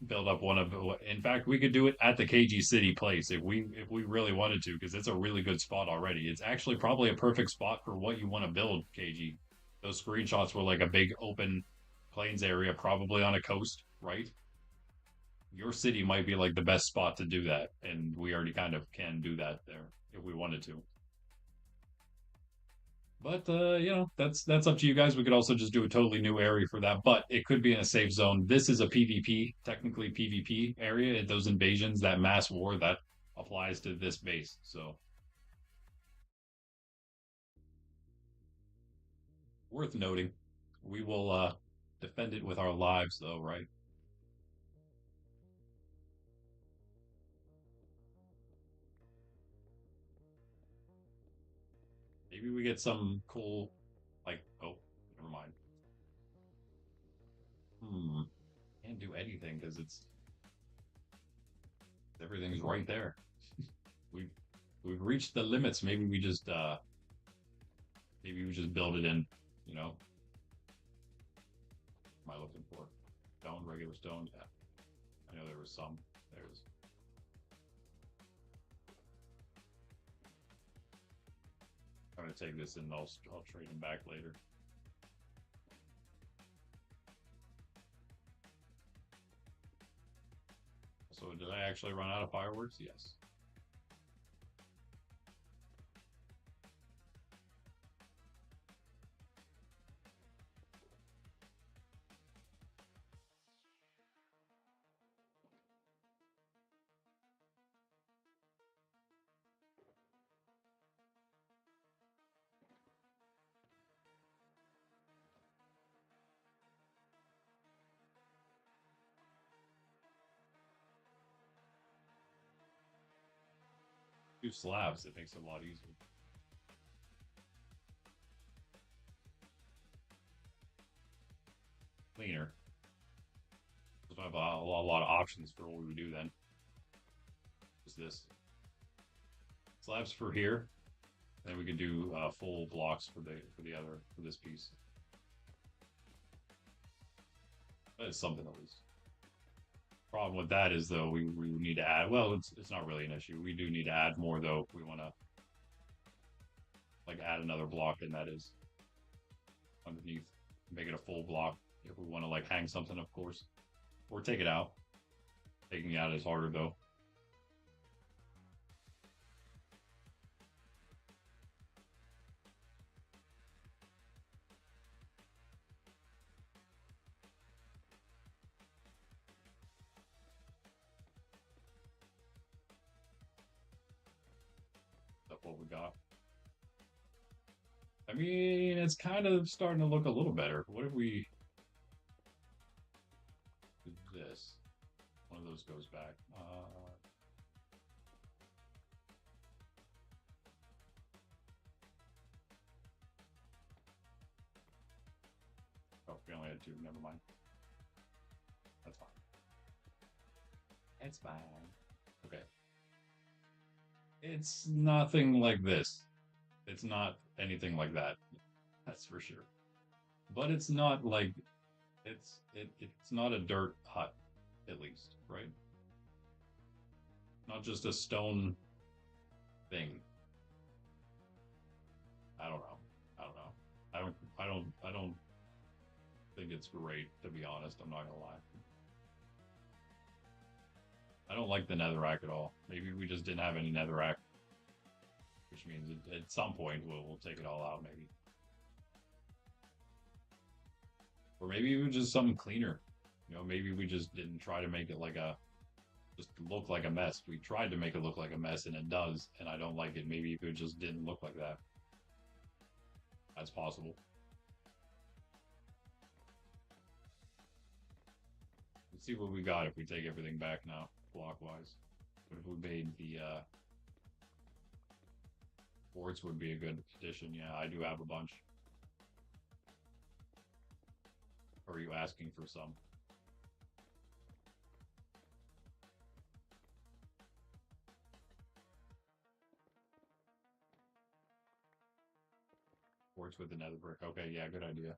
Build up one of, in fact, we could do it at the KG City place if we really wanted to, because it's a really good spot already. It's actually probably a perfect spot for what you want to build, KG. Those screenshots were like a big open plains area, probably on a coast, right? Your city might be like the best spot to do that, and we already kind of can do that there if we wanted to. But that's up to you guys. We could also just do a totally new area for that, but it could be in a safe zone. This is a PvP, technically PvP area. Those invasions, that mass war, that applies to this base. So worth noting. We will defend it with our lives, though, right? Maybe we get some cool, like, oh, never mind. Hmm, can't do anything because it's everything's right there. We've we've reached the limits. Maybe we just build it in. You know, what am I looking for? Stone, regular stone. Yeah, I know there was some. There's. I'm gonna take this and I'll trade him back later. So did I actually run out of fireworks? Yes. Two slabs. It makes it a lot easier. Cleaner. So I have a lot of options for what we would do then. Just this slabs for here. Then we could do full blocks for the other for this piece. That is something at least. Problem with that is though we would need to add. Well, it's not really an issue. We do need to add more though if we want to like add another block, and that is underneath make it a full block if we want to like hang something, of course, or take it out. Taking it out is harder though. That's what we got. I mean, it's kind of starting to look a little better. What if we do this? One of those goes back. Oh, we only had two. Never mind. That's fine. It's fine. Okay. It's nothing like this. It's not anything like that. That's for sure. But it's not like it's not a dirt hut, at least, right? Not just a stone thing. I don't know. I don't know. I don't think it's great, to be honest. I'm not gonna lie. I don't like the netherrack at all. Maybe we just didn't have any netherrack, which means at some point we'll take it all out, maybe. Or maybe it was just something cleaner. You know, maybe we just didn't try to make it like a just look like a mess. We tried to make it look like a mess and it does, and I don't like it. Maybe if it just didn't look like that. That's possible. Let's see what we got if we take everything back now, block-wise. What if we made the boards would be a good addition. Yeah, I do have a bunch. Or are you asking for some? Boards with the nether brick. Okay, yeah, good idea.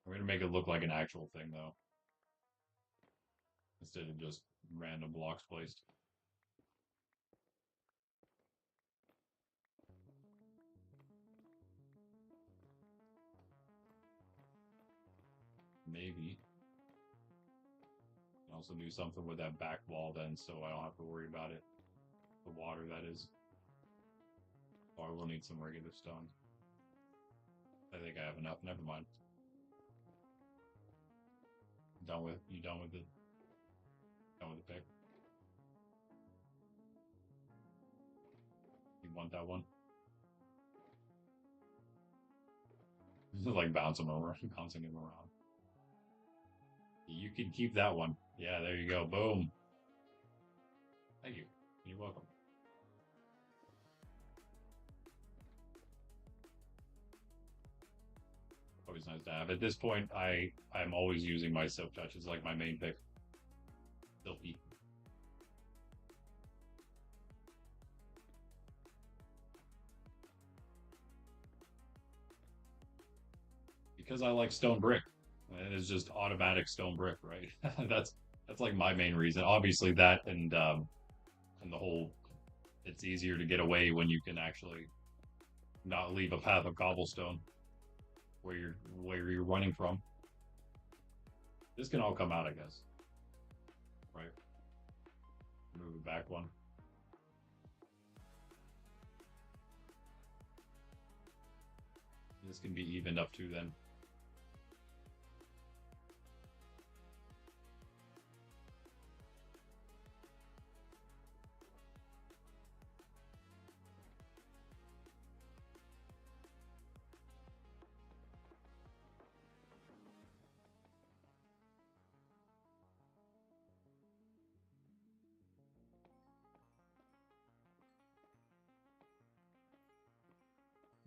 I'm gonna make it look like an actual thing though, instead of just random blocks placed. Maybe. Can also do something with that back wall then, so I don't have to worry about it. The water, that is. Oh, I will need some regular stone. I think I have enough. Never mind. Done with you? Done with it? Done with the pick? You want that one? This is like bouncing around, bouncing him around. You can keep that one. Yeah, there you go. Boom. Thank you. You're welcome. Always nice to have. At this point, I'm always using my silk touch. It's like my main pick. Silky. Because I like stone brick. And it's just automatic stone brick, right? That's like my main reason. Obviously that and the whole it's easier to get away when you can actually not leave a path of cobblestone where you're running from. This can all come out, I guess. Right? Move it back one. This can be evened up too then.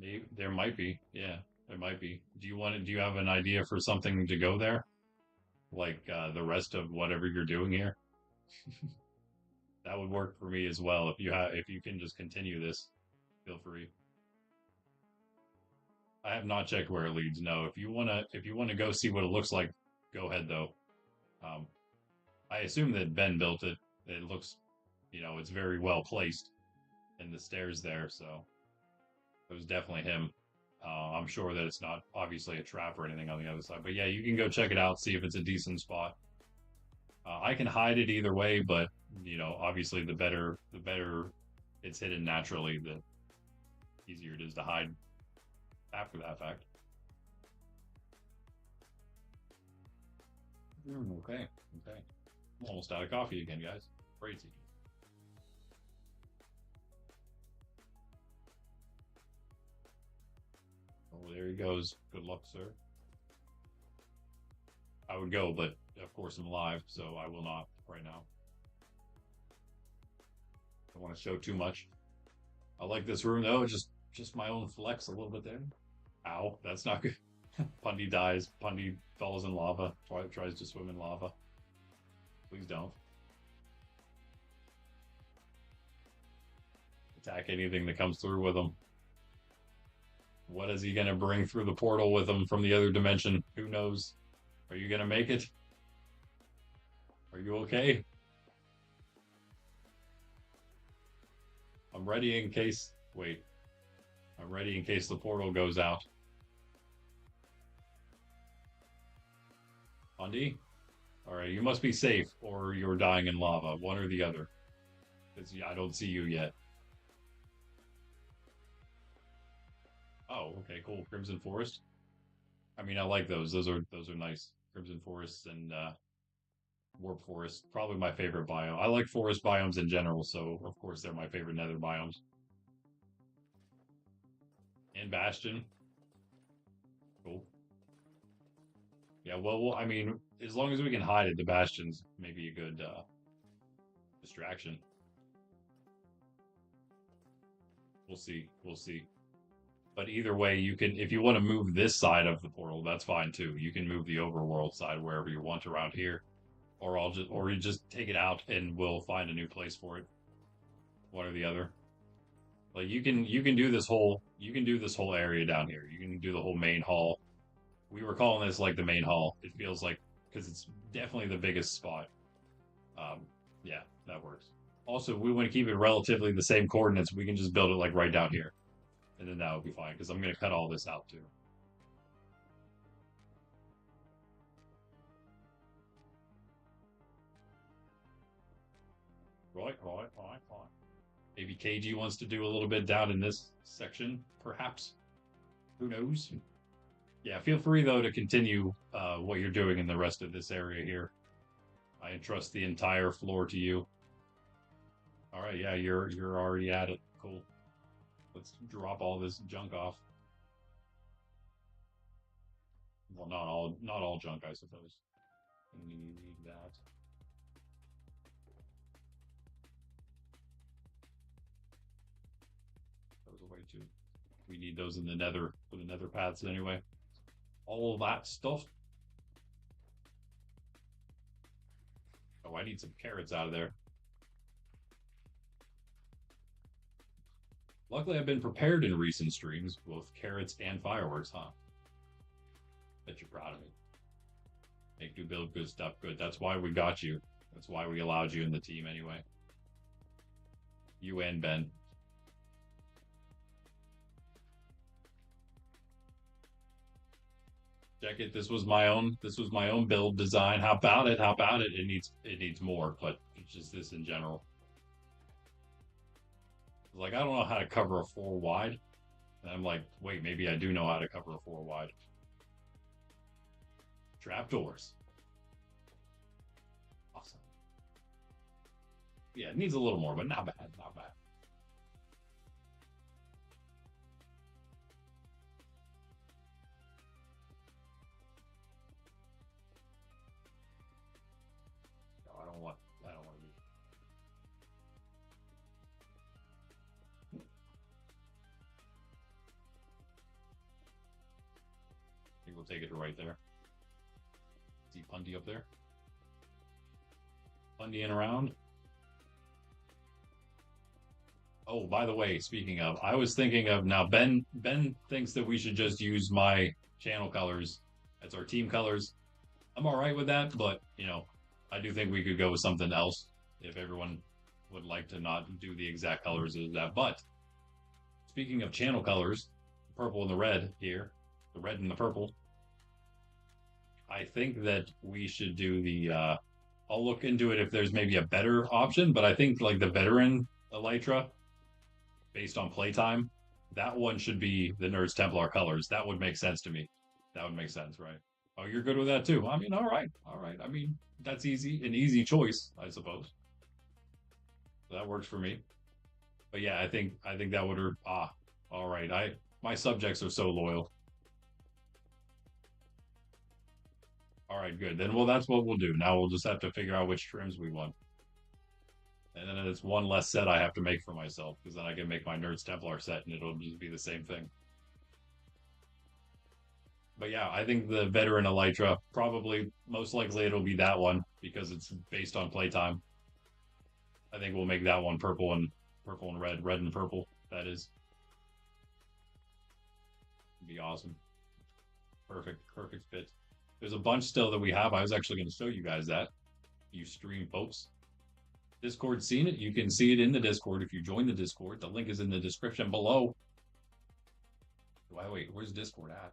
Maybe, there might be, yeah, there might be. Do you have an idea for something to go there? Like the rest of whatever you're doing here? That would work for me as well. If you can just continue this, feel free. I have not checked where it leads. No, if you wanna go see what it looks like, go ahead though. Um, I assume that Ben built it. It looks, it's very well placed in the stairs there, so it was definitely him. I'm sure that it's not obviously a trap or anything on the other side. But yeah, you can go check it out, see if it's a decent spot. I can hide it either way, but obviously the better it's hidden naturally, the easier it is to hide after that fact. Okay, okay. I'm almost out of coffee again, guys. Crazy. Oh, there he goes. Good luck, sir. I would go, but of course I'm live, so I will not right now. I don't want to show too much. I like this room though. Just my own flex a little bit there. Ow, that's not good. Pundy dies. Pundy falls in lava. Tries to swim in lava. Please don't. Attack anything that comes through with him. What is he going to bring through the portal with him from the other dimension? Who knows? Are you going to make it? Are you okay? I'm ready in case... Wait. I'm ready in case the portal goes out. Andy? Alright, you must be safe, or you're dying in lava. One or the other. Because I don't see you yet. Oh, okay, cool. Crimson Forest. I mean, I like those. Those are nice. Crimson Forests and Warp Forest. Probably my favorite biome. I like forest biomes in general, so of course they're my favorite nether biomes. And Bastion. Cool. Yeah, well, I mean, as long as we can hide it, the Bastion's maybe a good distraction. We'll see. We'll see. But either way, you can, if you want to move this side of the portal, that's fine too. You can move the overworld side wherever you want around here, or you just take it out and we'll find a new place for it. One or the other. Like you can do this whole area down here. You can do the whole main hall. We were calling this like the main hall. It feels like because it's definitely the biggest spot. Yeah, that works. Also, we want to keep it relatively the same coordinates. We can just build it like right down here. And then that would be fine, because I'm going to cut all this out too. Right. Maybe KG wants to do a little bit down in this section, perhaps. Who knows? Yeah, feel free, though, to continue what you're doing in the rest of this area here. I entrust the entire floor to you. All right, yeah, you're already at it. Cool. Let's drop all this junk off. Well, not all junk, I suppose. We need that. Those away too. We need those in the nether for the nether paths anyway. All that stuff. Oh, I need some carrots out of there. Luckily, I've been prepared in recent streams, both carrots and fireworks, huh? Bet you're proud of me. Make you build good stuff. Good. That's why we got you. That's why we allowed you in the team anyway. You and Ben. Check it. This was my own build design. How about it? How about it? It needs more, but it's just this in general. Like, I don't know how to cover a 4 wide. And I'm like, wait, maybe I do know how to cover a 4 wide. Trapdoors. Awesome. Yeah, it needs a little more, but not bad, not bad. No, I don't want to do. I think we'll take it to right there. See Pundy up there? Pundying around. Oh, by the way, speaking of, I was thinking of now Ben thinks that we should just use my channel colors as our team colors. I'm all right with that, but I do think we could go with something else if everyone would like to not do the exact colors as that. But speaking of channel colors, purple and the red here, the red and the purple. I think that we should do the. I'll look into it if there's maybe a better option, but I think like the veteran Elytra based on playtime, that one should be the Nerds Templar colors. That would make sense to me. That would make sense, right? Oh, you're good with that too. I mean, all right, all right. I mean, that's easy, an easy choice, I suppose. That works for me. But yeah, I think that would all right. My subjects are so loyal. All right, good. Then well that's what we'll do. Now we'll just have to figure out which trims we want. And then it's one less set I have to make for myself, because then I can make my Nerds Templar set and it'll just be the same thing. But yeah, I think the veteran Elytra, probably most likely it'll be that one because it's based on playtime. I think we'll make that one purple and red, red and purple. That is. It'd be awesome. Perfect, perfect fit. There's a bunch still that we have. I was actually going to show you guys that. You stream folks. Discord seen it. You can see it in the Discord if you join the Discord. The link is in the description below. Wait, where's Discord at?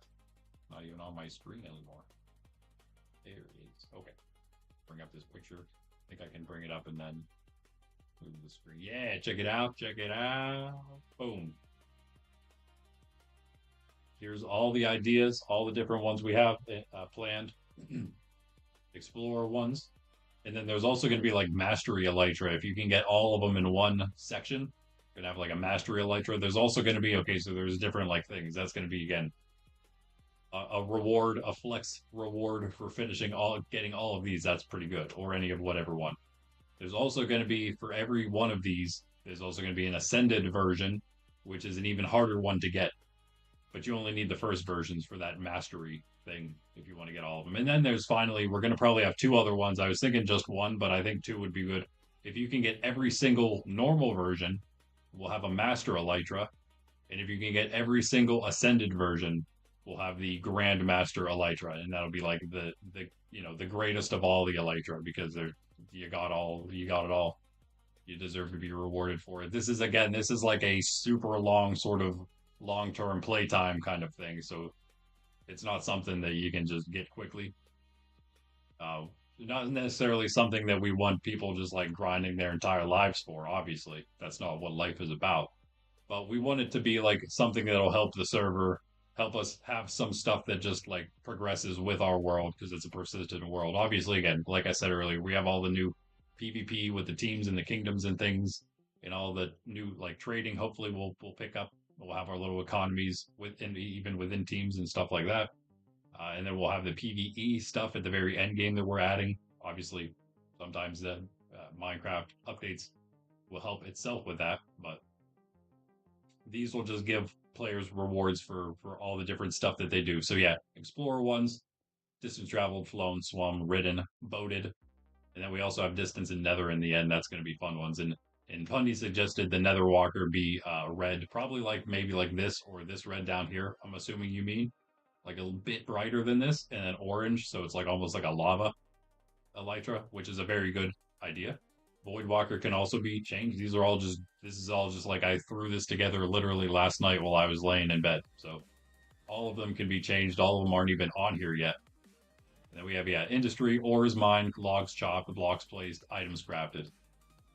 Not even on my screen anymore. There it is. Okay. Bring up this picture. I think I can bring it up and then move the screen. Yeah, check it out. Check it out. Boom. Here's all the ideas, all the different ones we have planned. Explore ones. And then there's also going to be like Mastery Elytra. If you can get all of them in one section, you're going to have like a Mastery Elytra. There's also going to be, okay, so there's different like things. That's going to be, again, a reward, a flex reward for finishing getting all of these. That's pretty good, or any of whatever one. There's also going to be, for every one of these, there's also going to be an Ascended version, which is an even harder one to get. But you only need the first versions for that mastery thing if you want to get all of them. And then there's finally, we're going to probably have two other ones. I was thinking just one, but I think two would be good. If you can get every single normal version, we'll have a Master Elytra. And if you can get every single Ascended version, we'll have the Grand Master Elytra. And that'll be like the greatest of all the Elytra, because you got it all. You deserve to be rewarded for it. This is like a super long sort of long-term playtime kind of thing, so it's not something that you can just get quickly. uh Not necessarily something that we want people just like grinding their entire lives for. Obviously that's not what life is about, but we want it to be like something that'll help the server, help us have some stuff that just like progresses with our world, because it's a persistent world. Obviously, again, like I said earlier, we have all the new PvP with the teams and the kingdoms and things, and all the new like trading. Hopefully we'll pick up. We'll have our little economies within, even within teams and stuff like that. And then we'll have the PvE stuff at the very end game that we're adding. Obviously, sometimes the Minecraft updates will help itself with that, but these will just give players rewards for all the different stuff that they do. So yeah, explorer ones, distance traveled, flown, swum, ridden, boated, and then we also have distance and nether in the end. That's going to be fun ones. And Pundy suggested the nether walker be red, probably like maybe like this or this red down here. I'm assuming you mean like a bit brighter than this, and then orange, so it's like almost like a lava elytra, which is a very good idea. Voidwalker can also be changed. This is all just like I threw this together literally last night while I was laying in bed. So all of them can be changed. All of them aren't even on here yet. And then we have, yeah, industry, ores mined, logs chopped, blocks placed, items crafted.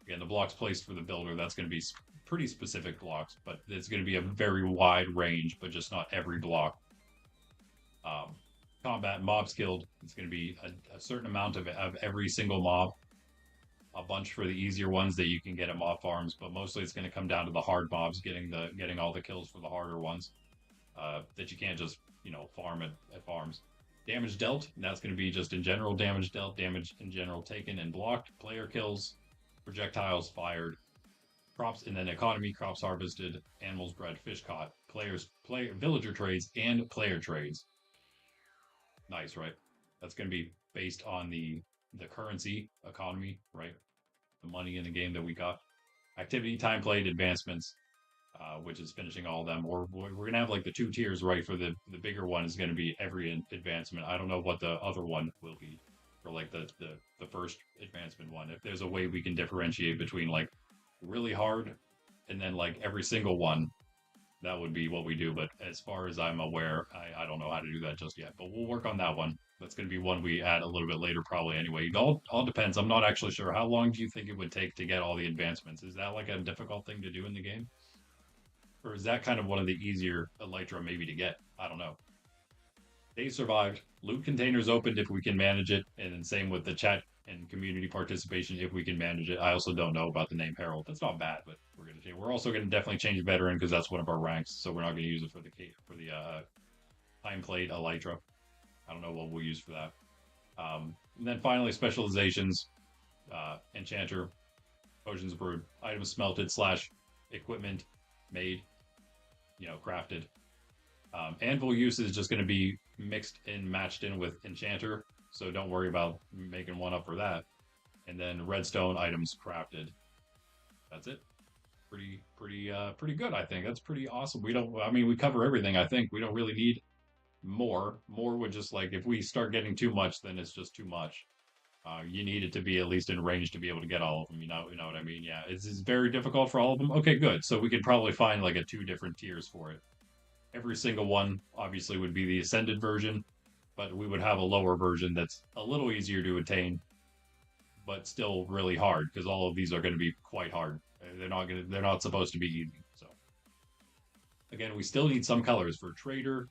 Again, the blocks placed for the builder, that's going to be pretty specific blocks, but it's going to be a very wide range, but just not every block. Combat mob skilled, it's going to be a certain amount of every single mob. A bunch for the easier ones that you can get at mob farms, but mostly it's going to come down to the hard mobs getting all the kills for the harder ones that you can't just farm at farms. Damage dealt, that's going to be just in general damage dealt, damage in general taken and blocked, player kills, projectiles fired, crops, and then economy, crops harvested, animals bred, fish caught, villager trades, and player trades. Nice, right? That's going to be based on the currency economy, right? The money in the game that we got. Activity, time played, advancements, which is finishing all of them. Or we're going to have like the two tiers, right? For the bigger one is going to be every advancement. I don't know what the other one will be for like the first advancement one. If there's a way we can differentiate between like really hard and then like every single one, that would be what we do. But as far as I'm aware, I don't know how to do that just yet. But we'll work on that one. That's going to be one we add a little bit later, probably anyway. It all depends. I'm not actually sure. How long do you think it would take to get all the advancements? Is that like a difficult thing to do in the game? Or is that kind of one of the easier Elytra maybe to get? I don't know. They survived. Loot containers opened if we can manage it, and then same with the chat and community participation if we can manage it. I also don't know about the name Herald. That's not bad, but we're gonna change. We're also gonna definitely change veteran because that's one of our ranks. So we're not gonna use it for the time played Elytra. I don't know what we'll use for that. And then finally specializations, enchanter, potions brewed, items smelted slash equipment made, crafted. Anvil use is just going to be mixed and matched in with enchanter, so don't worry about making one up for that. And then redstone items crafted. That's it. Pretty good. I think that's pretty awesome. We don't. I mean, we cover everything. I think we don't really need more. More would just like if we start getting too much, then it's just too much. You need it to be at least in range to be able to get all of them. You know what I mean? Yeah, it's very difficult for all of them. Okay, good. So we could probably find like a 2 different tiers for it. Every single one obviously would be the ascended version, but we would have a lower version that's a little easier to attain, but still really hard because all of these are going to be quite hard. They're not supposed to be easy. So again, we still need some colors for trader.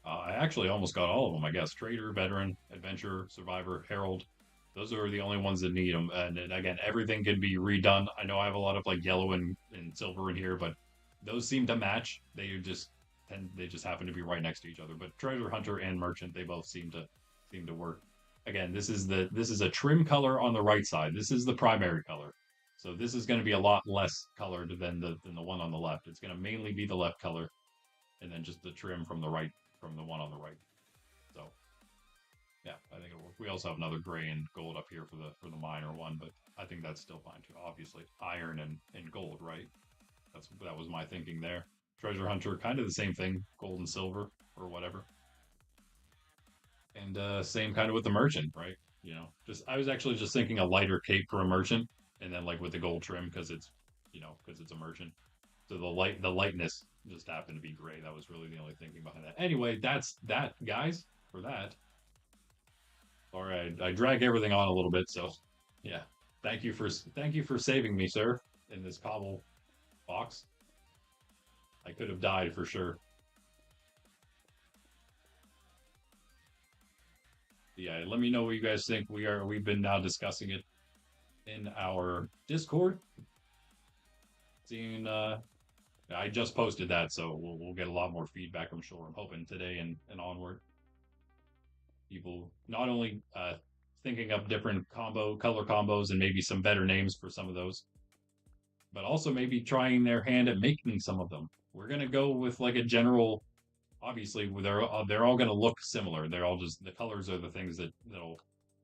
I actually almost got all of them, I guess. Trader, veteran, adventurer, survivor, herald. Those are the only ones that need them. And again, everything can be redone. I know I have a lot of like yellow and silver in here, but those seem to match. They just happen to be right next to each other. But treasure hunter and merchant, they both seem to work. Again, this is a trim color on the right side. This is the primary color. So this is going to be a lot less colored than the one on the left. It's going to mainly be the left color, and then just the trim from the right from the one on the right. So yeah, I think it'll work. We also have another gray and gold up here for the minor one, but I think that's still fine too. Obviously, iron and gold, right? That was my thinking there. Treasure hunter, kind of the same thing, gold and silver or whatever. And same kind of with the merchant, right? Just I was actually just thinking a lighter cape for a merchant, and then like with the gold trim because it's a merchant. So the lightness just happened to be gray. That was really the only thinking behind that. Anyway, that's that, guys, for that. All right, I drag everything on a little bit, so yeah. Thank you for saving me, sir, in this cobble box. I could have died for sure. Yeah, let me know what you guys think. We've been now discussing it in our Discord. Seeing I just posted that, so we'll get a lot more feedback, I'm sure. I'm hoping today and onward. People not only thinking up different color combos and maybe some better names for some of those, but also maybe trying their hand at making some of them. We're gonna go with like a general. Obviously, they're all gonna look similar. They're all just the colors are the things that'll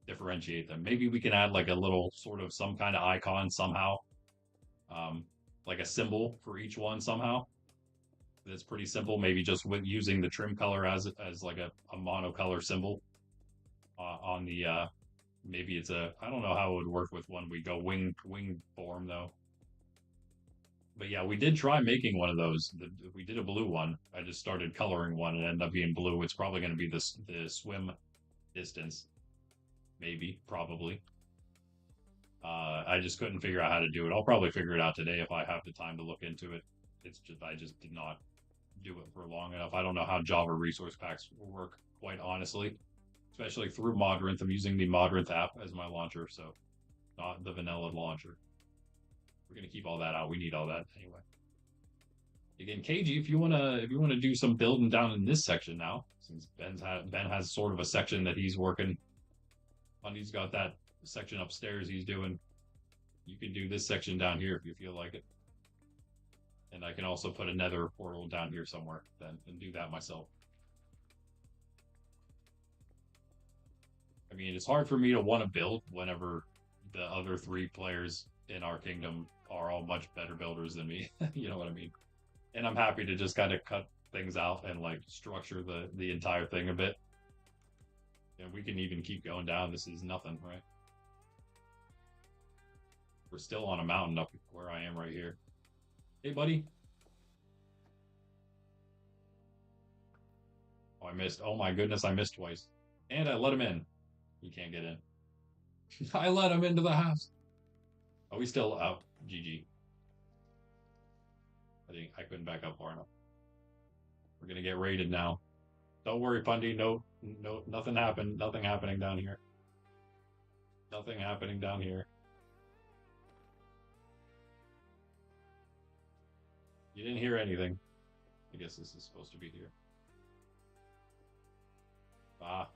differentiate them. Maybe we can add like a little sort of some kind of icon somehow, um, like a symbol for each one somehow. That's pretty simple. Maybe just with using the trim color as like a monocolor symbol on the maybe it's a I don't know how it would work with when we go wing form though. But yeah, we did try making one of those. We did a blue one. I just started coloring one and ended up being blue. It's probably going to be the swim distance, maybe, probably. I just couldn't figure out how to do it. I'll probably figure it out today if I have the time to look into it. I just did not do it for long enough. I don't know how Java resource packs work, quite honestly, especially through Modrinth. I'm using the Modrinth app as my launcher, so not the vanilla launcher. We're gonna keep all that out. We need all that anyway. Again, KG, if you wanna do some building down in this section now, since Ben has sort of a section that he's working on. He's got that section upstairs he's doing. You can do this section down here if you feel like it. And I can also put a nether portal down here somewhere then and do that myself. I mean, it's hard for me to want to build whenever the other 3 players in our kingdom are all much better builders than me. You know what I mean? And I'm happy to just kind of cut things out and like structure the entire thing a bit. And we can even keep going down. This is nothing, right? We're still on a mountain up where I am right here. Hey, buddy. Oh, I missed. Oh my goodness, I missed twice. And I let him in. He can't get in. I let him into the house. Oh, he's still out. GG. I think I couldn't back up far enough. We're gonna get raided now. Don't worry, Pundy. No, no, nothing happened. Nothing happening down here. Nothing happening down here. You didn't hear anything. I guess this is supposed to be here. Ah.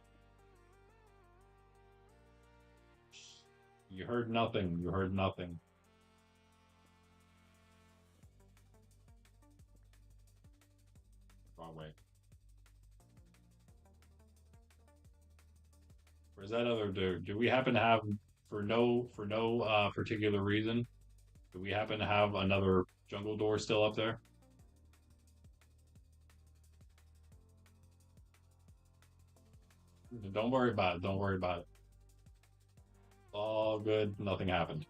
You heard nothing. You heard nothing. Wrong way. Where's that other dude? Do we happen to have, for no particular reason, do we happen to have another jungle door still up there? Don't worry about it. Don't worry about it. All good. Nothing happened.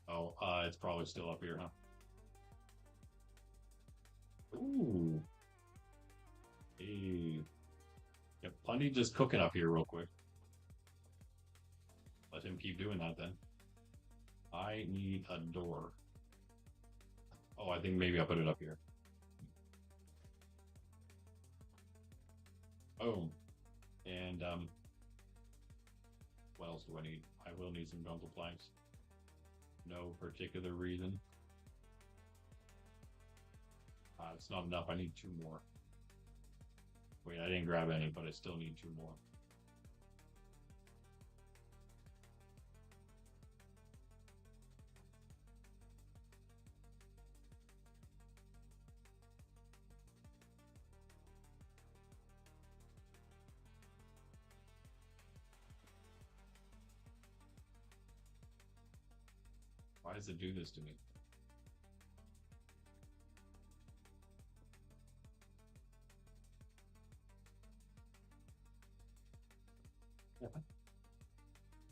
Oh, it's probably still up here, huh? Ooh. Hey. Yep, plenty just cooking up here real quick. Let him keep doing that then. I need a door. Oh, I think maybe I'll put it up here. Oh. And what else do I need? I will need some jungle planks. No particular reason. It's not enough. I need two more. Wait, I didn't grab any, but I still need two more. Why does it do this to me?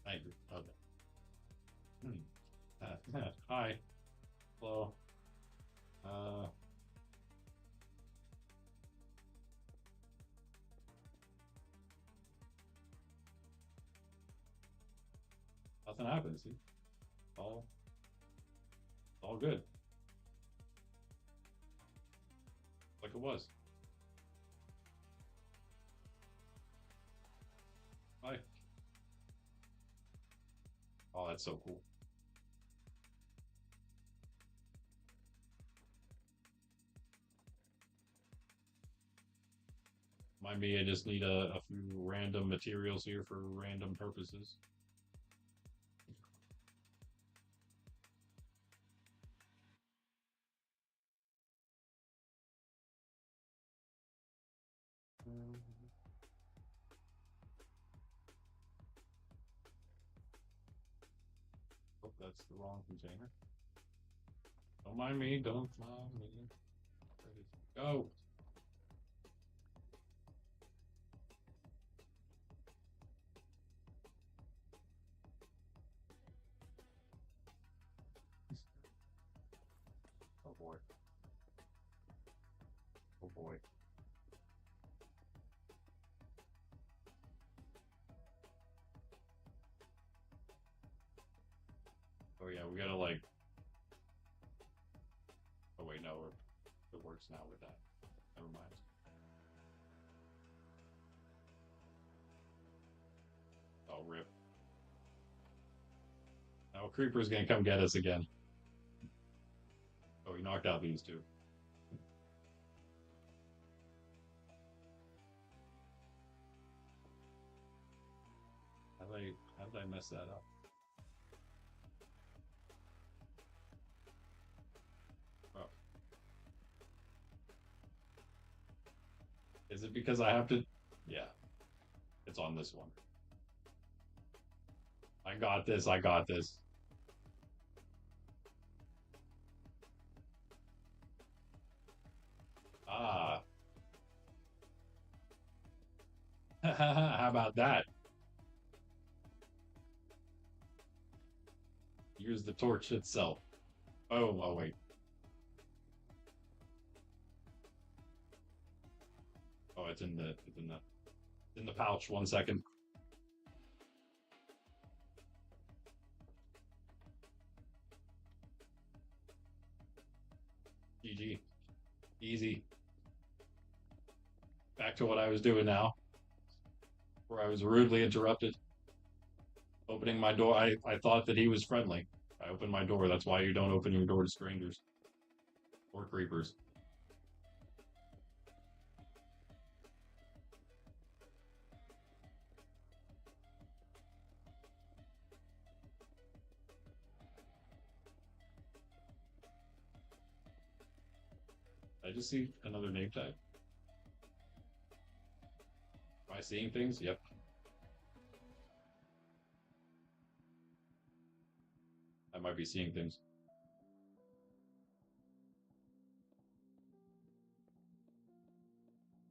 I agree. Okay. Hi. Hello. Uh, Nothing happens. See? All, all good. Like it was. Hi. Oh, that's so cool. Mind me, I just need a few random materials here for random purposes. Oh, that's the wrong container. Don't mind me. Don't mind me. Go. Oh boy. Oh boy. Oh yeah, we gotta like. Oh wait, no, it works now with that. Never mind. Oh rip. Now Creeper's gonna come get us again. Oh, he knocked out these two. How did I mess that up? Oh. Is it because I have to? Yeah, it's on this one. I got this. I got this. Ah. How about that? Here's the torch itself. Oh, oh wait. Oh, it's in the pouch. 1 second. GG. Easy. Back to what I was doing now, where I was rudely interrupted. Opening my door. I thought that he was friendly. I opened my door. That's why you don't open your door to strangers or creepers. I just see another name tag. Am I seeing things? Yep. I might be seeing things.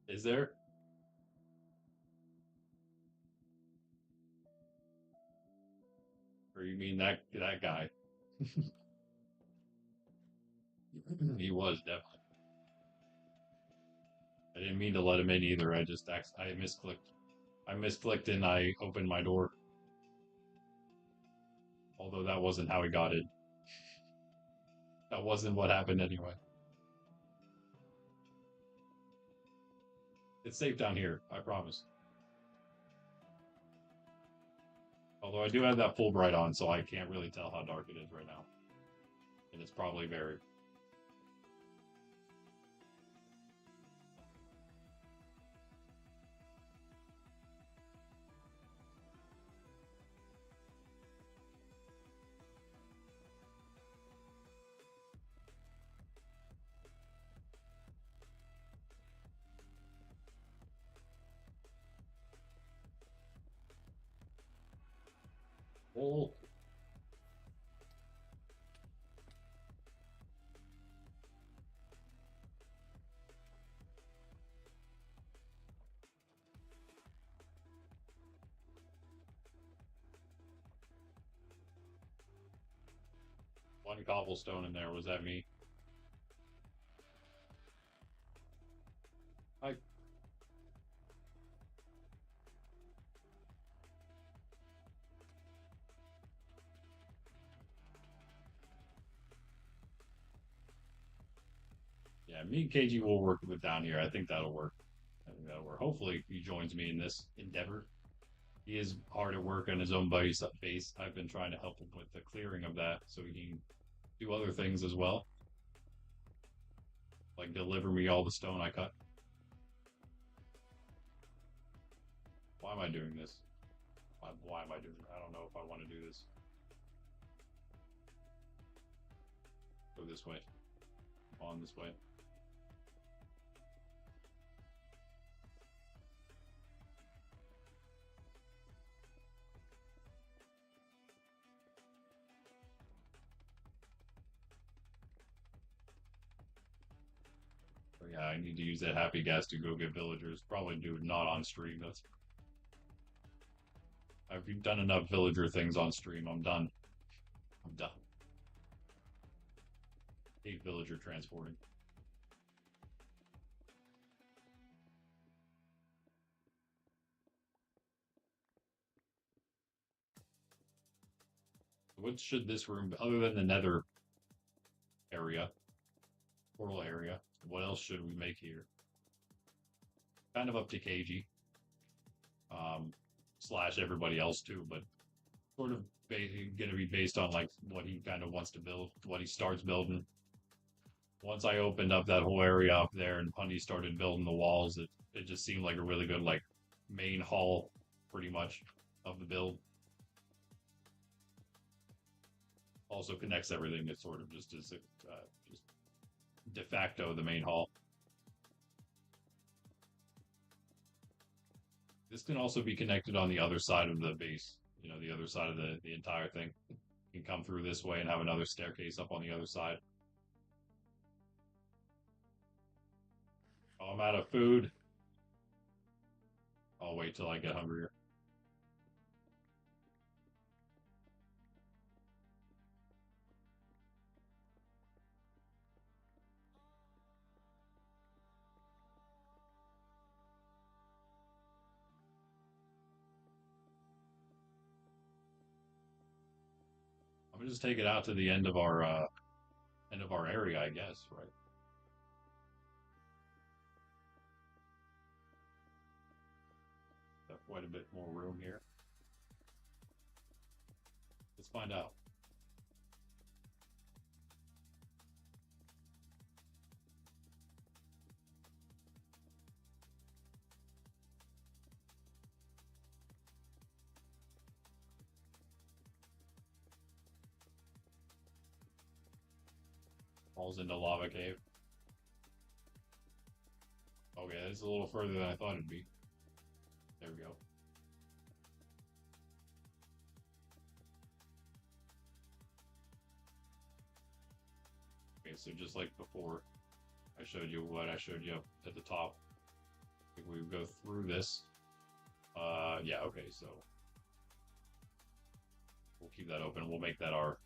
Is there? Or you mean that guy? He was definitely. I didn't mean to let him in either. I misclicked. I misclicked and I opened my door. Although that wasn't how he got in. That wasn't what happened anyway. It's safe down here, I promise. Although I do have that full bright on, so I can't really tell how dark it is right now. And it's probably very. Oh, one cobblestone in there. Was that me? I Yeah, me and KG will work with down here. I think that'll work. I think that'll work. Hopefully, he joins me in this endeavor. He is hard at work on his own base. I've been trying to help him with the clearing of that so he can do other things as well, like deliver me all the stone I cut. Why am I doing this? Why am I doing this? I don't know if I want to do this. Go this way. On this way. But yeah, I need to use that happy gas to go get villagers. Probably do it not on stream. I've done enough villager things on stream. I'm done. I'm done. Hate villager transporting. What should this room, other than the nether area, portal area, what else should we make here? Kind of up to KG. Slash everybody else too, but sort of going to be based on like what he kind of wants to build, what he starts building. Once I opened up that whole area up there and Pundy started building the walls, it just seemed like a really good like main hall, pretty much, of the build. Also connects everything. It sort of just is just de facto the main hall. This can also be connected on the other side of the base. You know, the other side of the entire thing. You can come through this way and have another staircase up on the other side. Oh, I'm out of food. I'll wait till I get hungrier. We'll just take it out to the end of our area, I guess, right? Got quite a bit more room here. Let's find out. Falls into lava cave. Okay, it's a little further than I thought it'd be. There we go. Okay, so just like before, I showed you what I showed you at the top. If we go through this, yeah, okay, so we'll keep that open. We'll make that our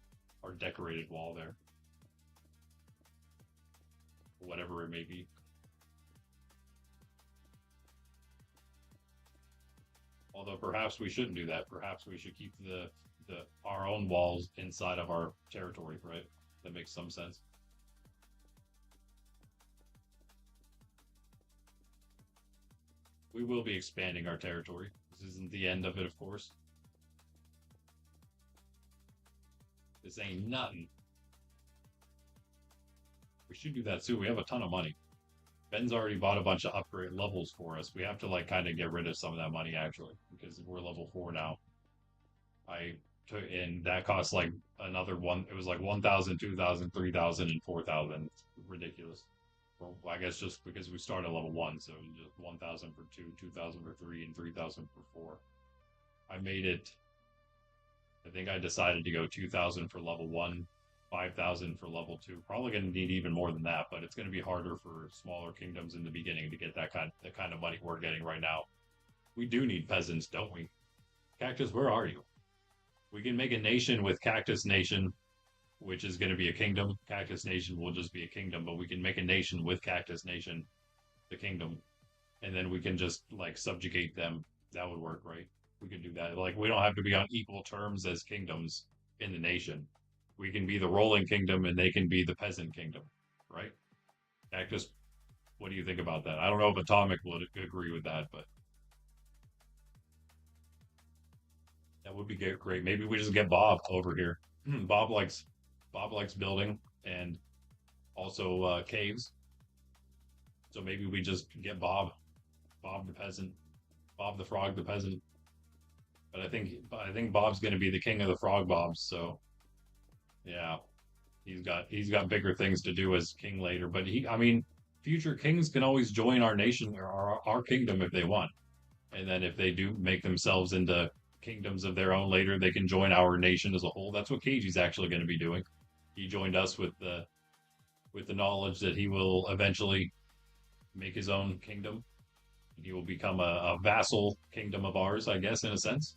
decorated wall there, whatever it may be. Although perhaps we shouldn't do that. Perhaps we should keep the our own walls inside of our territory, right? That makes some sense. We will be expanding our territory. This isn't the end of it, of course. This ain't nothing. We should do that too. We have a ton of money. Ben's already bought a bunch of upgrade levels for us. We have to like kind of get rid of some of that money actually because we're level 4 now. I took and that costs like another one. It was like 1,000, 2,000, 3,000, and 4,000. Ridiculous. Well, I guess just because we started at level 1, so just 1,000 for 2, 2,000 for 3, and 3,000 for 4. I made it. I think I decided to go 2,000 for level 1, 5,000 for level 2. Probably going to need even more than that, but it's going to be harder for smaller kingdoms in the beginning to get the kind of money we're getting right now. We do need peasants, don't we? Cactus, where are you? We can make a nation with Cactus Nation, which is going to be a kingdom. Cactus Nation will just be a kingdom, but we can make a nation with Cactus Nation, the kingdom, and then we can just like subjugate them. That would work, right? We could do that. Like we don't have to be on equal terms as kingdoms in the nation. We can be the rolling kingdom and they can be the peasant kingdom, right? Cactus, what do you think about that? I don't know if Atomic would agree with that, but that would be great. Maybe we just get Bob over here. Bob likes building and also caves. So maybe we just get Bob the peasant, Bob the frog the peasant. But I think Bob's going to be the king of the frog bobs. So yeah, he's got bigger things to do as king later. But I mean, future kings can always join our nation or our kingdom if they want. And then if they do make themselves into kingdoms of their own later, they can join our nation as a whole. That's what Keiji's actually going to be doing. He joined us with the knowledge that he will eventually make his own kingdom. He will become a vassal kingdom of ours, I guess, in a sense,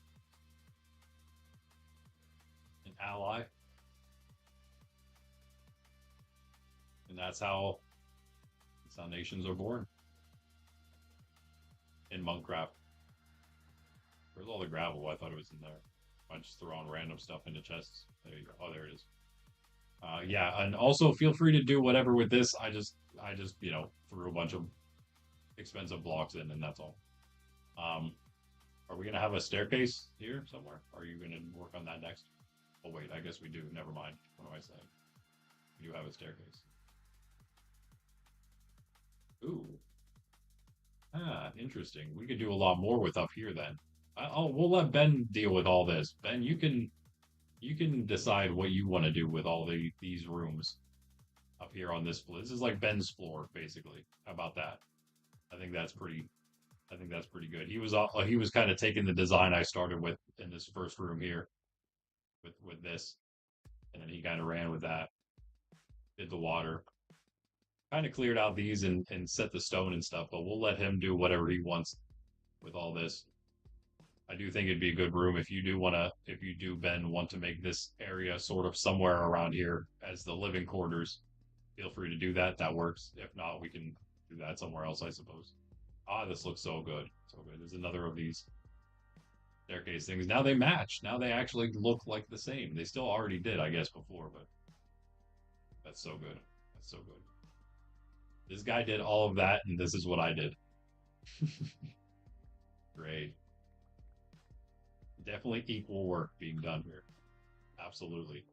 an ally, and that's how nations are born in Monkraft. Where's all the gravel? I thought it was in there. I'm just throwing random stuff into chests. There you go. Oh, there it is. Yeah, and also feel free to do whatever with this. I just threw a bunch of expensive blocks in, and that's all. Um, are we gonna have a staircase here somewhere? Are you gonna work on that next? Oh wait, I guess we do. Never mind. What am I saying? We do have a staircase. Ooh. Ah, interesting. We could do a lot more with up here then. We'll let Ben deal with all this. Ben, you can decide what you want to do with all these rooms up here on this floor. This is like Ben's floor, basically. How about that? I think that's pretty. I think that's pretty good. He was kind of taking the design I started with in this first room here, with this, and then he kind of ran with that. Did the water, kind of cleared out these and set the stone and stuff. But we'll let him do whatever he wants with all this. I do think it'd be a good room if you do, Ben, want to make this area sort of somewhere around here as the living quarters. Feel free to do that. That works. If not, we can do that somewhere else, I suppose. Ah, this looks so good. So good. There's another of these. staircase things. Now they match. Now they actually look like the same. They still already did, I guess, before, but that's so good. That's so good. This guy did all of that, and this is what I did. Great. Definitely equal work being done here. Absolutely.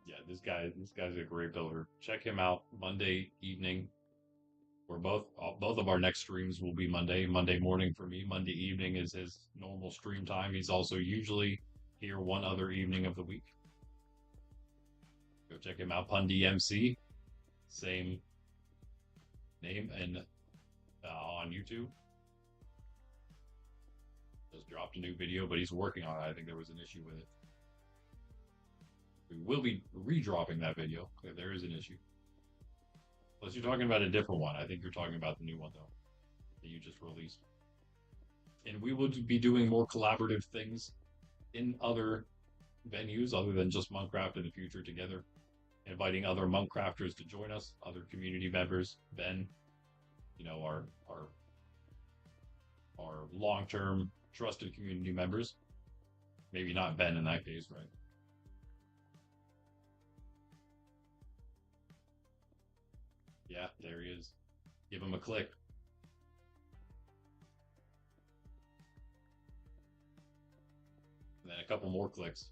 Yeah, this guy's a great builder. Check him out Monday evening. We're both of our next streams will be Monday morning for me. Monday evening is his normal stream time. He's also usually here one other evening of the week. Go check him out, Pundi MC, same name and on YouTube. Just dropped a new video, but he's working on it. I think there was an issue with it. We will be redropping that video. There is an issue. Unless you're talking about a different one. I think you're talking about the new one though that you just released. And we will be doing more collaborative things in other venues other than just Monkraft in the future together. Inviting other Moncrafters to join us, other community members. Ben, our long-term trusted community members. Maybe not Ben in that case, right? Yeah, there he is. Give him a click. And then a couple more clicks.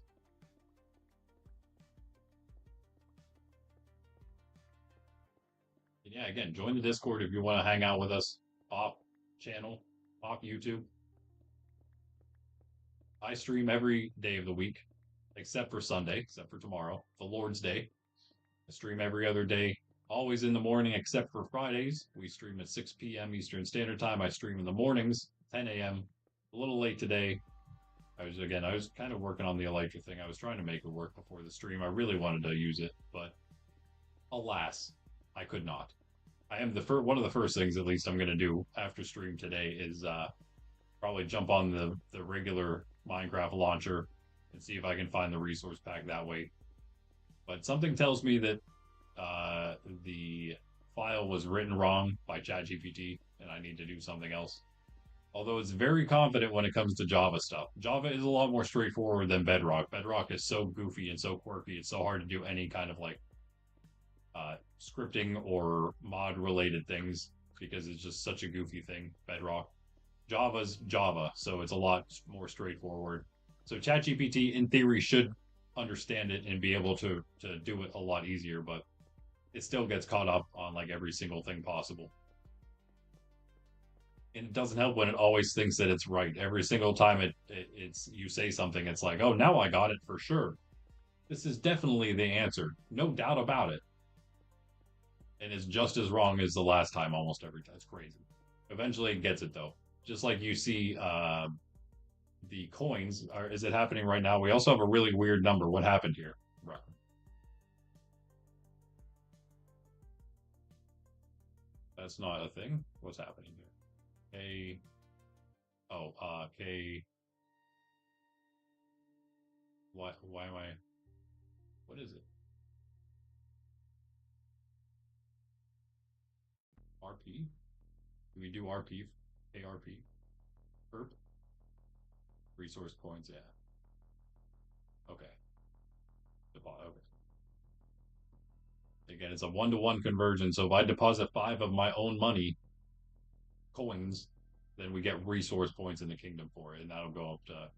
And yeah, again, join the Discord if you want to hang out with us off channel, off YouTube. I stream every day of the week, except for Sunday, except for tomorrow, the Lord's Day. I stream every other day, always in the morning, except for Fridays. We stream at 6 p.m. Eastern Standard Time. I stream in the mornings, 10 a.m. A little late today. I was kind of working on the Elytra thing. I was trying to make it work before the stream. I really wanted to use it, but alas, I could not. I am one of the first things, at least, I'm going to do after stream today is probably jump on the regular Minecraft launcher and see if I can find the resource pack that way. But something tells me that the file was written wrong by ChatGPT, and I need to do something else. Although it's very confident when it comes to Java stuff. Java is a lot more straightforward than Bedrock. Bedrock is so goofy and so quirky. It's so hard to do any kind of like scripting or mod related things because it's just such a goofy thing. Bedrock. Java's Java, so it's a lot more straightforward. So ChatGPT, in theory, should understand it and be able to do it a lot easier, but it still gets caught up on like every single thing possible. And it doesn't help when it always thinks that it's right. Every single time it's you say something, it's like, oh, now I got it for sure. This is definitely the answer, no doubt about it. And it's just as wrong as the last time almost every time. It's crazy. Eventually, it gets it though. Just like you see the coins. Is it happening right now? We also have a really weird number. What happened here? That's not a thing. What's happening here? K. Oh, K. Why am I? What is it? RP? Can we do RP? ARP? Perp? Resource points, yeah. Okay. Okay. Again, it's a one-to-one conversion. So if I deposit 5 of my own money, coins, then we get resource points in the kingdom for it, and that'll go up to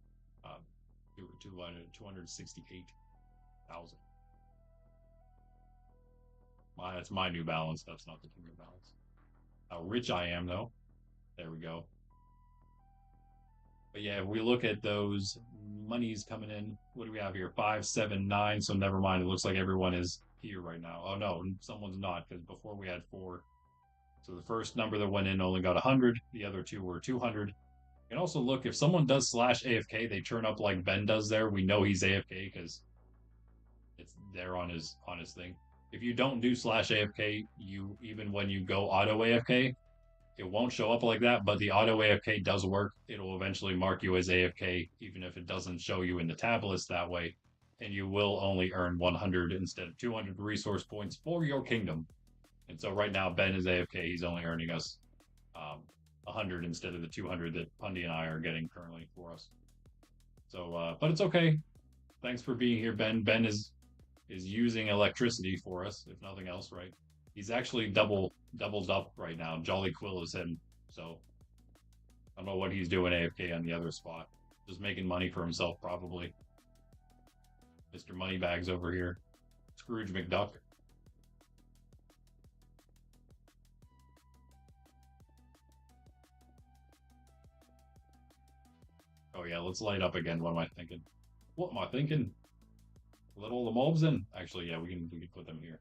268,000. That's my new balance. That's not the kingdom balance. How rich I am, though. There we go. But yeah, if we look at those monies coming in, what do we have here? 579. So never mind. It looks like everyone is here right now. Oh no, someone's not because before we had 4. So the first number that went in only got 100. The other 2 were 200. You can also look if someone does /AFK, they turn up like Ben does there. We know he's AFK because it's there on his thing. If you don't do /AFK, even when you go auto AFK, it won't show up like that, but the auto AFK does work. It'll eventually mark you as AFK, even if it doesn't show you in the tab list that way. and you will only earn 100 instead of 200 resource points for your kingdom. And so right now Ben is AFK. He's only earning us 100 instead of the 200 that Pundy and I are getting currently for us. So, but it's okay. Thanks for being here, Ben. Ben is using electricity for us, if nothing else, right? He's actually doubles up right now. Jolly Quill is him. So I don't know what he's doing AFK on the other spot. Just making money for himself, probably. Mr. Moneybags over here. Scrooge McDuck. Oh yeah, let's light up again. What am I thinking? What am I thinking? Let all the mobs in. Actually, yeah, we can put them here.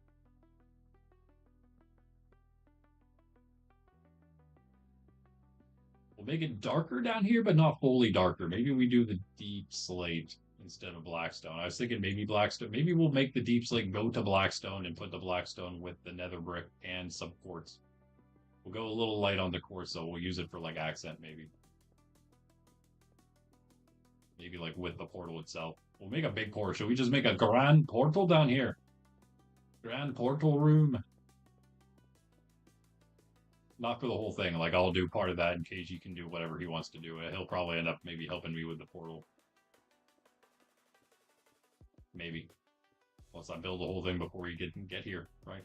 We'll make it darker down here, but not fully darker. Maybe we do the deep slate instead of blackstone. I was thinking maybe blackstone. Maybe we'll make the deep slate go to blackstone and put the blackstone with the nether brick and some quartz. We'll go a little light on the quartz, so we'll use it for like accent maybe. Maybe like with the portal itself. We'll make a big portal. Should we just make a grand portal down here? Grand portal room. Not for the whole thing. Like I'll do part of that, and KG can do whatever he wants to do. He'll probably end up maybe helping me with the portal. Maybe. Unless I build the whole thing before you get here, right?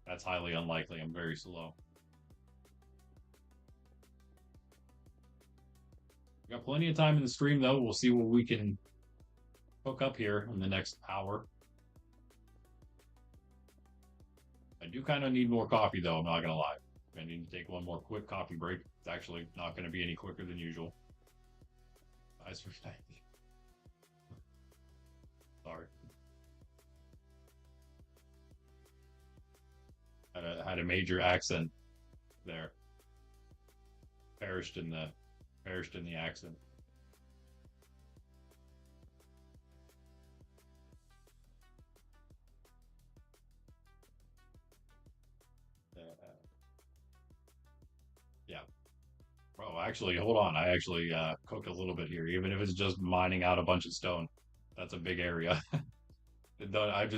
That's highly unlikely. I'm very slow. We got plenty of time in the stream though. We'll see what we can hook up here in the next hour. I do kind of need more coffee though, I'm not gonna lie. I need to take one more quick coffee break. It's actually not going to be any quicker than usual. Eyes for 90. Sorry. Had a major accent there. Perished in the accent. Yeah. Oh, actually, hold on. I actually cooked a little bit here, even if it's just mining out a bunch of stone. That's a big area. I'm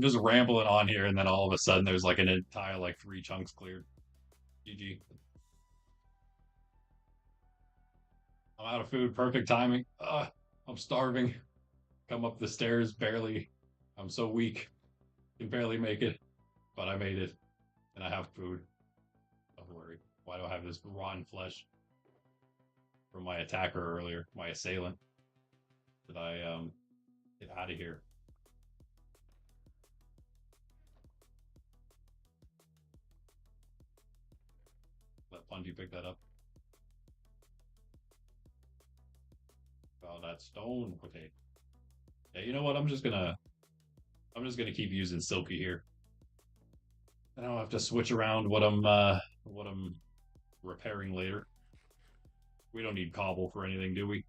just rambling on here, and then all of a sudden there's like an entire like 3 chunks cleared. GG. I'm out of food. Perfect timing. I'm starving. Come up the stairs barely. I'm so weak. Can barely make it, but I made it, and I have food. Don't worry. Why do I have this rotten flesh from my attacker earlier, my assailant? Did I get out of here? Let Bundy pick that up. Oh, that stone. Okay. Yeah, you know what? I'm just gonna keep using Silky here. I don't have to switch around what I'm repairing later. We don't need cobble for anything, do we?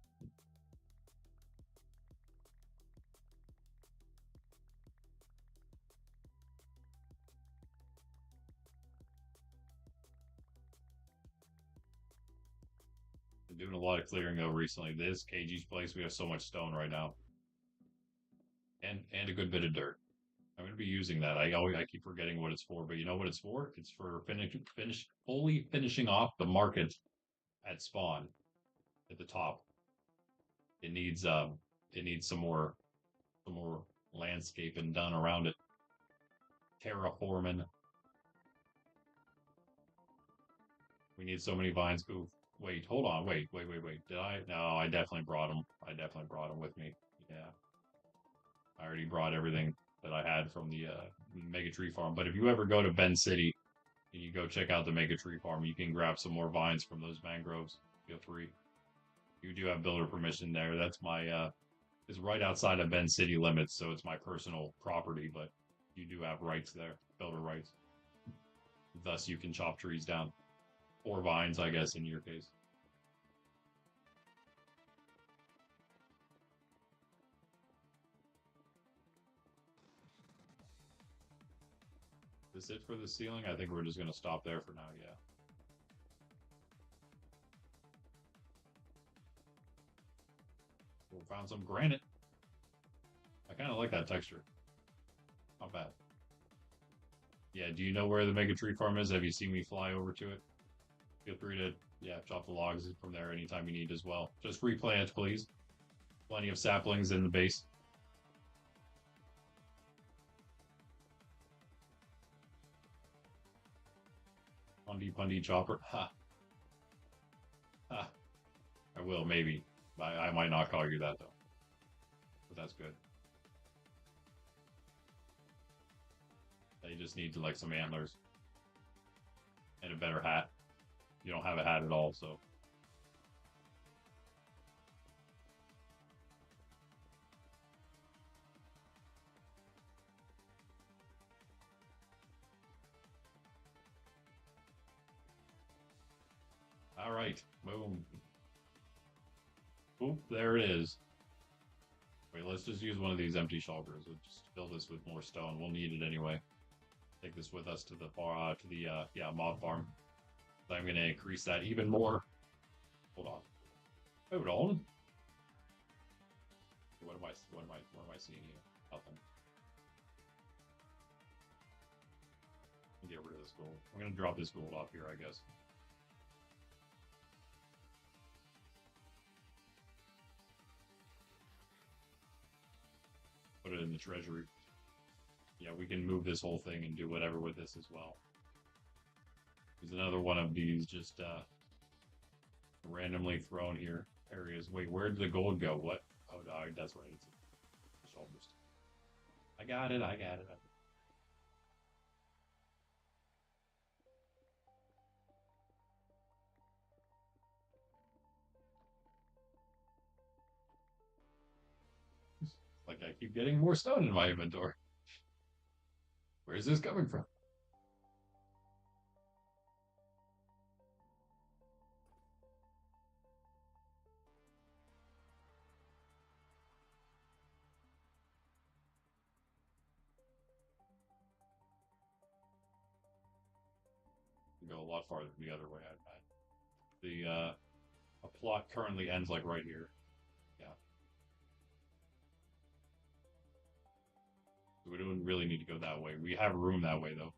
Been doing a lot of clearing though recently. This KG's place, we have so much stone right now. And a good bit of dirt. I'm gonna be using that. I keep forgetting what it's for, but you know what it's for? It's for fully finishing off the market at spawn at the top. It needs some more landscaping done around it. Terraforming. We need so many vines. Ooh, wait, hold on, wait. Did I? No, I definitely brought them. I definitely brought them with me. Yeah, I already brought everything that I had from the Mega Tree Farm. But if you ever go to Bend City and you go check out the Mega Tree Farm, you can grab some more vines from those mangroves. Feel free. You do have builder permission there. That's my it's right outside of Bend City limits, so it's my personal property, but you do have rights there, builder rights. Thus, you can chop trees down. Or vines, I guess, in your case. Is this it for the ceiling? I think we're just going to stop there for now, yeah. We found some granite. I kind kind of like that texture. Not bad. Yeah, do you know where the Mega Tree Farm is? Have you seen me fly over to it? Feel free to, yeah, chop the logs from there anytime you need as well. Just replant, please. Plenty of saplings in the base. Pundy chopper. Ha. Ha. I will, maybe. I might not call you that, though. But that's good. You just need to, like, some antlers. And a better hat. You don't have a hat at all, so. All right, boom. Oop, there it is. Wait, let's just use one of these empty shulkers. We'll just fill this with more stone. We'll need it anyway. Take this with us to the yeah, mob farm. So I'm gonna increase that even more. Hold on. Hold on. What am I seeing here? Nothing. Get rid of this gold. I'm gonna drop this gold off here, I guess. Put it in the treasury. Yeah, we can move this whole thing and do whatever with this as well. There's another one of these just randomly thrown here areas. Wait, where did the gold go? What? Oh, no, that's right. It's almost. I got it. I got it. Like I keep getting more stone in my inventory. Where's this coming from? Go a lot farther the other way. A plot currently ends like right here. Yeah. We don't really need to go that way. We have room that way though.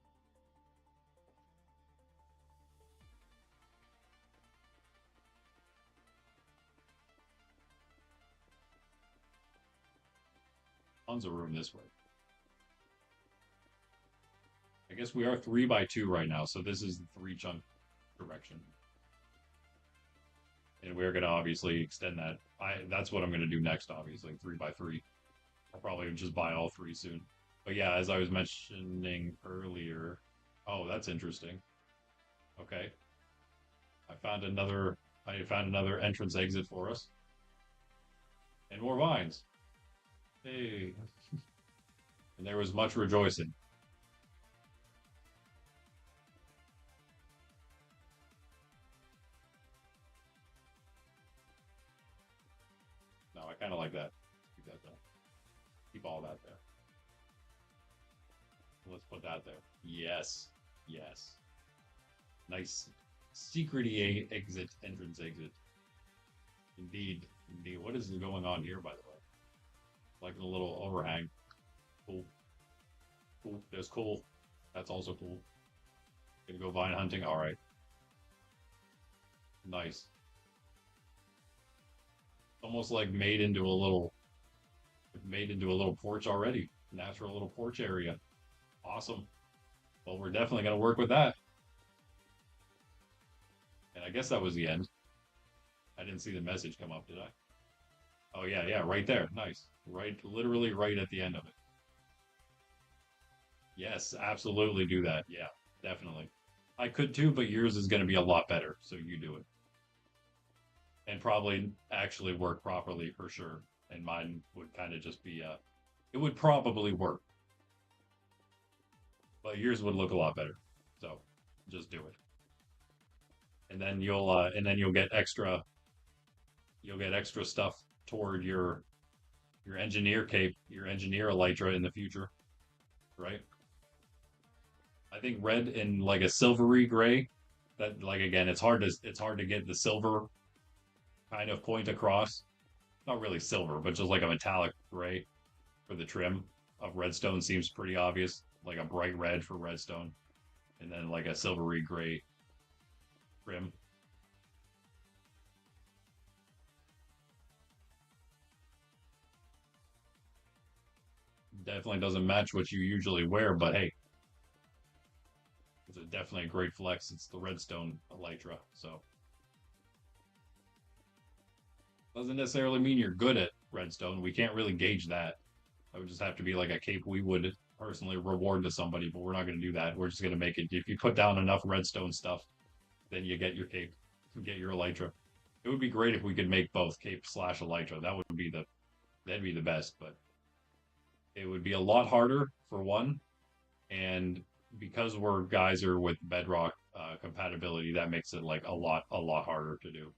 Tons of room this way. I guess we are 3x2 right now, so this is the 3 chunk direction. And we're gonna obviously extend that. That's what I'm gonna do next, obviously, 3x3. I'll probably just buy all 3 soon. But yeah, as I was mentioning earlier, oh, that's interesting. Okay. I found another entrance exit for us. And more vines. Hey. And there was much rejoicing. No, I kind of like that. Keep that there. Keep all that there. Let's put that there. Yes. Yes. Nice secrety exit, entrance exit. Indeed. Indeed. What is going on here, by the way? Like a little overhang. Cool. Cool. There's cool. That's also cool. Gonna go vine hunting. All right. Nice. Almost like made into a little porch already. Natural little porch area. Awesome. Well, we're definitely gonna work with that. And I guess that was the end. I didn't see the message come up, did I? Oh yeah, yeah, right there. Nice. Right, literally right at the end of it. Yes, absolutely do that. Yeah, definitely. I could too, but yours is going to be a lot better, so you do it. And probably actually work properly for sure. And mine would kind of just be it would probably work. But yours would look a lot better. So, just do it. And then you'll get extra stuff toward your engineer cape, your engineer elytra in the future, right? I think red and like a silvery gray. That like again, it's hard to get the silver kind of point across. Not really silver, but just like a metallic gray. for the trim of redstone seems pretty obvious, like a bright red for redstone, and then like a silvery gray trim. Definitely doesn't match what you usually wear, but hey, it's definitely a great flex. It's the redstone elytra, so doesn't necessarily mean you're good at redstone. We can't really gauge that. That would just have to be like a cape we would personally reward to somebody, but we're not going to do that. We're just going to make it. If you put down enough redstone stuff, then you get your cape, you get your elytra. It would be great if we could make both cape slash elytra. That would be that'd be the best, but it would be a lot harder for one, and because we're geyser with bedrock compatibility, that makes it like a lot harder to do.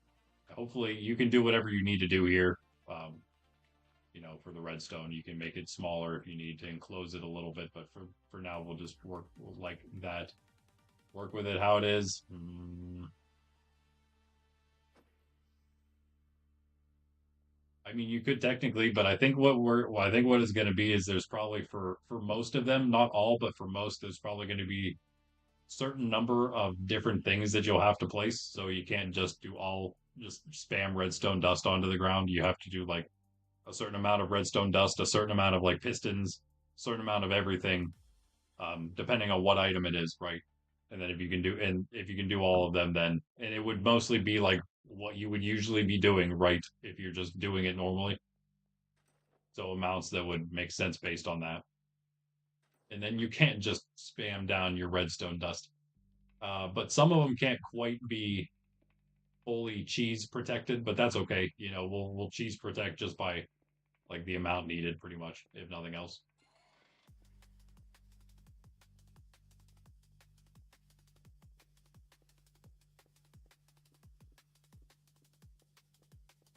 Hopefully, you can do whatever you need to do here. Um, for the redstone, you can make it smaller if you need to enclose it a little bit. But for now, we'll just work like that. Work with it how it is. I mean, you could technically, but I think I think what it's going to be is there's probably for most of them, not all, but for most, there's probably going to be certain number of different things that you'll have to place. So you can't just do all just spam redstone dust onto the ground. You have to do like a certain amount of redstone dust, a certain amount of like pistons, certain amount of everything, depending on what item it is, right? And then if you can do all of them, then and it would mostly be like what you would usually be doing, right? If you're just doing it normally. So amounts that would make sense based on that. And then you can't just spam down your redstone dust. But some of them can't quite be fully cheese protected, but that's okay. We'll cheese protect just by like the amount needed, pretty much, if nothing else.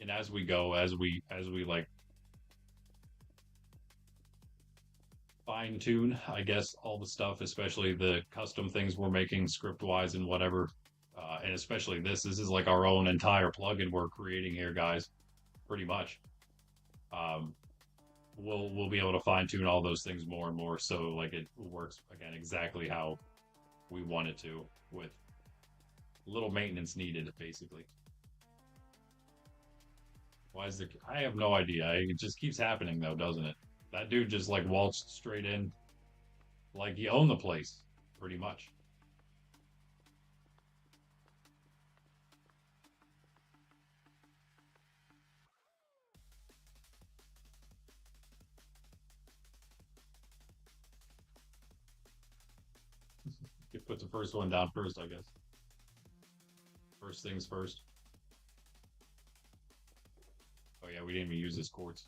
And as we go, as we like fine tune, I guess, all the stuff, especially the custom things we're making script wise and whatever. And especially this is like our own entire plugin we're creating here, guys, pretty much. Um, we'll be able to fine tune all those things more and more, so like it works again exactly how we want it to, with little maintenance needed, basically. Why is there? I have no idea. It just keeps happening though, doesn't it? That dude just like waltzed straight in, like he owned the place, pretty much. You put the first one down first, I guess. First things first. Oh yeah, we didn't even use this quartz.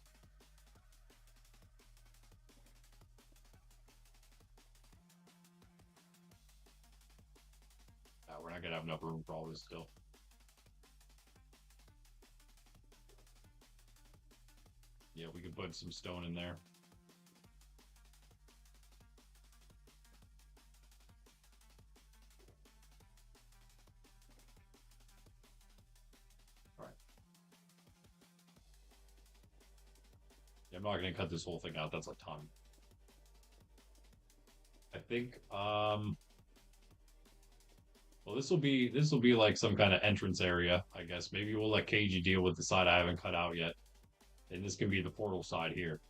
We're not gonna have enough room for all this still. Yeah, we can put some stone in there. All right. Yeah, I'm not gonna cut this whole thing out. That's a ton. I think well, this will be like some kind of entrance area, I guess. Maybe we'll let KG deal with the side I haven't cut out yet. And this can be the portal side here.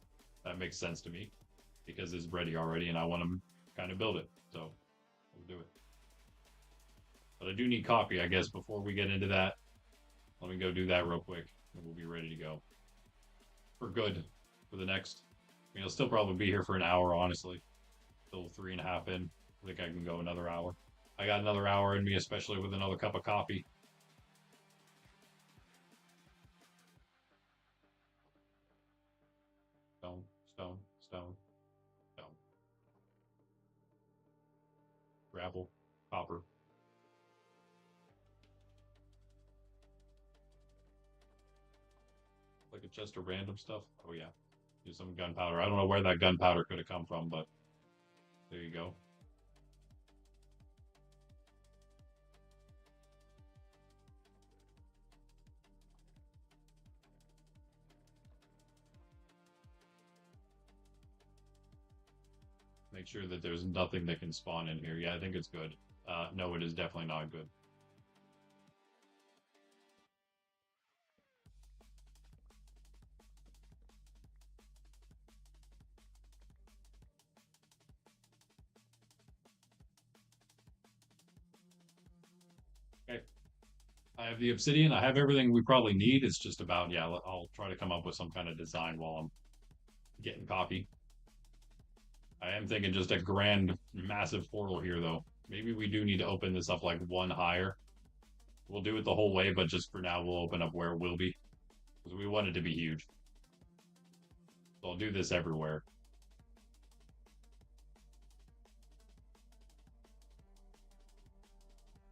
That makes sense to me because it's ready already and I want to kind of build it. So we'll do it. But I do need coffee, I guess, before we get into that. Let me go do that real quick and we'll be ready to go. For good for the next. I'll still probably be here for an hour, honestly. Still 3.5 in. I think I can go another hour. I got another hour in me, especially with another cup of coffee. Stone, stone, stone, stone. Gravel, copper. Like it's just a random stuff. Oh yeah. Use some gunpowder. I don't know where that gunpowder could have come from, but there you go. Make sure that there's nothing that can spawn in here. Yeah, I think it's good. No, it is definitely not good. Okay. I have the obsidian. I have everything we probably need. It's just about, yeah, I'll try to come up with some kind of design while I'm getting coffee. I am thinking just a grand, massive portal here, though. Maybe we do need to open this up like one higher. We'll do it the whole way, but just for now, we'll open up where it will be. Because we want it to be huge. So I'll do this everywhere.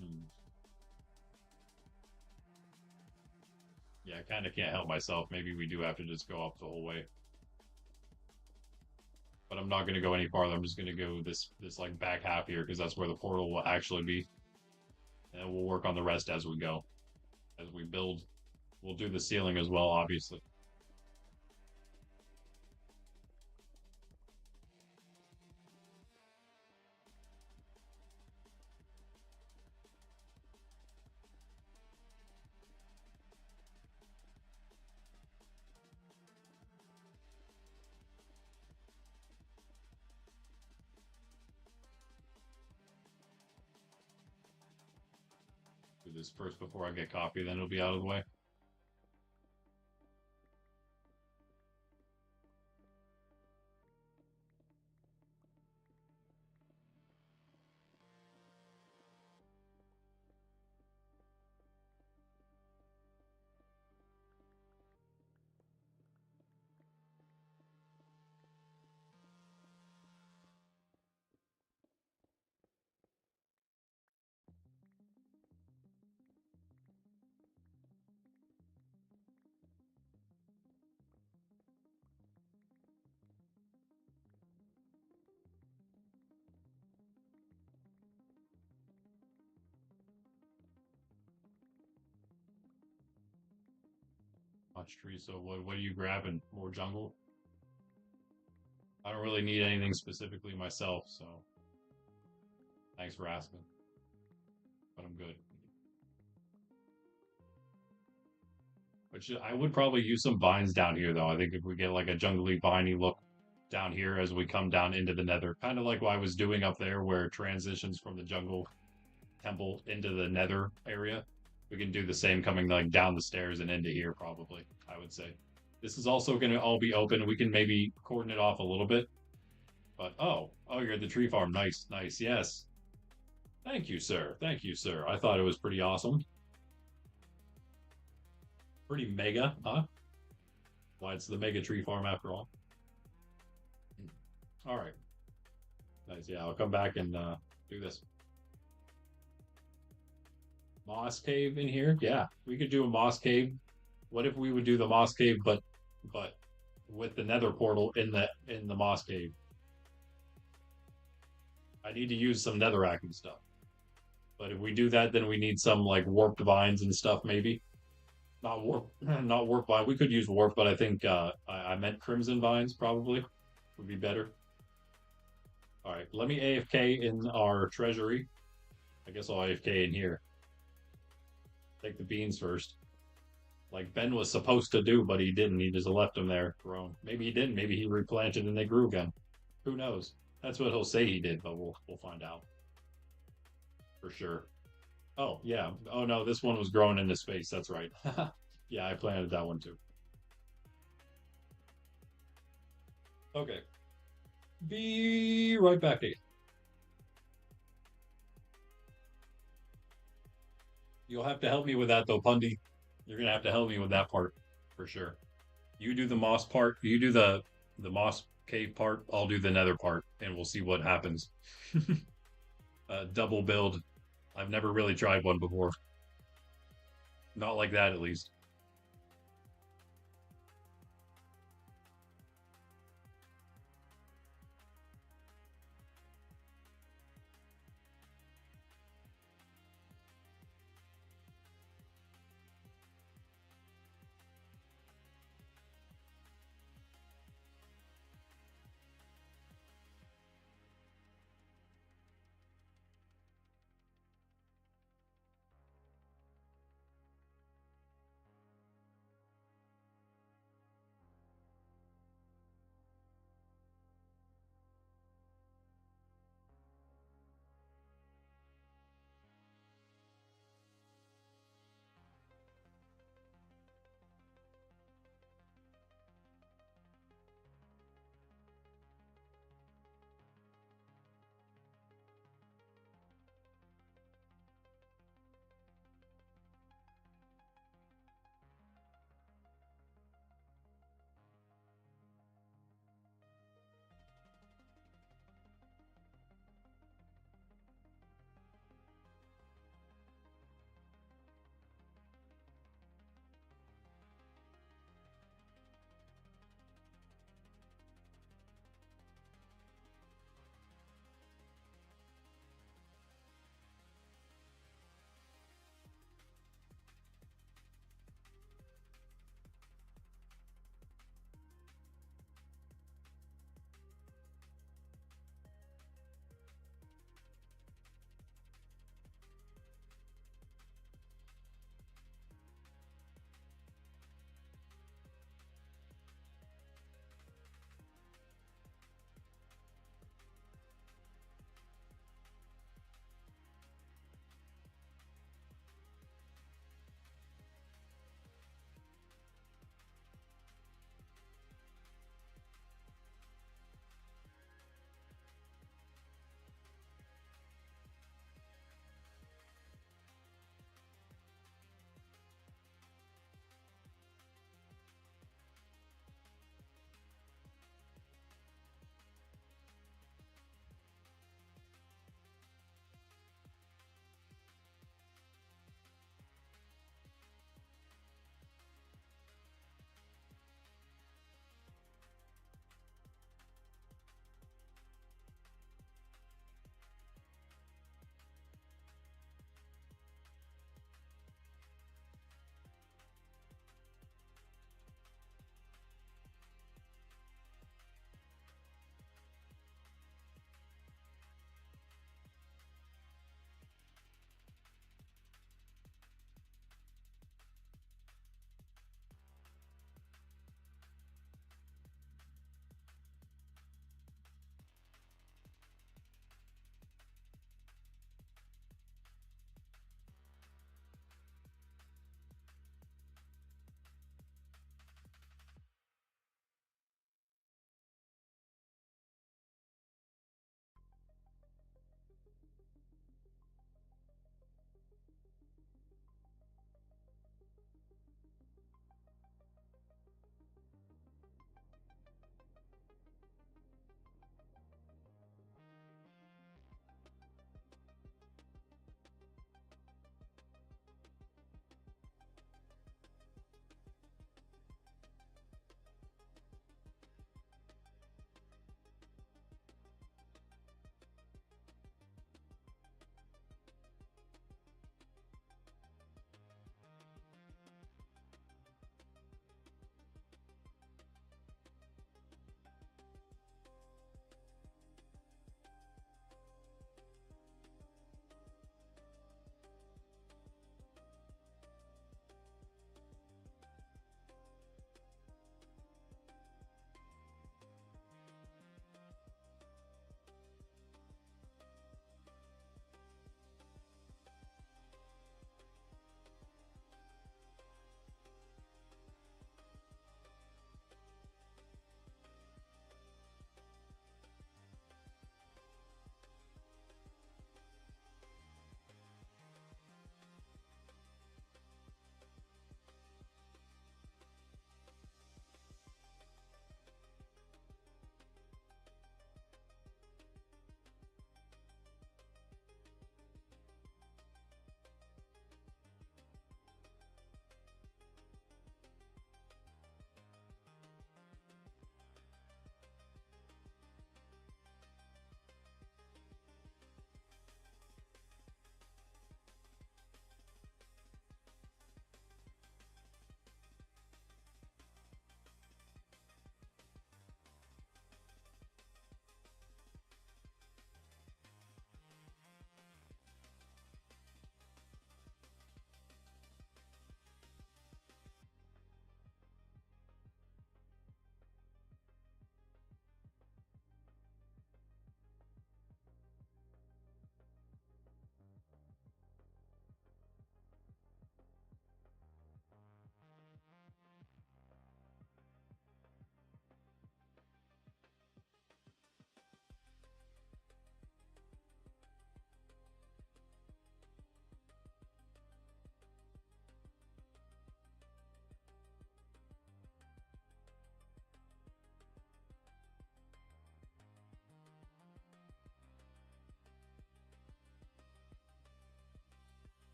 Hmm. Yeah, I kind of can't help myself. Maybe we do have to just go up the whole way. But I'm not going to go any farther. I'm just going to go this like back half here because that's where the portal will actually be. And we'll work on the rest as we go. As we build, we'll do the ceiling as well, obviously. Do this first before I get coffee, then it'll be out of the way. Much tree. So what are you grabbing? More jungle? I don't really need anything specifically myself, so thanks for asking. But I'm good. I would probably use some vines down here, though. I think if we get like a jungly, viney look down here as we come down into the nether, kind of like what I was doing up there, where it transitions from the jungle temple into the nether area. We can do the same coming like down the stairs and into here, probably, I would say. This is also going to all be open. We can maybe cordon it off a little bit. But oh, you're at the tree farm. Nice, nice. Yes. Thank you, sir. Thank you, sir. I thought it was pretty awesome. Pretty mega, huh? Why it's the mega tree farm after all. All right. Nice. Yeah, I'll come back and do this. Moss cave in here. Yeah, we could do a moss cave. What if we would do the moss cave, but with the nether portal in the moss cave? I need to use some netherrack and stuff. But if we do that, then we need some like warped vines and stuff, maybe. Not warp, not warp vine. We could use warp, but I think I meant crimson vines probably would be better. All right, let me AFK in our treasury. I guess I'll AFK in here. Take the beans first. Like Ben was supposed to do, but he didn't. He just left them there grown. Maybe he didn't. Maybe he replanted and they grew again. Who knows? That's what he'll say he did, but we'll find out for sure. Oh yeah. Oh no, this one was growing into space. That's right. Yeah, I planted that one too. Okay. Be right back. You'll have to help me with that though, Pundy. You're gonna have to help me with that part for sure. You do the moss part. You do the moss cave part. I'll do the nether part, and we'll see what happens. Double build. I've never really tried one before. Not like that, at least.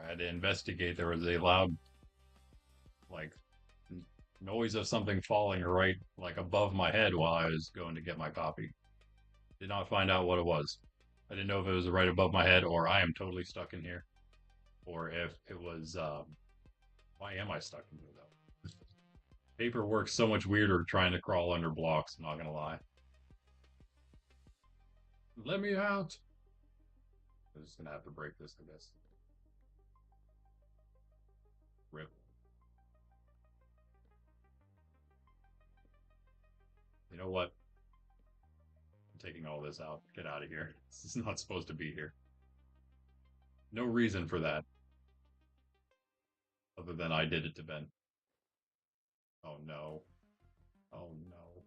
I had to investigate. There was a loud, like, noise of something falling right, like, above my head while I was going to get my coffee. Did not find out what it was. I didn't know if it was right above my head or I am totally stuck in here, or if it was. Why am I stuck in here though? Paper works so much weirder trying to crawl under blocks. I'm not gonna lie. Let me out. I'm just gonna have to break this, I guess. Rip. You know what? I'm taking all this out. Get out of here. This is not supposed to be here. No reason for that, other than I did it to Ben. Oh no. Oh no.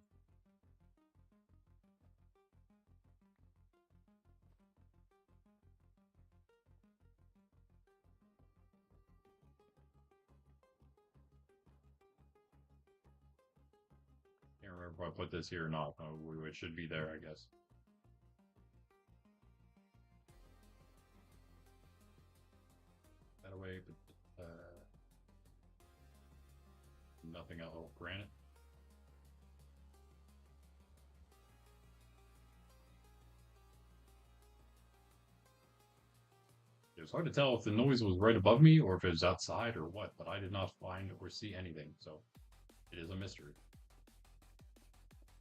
Can't remember if I put this here or not. Oh, it should be there, I guess. That away, but nothing else. Oh, granite. It was hard to tell if the noise was right above me or if it was outside or what, but I did not find or see anything, so it is a mystery.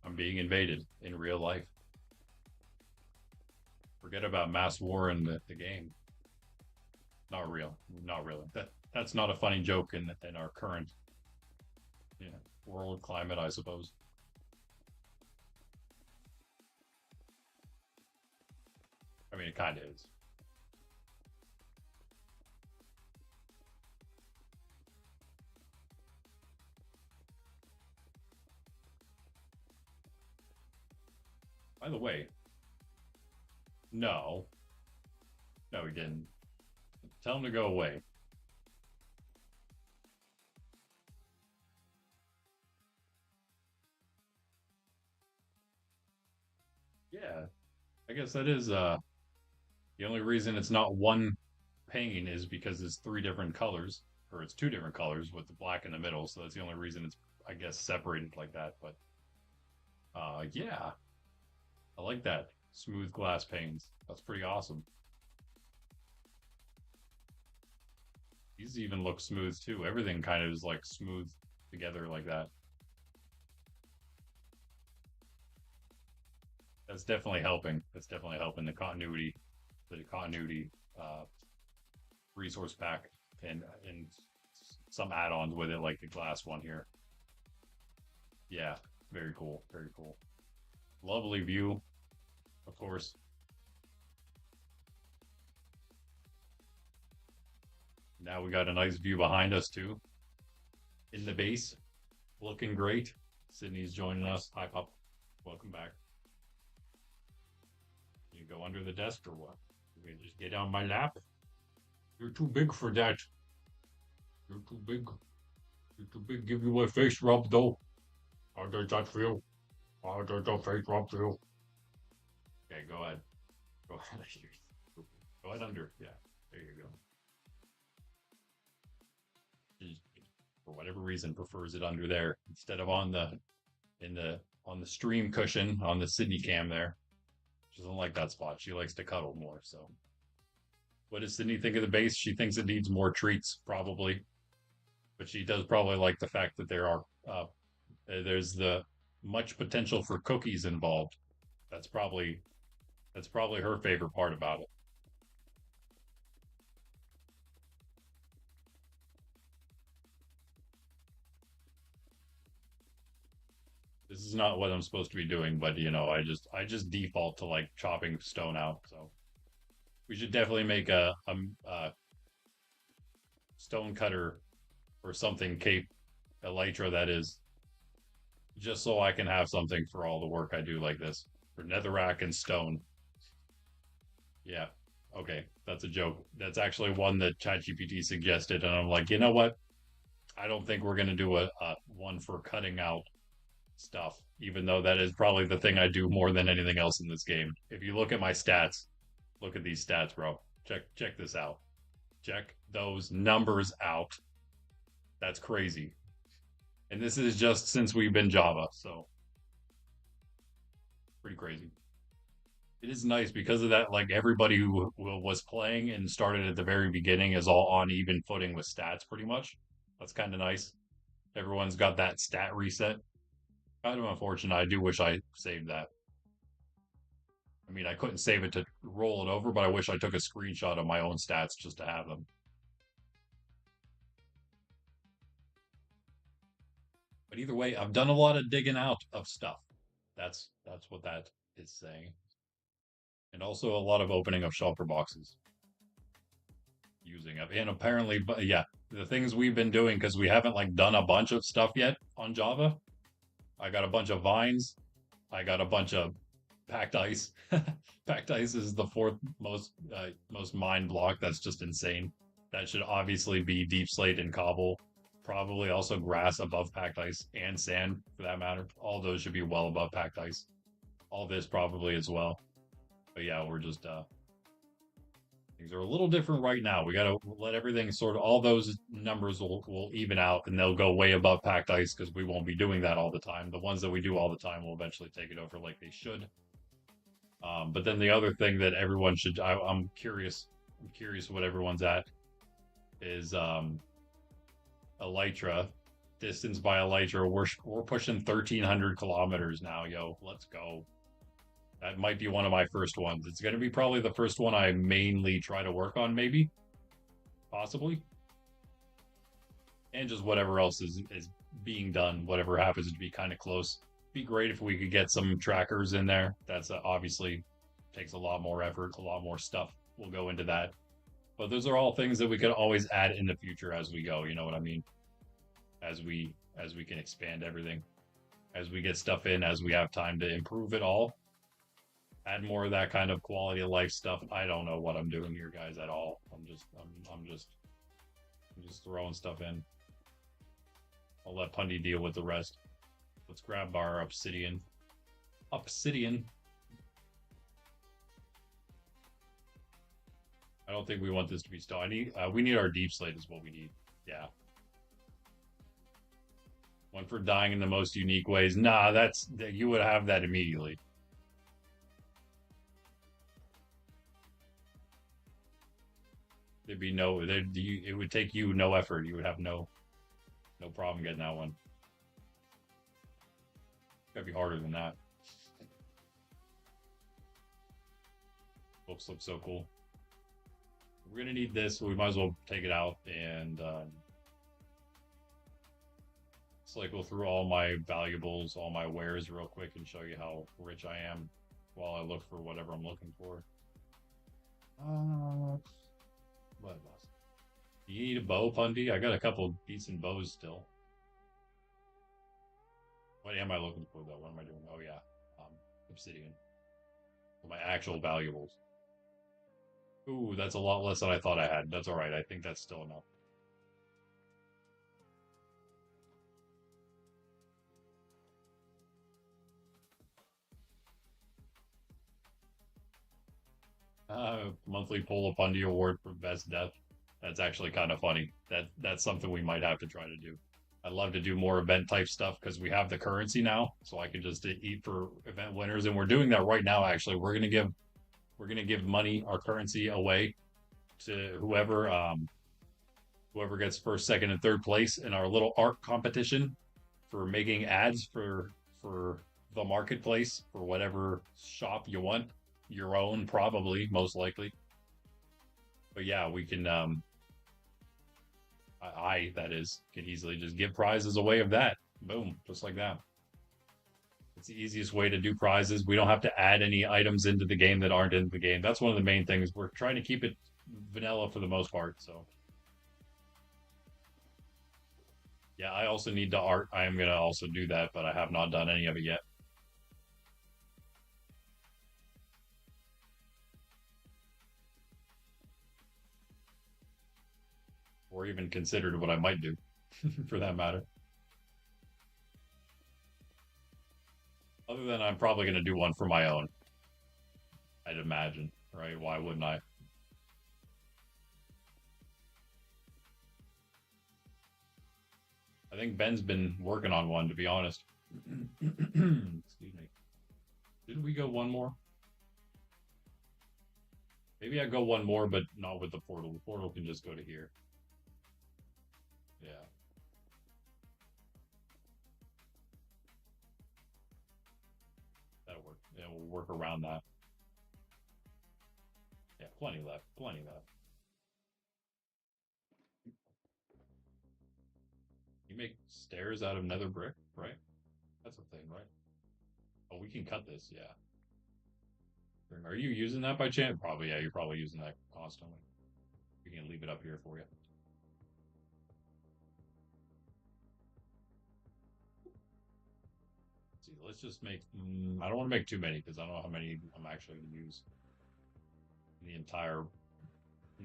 I'm being invaded in real life. Forget about mass war in the game. Not real. Not really. That's not a funny joke in our current, world climate, I suppose. I mean, it kind of is. By the way, no, no, he didn't. Tell him to go away. Yeah, I guess that is the only reason it's not one pane is because it's three different colors, or it's two different colors with the black in the middle. So that's the only reason it's, I guess, separated like that. But yeah, I like that. Smooth glass panes. That's pretty awesome. These even look smooth too. Everything kind of is like smooth together like that. That's definitely helping. That's definitely helping the continuity uh, resource pack, and some add-ons with it, like the glass one here. Yeah, very cool. Very cool. Lovely view, of course. Now we got a nice view behind us too, in the base, looking great. Sydney's joining us. Hi, Pop. Welcome back. You go under the desk or what? You just get on my lap. You're too big for that. You're too big. You're too big. Give you a face rub though. How does that feel? How does the face rub feel? Okay, go ahead. Go ahead. Go ahead under. Yeah, there you go. He, for whatever reason, prefers it under there instead of on the in the on the stream cushion on the Sydney cam there. She doesn't like that spot. She likes to cuddle more. So, what does Sydney think of the base? She thinks it needs more treats, probably, but she does probably like the fact that there's the much potential for cookies involved. That's probably that's probably her favorite part about it. This is not what I'm supposed to be doing, but I just default to like chopping stone out. So we should definitely make a stone cutter or something cape elytra that is, just so I can have something for all the work I do like this for netherrack and stone. Yeah. Okay, that's a joke. That's actually one that ChatGPT suggested, and I'm like, you know what? I don't think we're gonna do a one for cutting out stuff, even though that is probably the thing I do more than anything else in this game. If you look at my stats, look at these stats, bro. Check this out. Check those numbers out. That's crazy. And this is just since we've been Java, so pretty crazy. It is nice because of that. Like everybody who was playing and started at the very beginning is all on even footing with stats, pretty much. That's kind of nice. Everyone's got that stat reset. Kind of unfortunate. I do wish I saved that. I mean, I couldn't save it to roll it over, but I wish I took a screenshot of my own stats just to have them. But either way, I've done a lot of digging out of stuff. That's what that is saying. And also a lot of opening of shulker boxes using it. And apparently, but yeah, the things we've been doing because we haven't like done a bunch of stuff yet on Java. I got a bunch of vines. I got a bunch of packed ice. Packed ice is the fourth most mined block. That's just insane. That should obviously be deep slate and cobble. Probably also grass above packed ice and sand for that matter. All those should be well above packed ice. All this probably as well. But yeah, we're just things are a little different right now. We gotta let everything sort of all those numbers will even out and they'll go way above packed ice because we won't be doing that all the time. The ones that we do all the time will eventually take it over like they should. But then the other thing that everyone should I'm curious what everyone's at is Elytra. Distance by Elytra. We're pushing 1,300 kilometers now, yo. Let's go. That might be one of my first ones. It's going to be probably the first one I mainly try to work on, maybe, possibly, and just whatever else is being done, whatever happens to be kind of close. Be great if we could get some trackers in there. That's obviously takes a lot more effort, a lot more stuff. We'll go into that, but those are all things that we could always add in the future as we go. You know what I mean? As we can expand everything, as we get stuff in, as we have time to improve it all add more of that kind of quality of life stuff. I don't know what I'm doing here, guys, at all. I'm just throwing stuff in. I'll let Pundy deal with the rest. Let's grab our obsidian. Obsidian. I don't think we want this to be still. We need our deep slate is what we need. Yeah. One for dying in the most unique ways. Nah, you would have that immediately. There'd be it would take you no effort. You would have no problem getting that one. Gotta be harder than that. Books look so cool. We're gonna need this, so we might as well take it out and cycle through all my valuables, all my wares real quick and show you how rich I am while I look for whatever I'm looking for. What else? Do you need a bow, Pundy? I got a couple decent bows still. What am I looking for though? What am I doing? Oh yeah, obsidian. For my actual valuables. Ooh, that's a lot less than I thought I had. That's all right. I think that's still enough. Monthly Pola Pundy Award for Best Death. That's actually kind of funny. That's something we might have to try to do. I'd love to do more event type stuff because we have the currency now, so I can just eat for event winners, and we're doing that right now. Actually, we're gonna give money, our currency, away to whoever gets first, second, and third place in our little art competition for making ads for the marketplace for whatever shop you want, your own probably most likely. But yeah, we can that is can easily just give prizes away of that. Boom, just like that. It's the easiest way to do prizes. We don't have to add any items into the game that aren't in the game. That's one of the main things. We're trying to keep it vanilla for the most part. So yeah, I also need the art. I am gonna also do that, but I have not done any of it yet. Or even considered what I might do for that matter. Other than I'm probably going to do one for my own. I'd imagine, right? Why wouldn't I? I think Ben's been working on one, to be honest. Excuse me. Didn't we go one more? Maybe I go one more, but not with the portal. The portal can just go to here. Yeah. That'll work. Yeah, we'll work around that. Yeah, plenty left. Plenty left. You make stairs out of nether brick, right? That's a thing, right? Oh, we can cut this, yeah. Are you using that by chance? Probably, yeah, you're probably using that constantly. We can leave it up here for you. Let's see, let's just make. I don't want to make too many because I don't know how many I'm actually going to use. The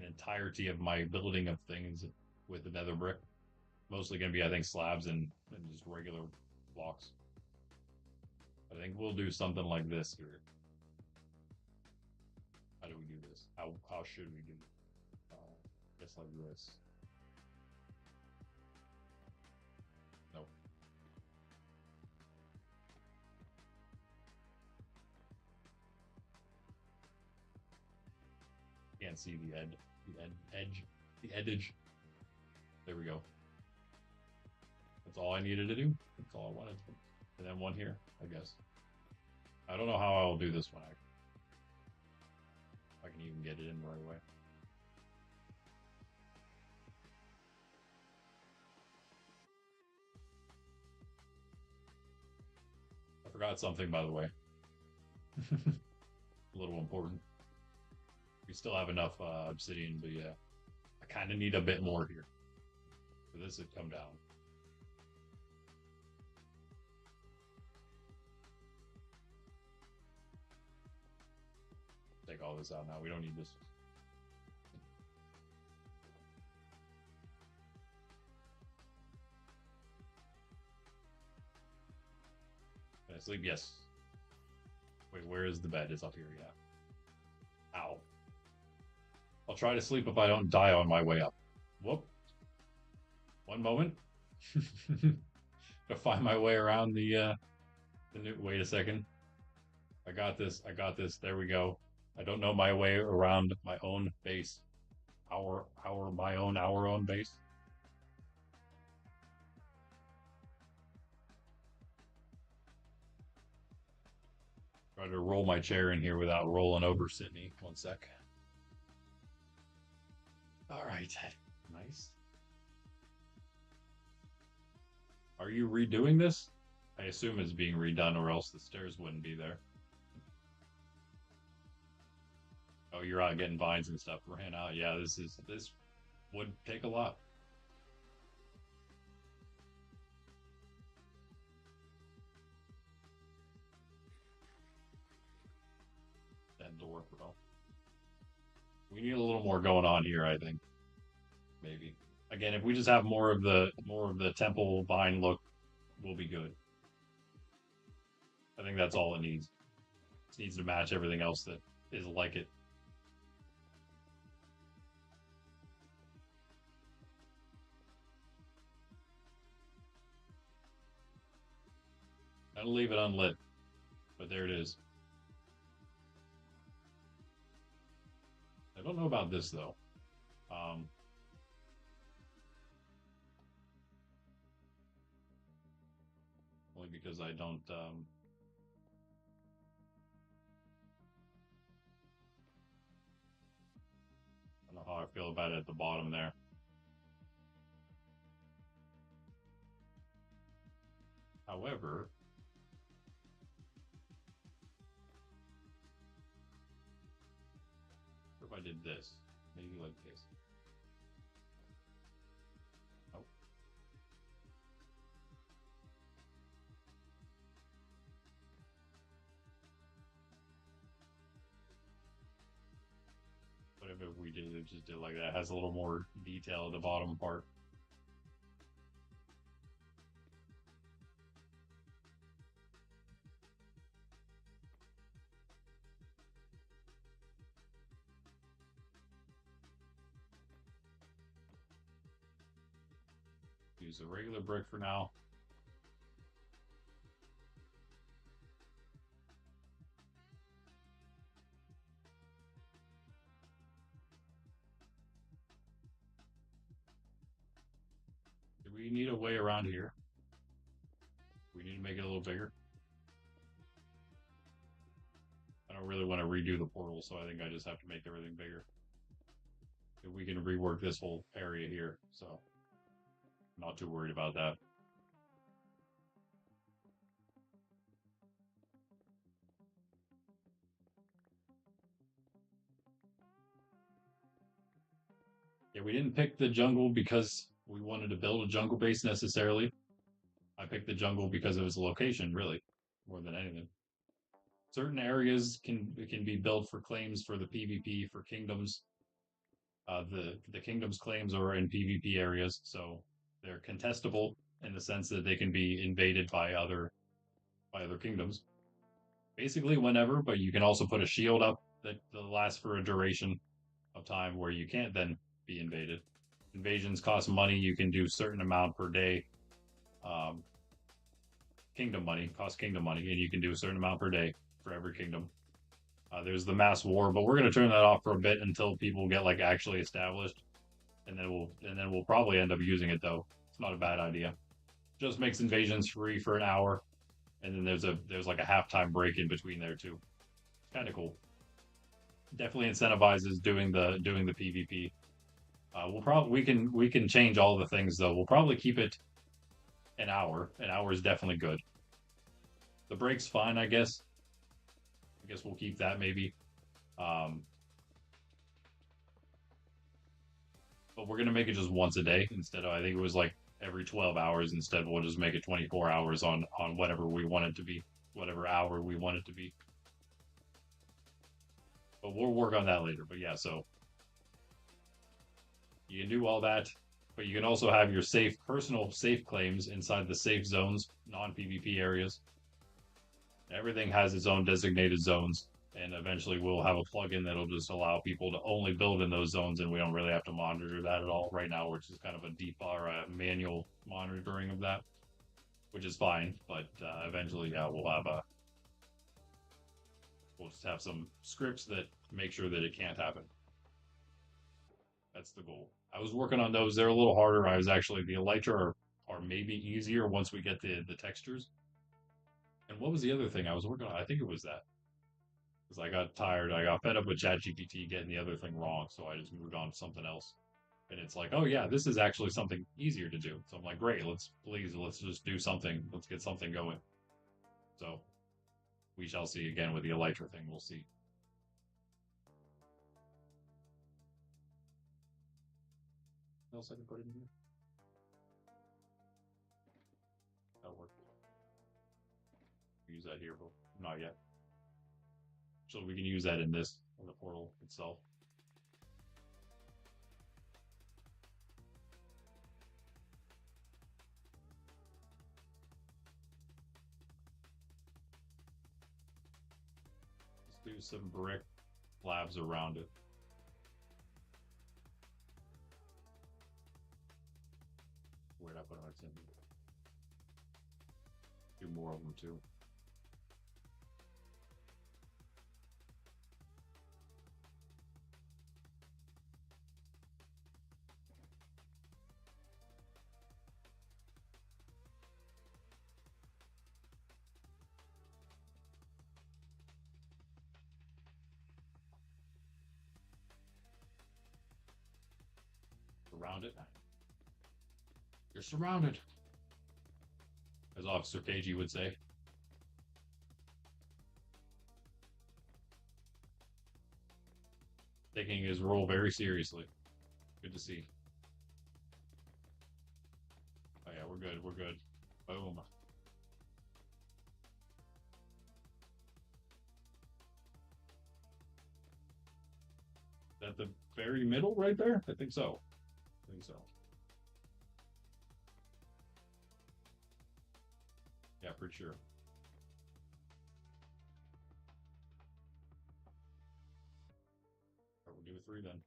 entirety of my building of things with the nether brick. Mostly going to be, I think, slabs and just regular blocks. I think we'll do something like this here. How do we do this? How should we do it? Just like this. Nope. Can't see the edge, the edge. There we go. That's all I needed to do. That's all I wanted. And then one here, I guess. I don't know how I will do this one. If I can even get it in the right way. I forgot something, by the way. A little important. We still have enough obsidian, but yeah. I kind of need a bit more here. For this to come down. Take all this out now. We don't need this. Can I sleep? Yes. Wait, where is the bed? It's up here, yeah. Ow. I'll try to sleep if I don't die on my way up. Whoop. One moment. To find my way around the new. Wait a second. I got this. I got this. There we go. I don't know my way around my own base. Our own base. Try to roll my chair in here without rolling over Sydney. One sec. All right. Nice. Are you redoing this? I assume it's being redone or else the stairs wouldn't be there. Oh, you're out getting vines and stuff. Ran out. Yeah, this would take a lot. That door, bro. We need a little more going on here, I think. Maybe. Again, if we just have more of the temple vine look, we'll be good. I think that's all it needs. It needs to match everything else that is like it. I'll leave it unlit, but there it is. I don't know about this though. Only because I don't. I don't know how I feel about it at the bottom there. However, what if I did this? Maybe like this. Oh. What if we did it just did like that? It has a little more detail at the bottom part. Do use a regular brick for now. Do we need a way around here? We need to make it a little bigger. I don't really want to redo the portal, so I think I just have to make everything bigger. If we can rework this whole area here, so I'm not too worried about that. Yeah, we didn't pick the jungle because we wanted to build a jungle base necessarily. I picked the jungle because of its location, really, more than anything. Certain areas can be built for claims for the PvP for kingdoms. The kingdom's claims are in PvP areas, so they're contestable in the sense that they can be invaded by other kingdoms. Basically, whenever, but you can also put a shield up that lasts for a duration of time where you can't then be invaded. Invasions cost money. You can do certain amount per day. Um, Kingdom money costs kingdom money, and you can do a certain amount per day for every kingdom. There's the mass war, but we're gonna turn that off for a bit until people get like actually established, and then we'll probably end up using it though. It's not a bad idea. Just makes invasions free for an hour, and then there's like a halftime break in between there too. Kind of cool. Definitely incentivizes doing the PvP. We can change all the things though. We'll probably keep it an hour. An hour is definitely good. The break's fine, I guess. I guess we'll keep that maybe. Um, but we're gonna make it just once a day instead of I think it was like every 12 hours. Instead, we'll just make it 24 hours on whatever we want it to be, whatever hour we want it to be. But we'll work on that later. But yeah, so you can do all that, but you can also have your personal safe claims inside the safe zones, non-PvP areas. Everything has its own designated zones, and eventually we'll have a plugin that'll just allow people to only build in those zones, and we don't really have to monitor that at all right now, which is kind of a deep or manual monitoring of that, which is fine. But eventually, yeah, we'll just have some scripts that make sure that it can't happen. That's the goal. I was working on those. They're a little harder. I was actually the elytra are maybe easier once we get the textures. And what was the other thing I was working on? I think it was that. Because I got tired. I got fed up with ChatGPT getting the other thing wrong, so I just moved on to something else. And it's like, oh yeah, this is actually something easier to do. So I'm like, great, let's just do something. Let's get something going. So we shall see again with the elytra thing. We'll see. What else I can put in here? That'll work. Use that here, but not yet. So we can use that in the portal itself. Let's do some brick slabs around it. Where'd I put my tin? Do more of them too. Around it. You're surrounded, as Officer KG would say. Taking his role very seriously. Good to see. Oh yeah, we're good. We're good. Boom. Is that the very middle right there? I think so. I think so. Yeah, for sure. Right, we'll do a 3 then.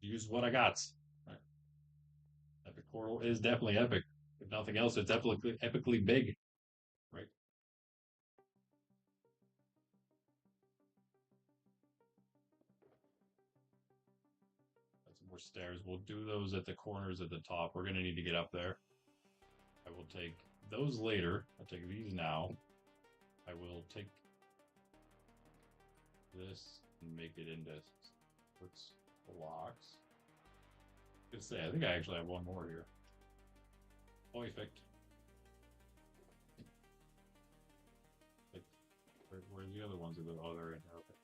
use what I got. Right. Epic Coral is definitely epic. If nothing else, it's epically big. Right. Got some more stairs. We'll do those at the corners at the top. We're gonna need to get up there. I will take those later. I'll take these now. I will take this and make it into what's blocks. I was gonna say, I think I actually have one more here. Perfect. Like, where's the other ones? Oh, they're in here. Okay.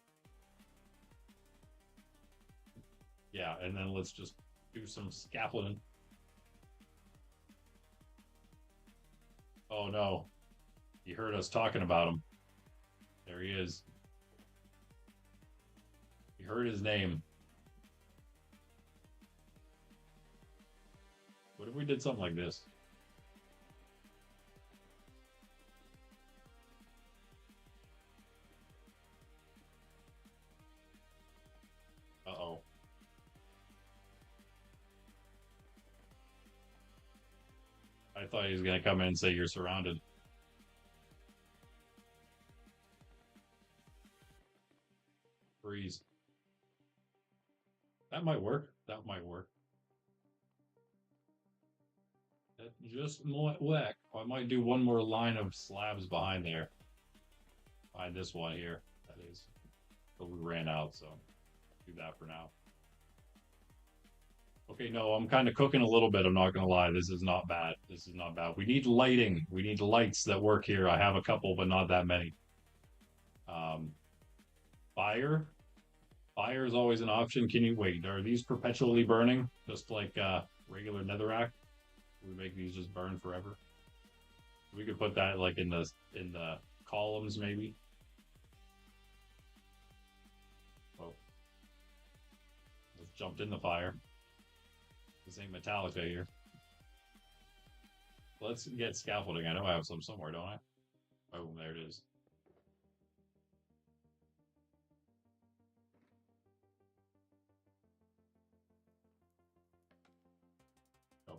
Yeah, and then let's just do some scaffolding. Oh no. You heard us talking about him. There he is. You heard his name. What if we did something like this? Uh-oh. I thought he was going to come in and say you're surrounded. Freeze. That might work. That might work. That just might whack. I might do one more line of slabs behind there. Behind this one here. That is. But we ran out, so do that for now. Okay, no, I'm kind of cooking a little bit. I'm not going to lie. This is not bad. This is not bad. We need lighting. We need lights that work here. I have a couple, but not that many. Fire. Fire is always an option. Can you wait? Are these perpetually burning? Just like regular netherrack? We make these just burn forever. We could put that like in the columns maybe. Oh, just jumped in the fire. This ain't Metallica here. Let's get scaffolding. I know I have some somewhere, don't I? Oh, there it is. Oh,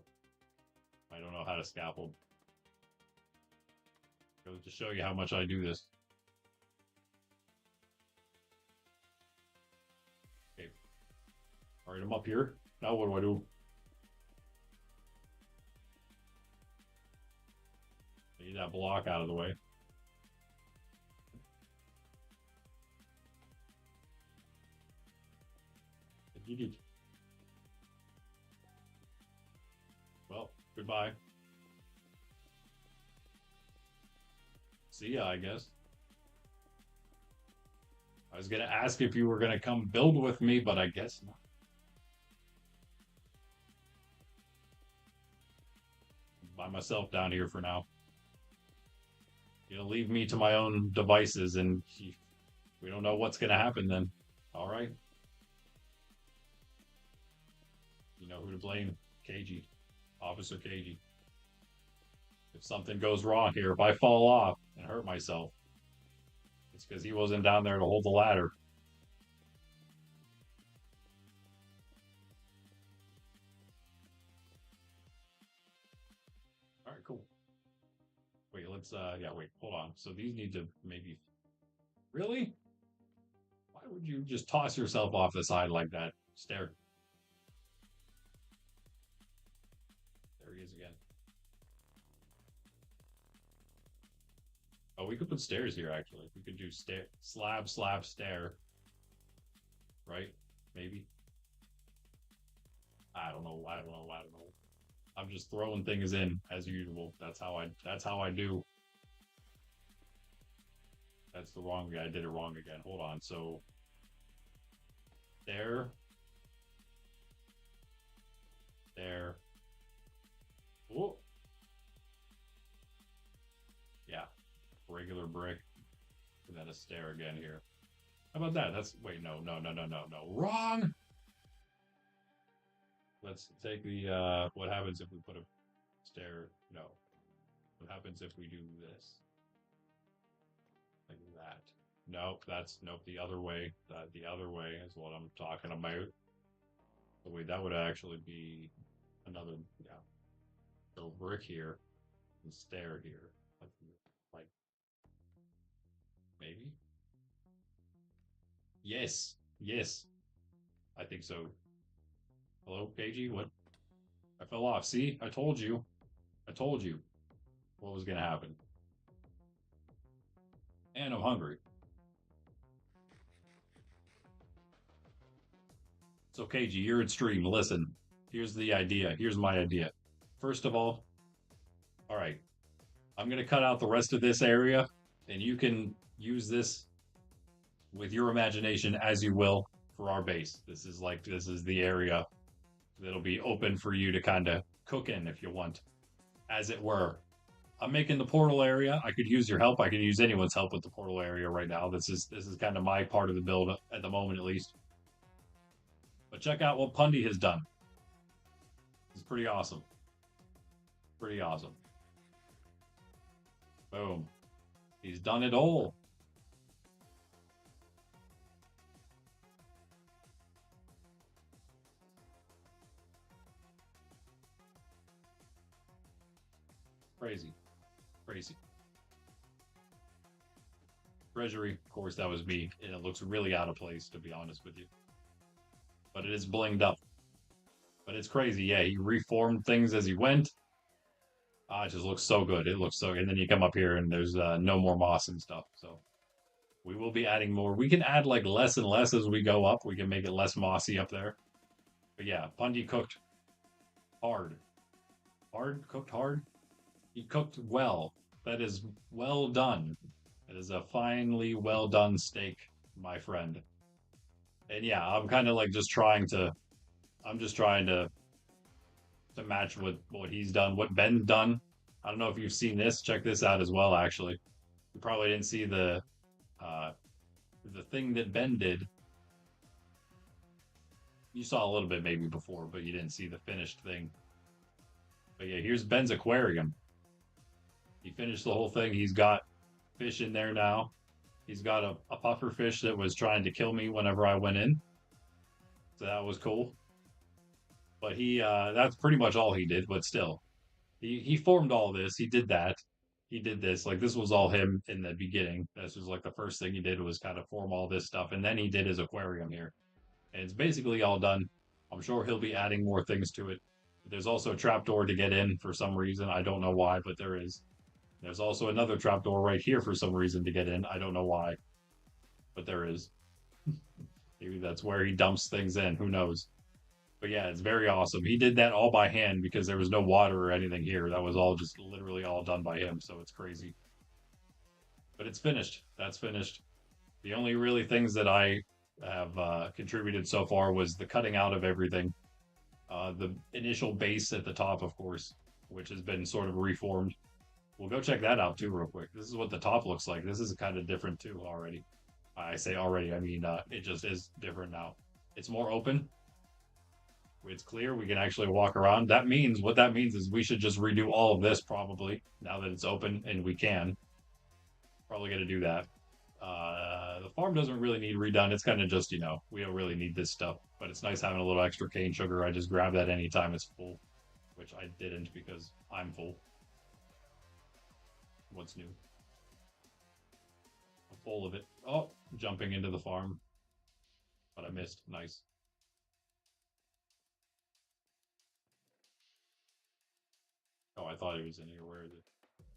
I don't know how to scaffold. Goes to show you how much I do this. Okay. All right, I'm up here. Now what do I do? I need that block out of the way. Well, goodbye. See ya, I guess. I was gonna ask if you were gonna come build with me, but I guess not. By myself down here for now. You know, leave me to my own devices, and we don't know what's gonna happen then. All right. You know who to blame. KG. Officer KG. If something goes wrong here, if I fall off and hurt myself, it's because he wasn't down there to hold the ladder. All right, cool. Wait, let's yeah, wait, hold on. So these need to maybe really? Why would you just toss yourself off the side like that? Stair. There he is again. Oh, we could put stairs here actually. We could do stair slab, stair. Right? Maybe. I don't know. I don't know. I don't know. I'm just throwing things in as usual. That's how I do. That's the wrong way. I did it wrong again. Hold on. So there. There. Oh. Yeah. Regular brick. And then a stair again here. How about that? That's wait, no. Wrong. Let's take the what happens if we put a stair? No. What happens if we do this? Like that. Nope, that's nope, the other way. The other way is what I'm talking about. Oh, wait, that would actually be another, yeah. So brick here and stair here. Like maybe? Yes, yes, I think so. Hello, KG? What? I fell off. See? I told you. I told you what was gonna happen. And I'm hungry. So KG, you're in stream. Listen, here's the idea. Here's my idea. First of all right, I'm gonna cut out the rest of this area, and you can use this with your imagination as you will for our base. This is the area that'll be open for you to kind of cook in if you want, as it were. I'm making the portal area. I could use your help. I could use anyone's help with the portal area right now. This is kind of my part of the build at the moment, at least. But check out what Pundy has done. It's pretty awesome. Pretty awesome. Boom. He's done it all. Crazy. Crazy. Treasury, of course, that was me, and it looks really out of place, to be honest with you. But it is blinged up. But it's crazy. Yeah, he reformed things as he went. It just looks so good. It looks so. And then you come up here and there's no more moss and stuff. So we will be adding more. We can add like less and less as we go up. We can make it less mossy up there. But yeah, Bundy cooked hard. Hard? Cooked hard? He cooked well. That is well done. That is a finely well done steak, my friend. And yeah, I'm kind of like just trying to. I'm just trying to match what he's done, what Ben's done. I don't know if you've seen this. Check this out as well. Actually, you probably didn't see uh, the thing that Ben did. You saw a little bit maybe before, but you didn't see the finished thing. But yeah, here's Ben's aquarium. He finished the whole thing. He's got fish in there now. He's got a puffer fish that was trying to kill me whenever I went in. So that was cool. But he that's pretty much all he did, but still. He formed all this. He did that. He did this. Like this was all him in the beginning. This was like the first thing he did was kind of form all this stuff, and then he did his aquarium here, and it's basically all done. I'm sure he'll be adding more things to it. There's also a trapdoor to get in for some reason. I don't know why, but there is. There's also another trapdoor right here for some reason to get in. I don't know why, but there is. Maybe that's where he dumps things in. Who knows? But yeah, it's very awesome. He did that all by hand because there was no water or anything here. That was all just literally all done by him. So it's crazy. But it's finished. That's finished. The only really things that I have contributed so far was the cutting out of everything. The initial base at the top, of course, which has been sort of reformed. We'll go check that out too, real quick. This is what the top looks like. This is kind of different too already. I say already, I mean it just is different now. It's more open. It's clear. We can actually walk around. That means what that means is we should just redo all of this probably now that it's open and we can. Probably going to do that. The farm doesn't really need redone. It's kind of just, we don't really need this stuff, but it's nice having a little extra cane sugar. I just grab that anytime it's full, which I didn't because I'm full. What's new? I'm full of it. Oh, jumping into the farm, but I missed. Nice. Oh, I thought it was in here. Where is it?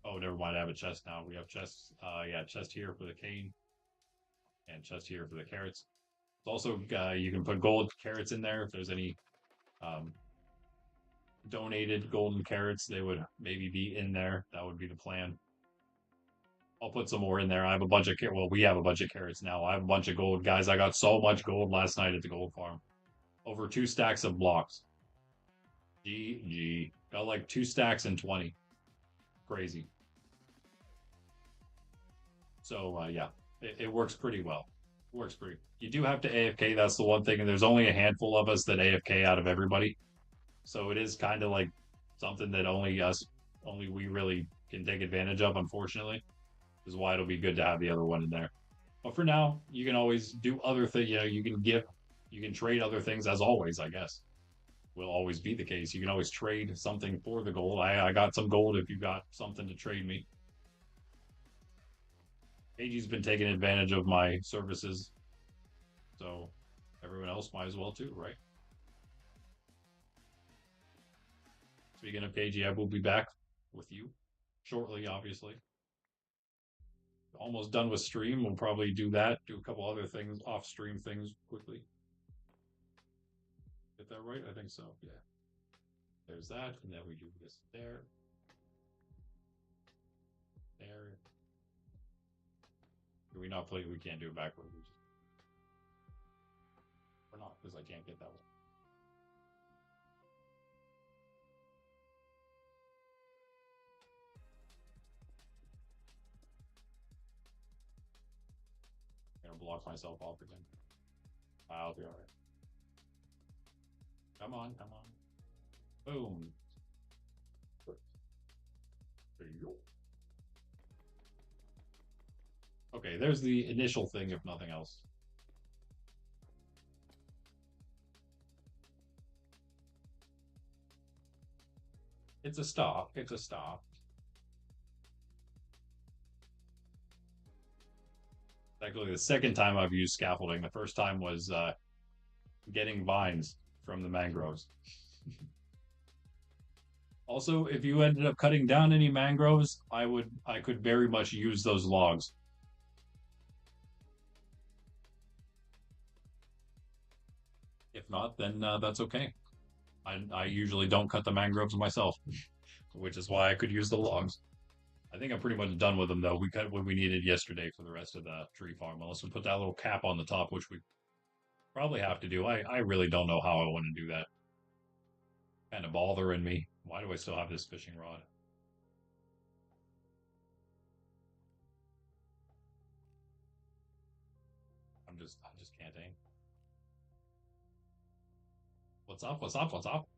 Oh, never mind. I have a chest now. We have chests. Yeah, chest here for the cane, and chest here for the carrots. Also, you can put gold carrots in there if there's any um, donated golden carrots. They would maybe be in there. That would be the plan. I'll put some more in there. I have a bunch of well, we have a bunch of carrots now. I have a bunch of gold, guys. I got so much gold last night at the gold farm. Over 2 stacks of blocks. GG. Got like 2 stacks and 20. Crazy. So yeah, it works pretty well. Works pretty. You do have to AFK. That's the one thing, and there's only a handful of us that AFK out of everybody. So it is kind of like something that only we really can take advantage of. Unfortunately, is why it'll be good to have the other one in there. But for now, you can always do other things. You can trade other things as always, I guess. will always be the case. You can always trade something for the gold. I got some gold if you got something to trade me. AG's been taking advantage of my services, so everyone else might as well too, right? Speaking of KG, I will be back with you shortly, obviously. Almost done with stream. We'll probably do that, do a couple other things, off stream things quickly. Get that right? I think so. Yeah. There's that, and then we do this there. There. Can we not play? We can't do it backwards. Or not, because I can't get that one. I'm gonna block myself off again. I'll be alright. Come on, come on. Boom. There you go. Okay, there's the initial thing, if nothing else. It's a stop. It's a stop. Actually, the second time I've used scaffolding. The first time was getting vines from the mangroves. Also, if you ended up cutting down any mangroves, I could very much use those logs. If not, then that's okay. I usually don't cut the mangroves myself, which is why I could use the logs. I think I'm pretty much done with them though. We cut what we needed yesterday for the rest of the tree farm, unless we put that little cap on the top, which we probably have to do. I really don't know how I want to do that. Kind of bothering me. Why do I still have this fishing rod? I just can't aim. What's up? What's up? What's up?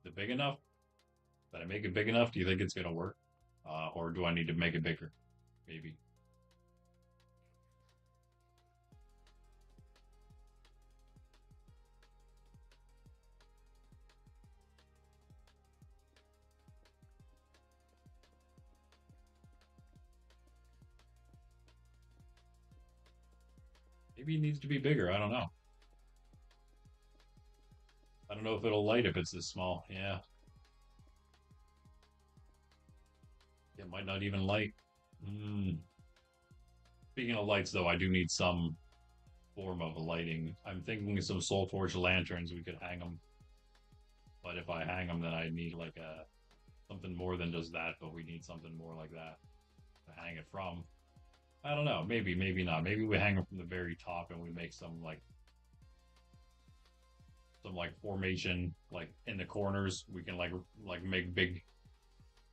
Is it big enough? Did I make it big enough? Do you think it's gonna work? Or do I need to make it bigger? Maybe. Maybe it needs to be bigger. I don't know. I don't know if it'll light if it's this small. Yeah. It might not even light. Mm. Speaking of lights, though, I do need some form of lighting. I'm thinking of some soul forged lanterns. We could hang them, but if I hang them, then I need like a something more than just that. But we need something more like that to hang it from. I don't know. Maybe, maybe not. Maybe we hang them from the very top and we make some like formation like in the corners. We can like make big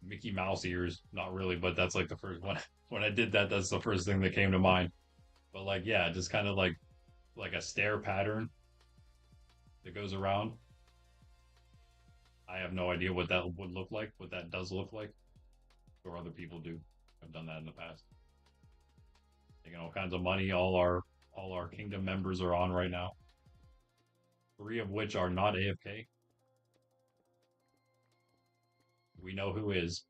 Mickey Mouse ears. Not really, but that's like the first one. When I did that, that's the first thing that came to mind. But like, yeah, just kind of like a stair pattern that goes around. I have no idea what that would look like, what that does look like, or other people do. I've done that in the past. Taking all kinds of money. All our kingdom members are on right now. Three of which are not AFK. We know who is.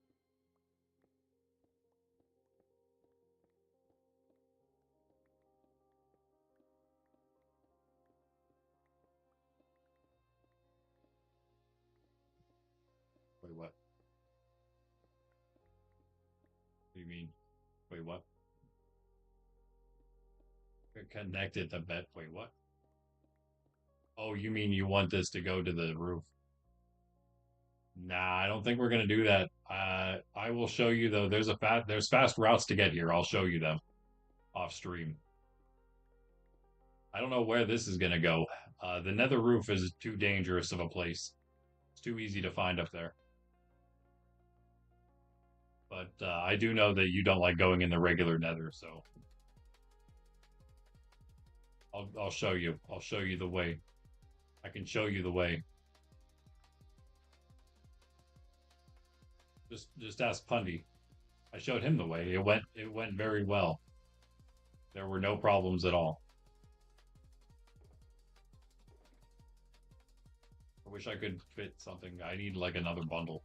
Wait, what? What do you mean? Wait, what? Connected to bed. Wait, what? Oh, you mean you want this to go to the roof? Nah, I don't think we're gonna do that. I will show you though. There's fast routes to get here. I'll show you them off stream. I don't know where this is gonna go. The nether roof is too dangerous of a place. It's too easy to find up there. But I do know that you don't like going in the regular nether, so I'll show you. I'll show you the way. I can show you the way. Just ask Pundy. I showed him the way. It went very well. There were no problems at all. I wish I could fit something. I need like another bundle.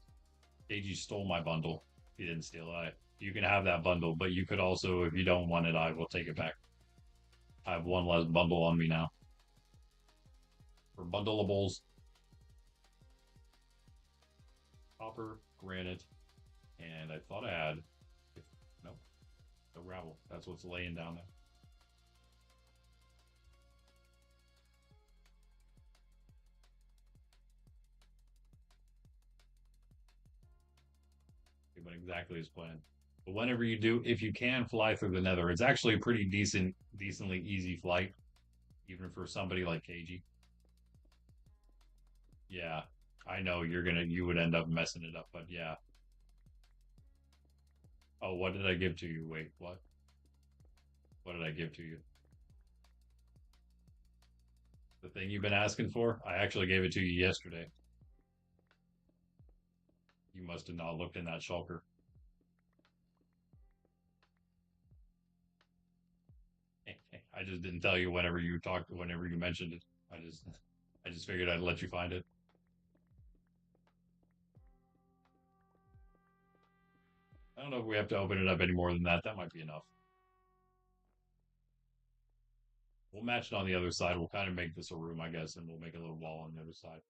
AG stole my bundle. He didn't steal it. You can have that bundle, but you could also, if you don't want it, I will take it back. I have one less bundle on me now. For bundleables, copper, granite, and I thought I had. Nope, no gravel. That's what's laying down there. It went exactly as planned. But whenever you do, if you can fly through the Nether, it's actually a pretty decently easy flight, even for somebody like KG. Yeah, I know you would end up messing it up, but yeah. Oh, what did I give to you? Wait, what? What did I give to you? The thing you've been asking for? I actually gave it to you yesterday. You must have not looked in that shulker. I just didn't tell you whenever you mentioned it. I just figured I'd let you find it. I don't know if we have to open it up any more than that. That might be enough. We'll match it on the other side. We'll kind of make this a room, I guess, and we'll make a little wall on the other side.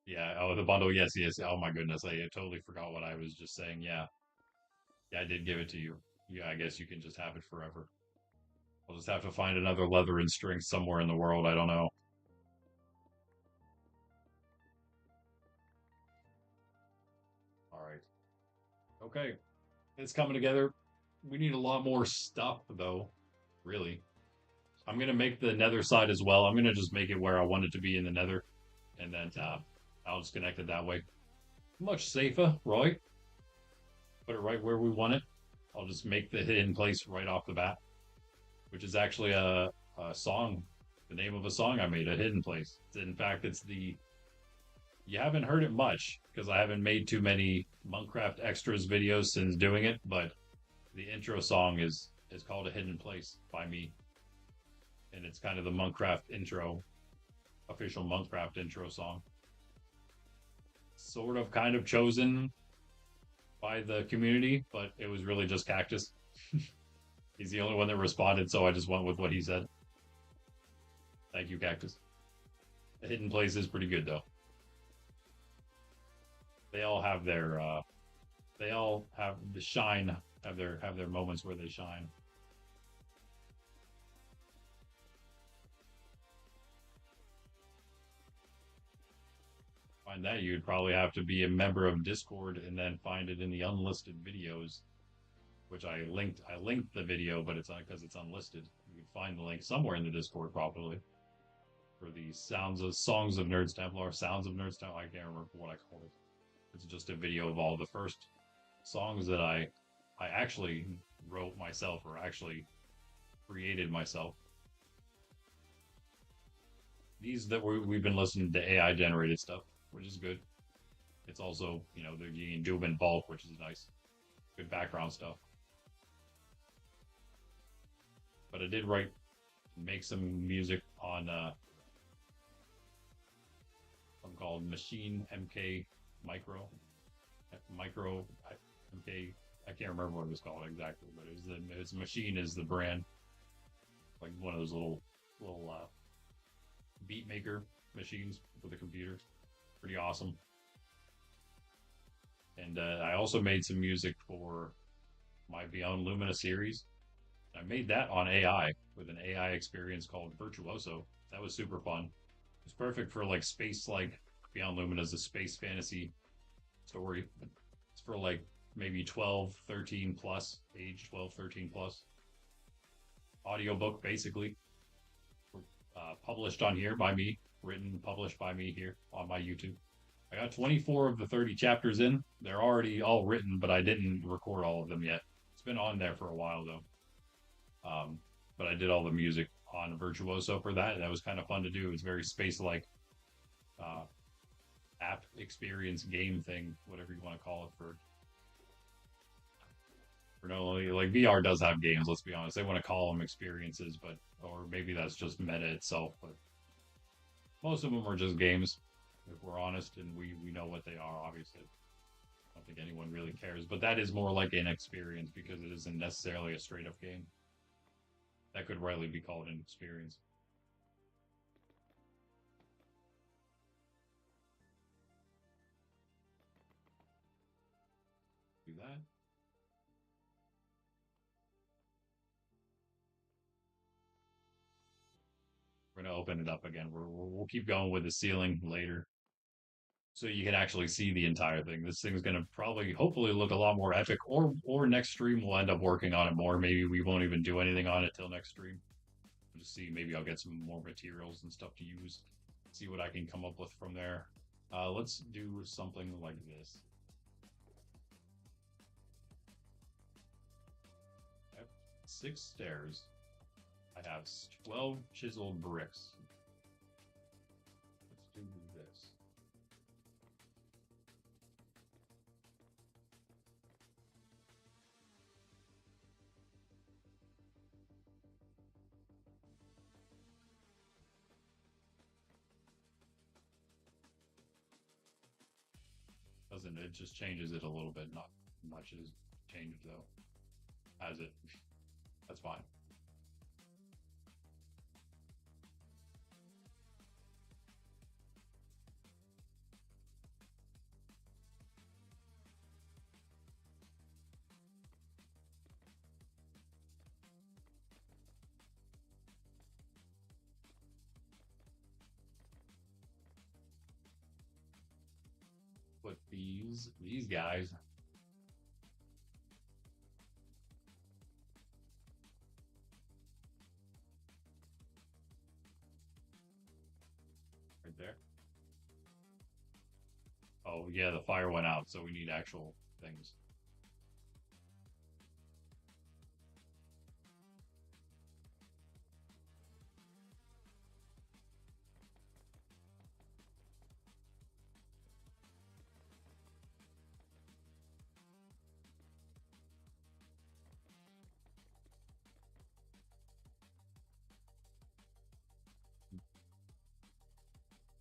Yeah. Oh, the bundle. Yes, yes. Oh my goodness. I totally forgot what I was just saying. Yeah. Yeah, I did give it to you. Yeah, I guess you can just have it forever. I'll just have to find another leather and string somewhere in the world. I don't know. All right. Okay. It's coming together. We need a lot more stuff, though. Really. I'm gonna make the nether side as well. I'm gonna just make it where I want it to be in the nether, and then I'll just connect it that way. Much safer, right? Put it right where we want it. I'll just make the hidden place right off the bat, which is actually a song, the name of a song I made, a hidden place. In fact, it's the you haven't heard it much because I haven't made too many Monkraft extras videos since doing it, but the intro song is called a hidden place by me, and it's kind of the Monkraft intro, official Monkraft intro song. Sort of kind of chosen by the community, but it was really just Cactus. He's the only one that responded, so I just went with what he said. Thank you, Cactus. The hidden place is pretty good though. They all have their they all have the shine, have their moments where they shine. Find that you'd probably have to be a member of Discord and then find it in the unlisted videos, which I linked the video, but it's not because it's unlisted. You can find the link somewhere in the Discord probably for the songs of Nerds Templar, sounds of Nerds Templar. I can't remember what I called it. It's just a video of all the first songs that I actually wrote myself or actually created myself. These that we've been listening to AI generated stuff, which is good. It's also, you can do them in bulk, which is nice. Good background stuff. But I did make some music on something called Machine MK Micro. Micro MK. I can't remember what it was called exactly, but it's Machine is the brand. Like one of those little beat maker machines with a computer. Pretty awesome. And I also made some music for my Beyond Lumina series. I made that on AI with an AI experience called Virtuoso. That was super fun. It's perfect for like space, like Beyond Lumina is a space fantasy story. It's for like maybe 12, 13 plus, age 12, 13 plus. Audiobook, basically. Published on here by me, written, published by me here on my YouTube. I got 24 of the 30 chapters in. They're already all written, but I didn't record all of them yet. It's been on there for a while though. But I did all the music on Virtuoso for that. That was kind of fun to do. It's very space-like, uh, app experience game thing, whatever you want to call it for no like VR does have games, let's be honest. They want to call them experiences, but or maybe that's just meta itself, but most of them are just games, if we're honest, and we know what they are, obviously. I don't think anyone really cares, but that is more like an experience because it isn't necessarily a straight up game. That could rightly be called an experience. Do that. We're gonna open it up again. We'll keep going with the ceiling later, so you can actually see the entire thing. This thing's gonna probably, hopefully, look a lot more epic. Or next stream we'll end up working on it more. Maybe we won't even do anything on it till next stream. We'll just see. Maybe I'll get some more materials and stuff to use. See what I can come up with from there. Let's do something like this. I have 6 stairs. I have 12 chiseled bricks. Let's do this. Doesn't it? Just changes it a little bit. Not much has changed though. Has it? That's fine. Put these guys. Right there. Oh yeah, the fire went out, so we need actual things.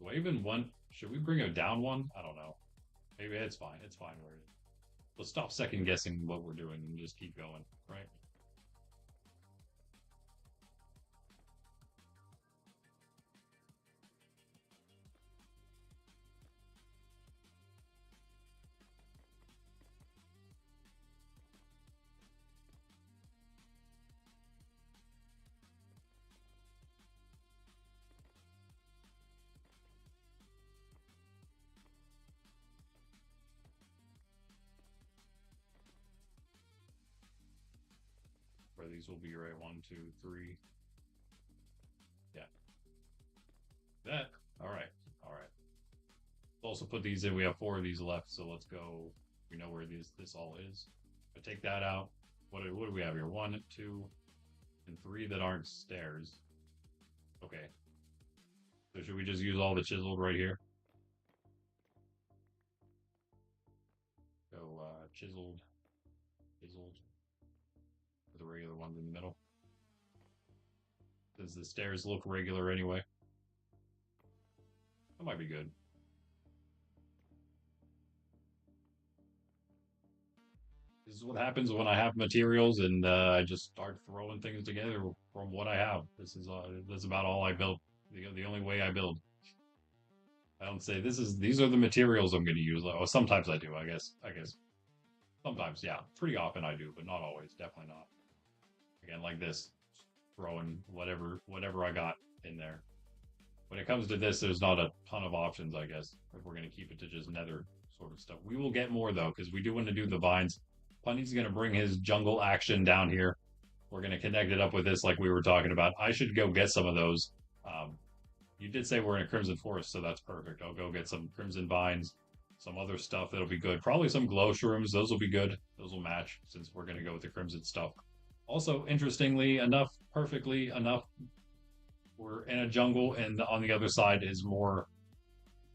Do I even want? Should we bring it down one? I don't know. Maybe it's fine. It's fine where it is. Let's stop second guessing what we're doing and just keep going, right? Where these will be right. 1, 2, 3. Yeah. That. All right. All right. Also put these in. We have 4 of these left, so let's go. We know where this all is. But take that out. What do we have here? 1, 2, and 3 that aren't stairs. Okay. So should we just use all the chiseled right here? Go chiseled, chiseled. The regular ones in the middle. Does the stairs look regular anyway? That might be good. This is what happens when I have materials and I just start throwing things together from what I have. That's about all I build. The only way I build. I don't say these are the materials I'm going to use. Oh, sometimes I do. I guess sometimes, yeah. Pretty often I do, but not always. Definitely not. Again, like this, throwing whatever I got in there. When it comes to this, there's not a ton of options, I guess, if we're going to keep it to just nether sort of stuff. We will get more, though, because we do want to do the vines. Punny's going to bring his jungle action down here. We're going to connect it up with this like we were talking about. I should go get some of those. You did say we're in a Crimson Forest, so that's perfect. I'll go get some Crimson Vines, some other stuff that'll be good. Probably some glow shrooms. Those will be good. Those will match since we're going to go with the Crimson stuff. Also, interestingly enough, perfectly enough, we're in a jungle, and on the other side is more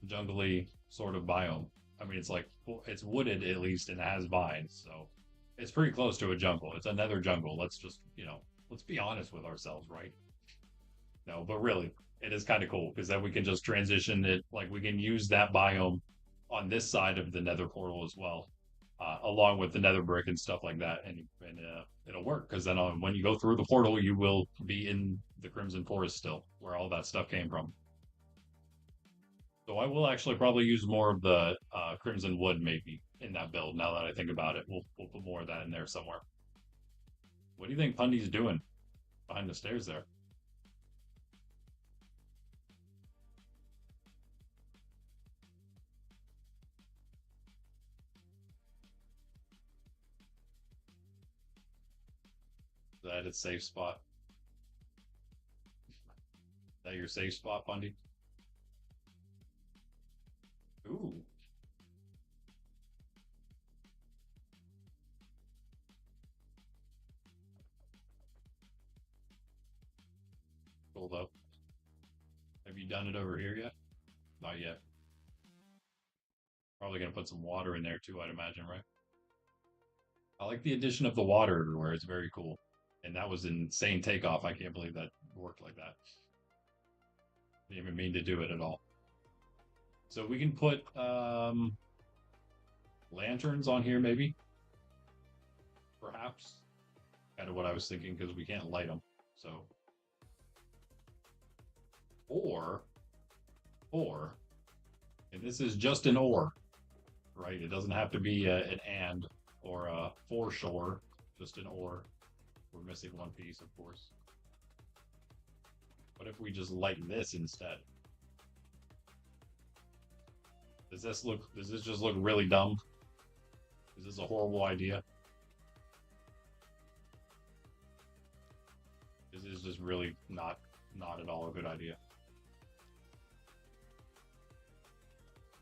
jungly sort of biome. I mean, it's like it's wooded at least and it has vines, so it's pretty close to a jungle. It's another jungle. Let's just, let's be honest with ourselves, right? No, but really, it is kind of cool because then we can just transition it. Like we can use that biome on this side of the Nether portal as well, along with the Nether brick and stuff like that, and it'll work because then when you go through the portal, you will be in the Crimson Forest still, where all that stuff came from. So I will actually probably use more of the Crimson Wood maybe in that build. Now that I think about it, we'll put more of that in there somewhere. What do you think Pundy's doing behind the stairs there? Is that its safe spot? Is that your safe spot, Pundy? Ooh, hold up. Have you done it over here yet? Not yet. Probably gonna put some water in there too, I'd imagine, right? I like the addition of the water everywhere. It's very cool. And that was an insane takeoff. I can't believe that worked like that. Didn't even mean to do it at all. So we can put lanterns on here, maybe, perhaps. Kind of what I was thinking because we can't light them. So, or, or, and this is just an or, right? It doesn't have to be an and or a for sure, just an or. We're missing one piece, of course. What if we just light this instead? Does this just look really dumb? Is this a horrible idea? This is just really not at all a good idea.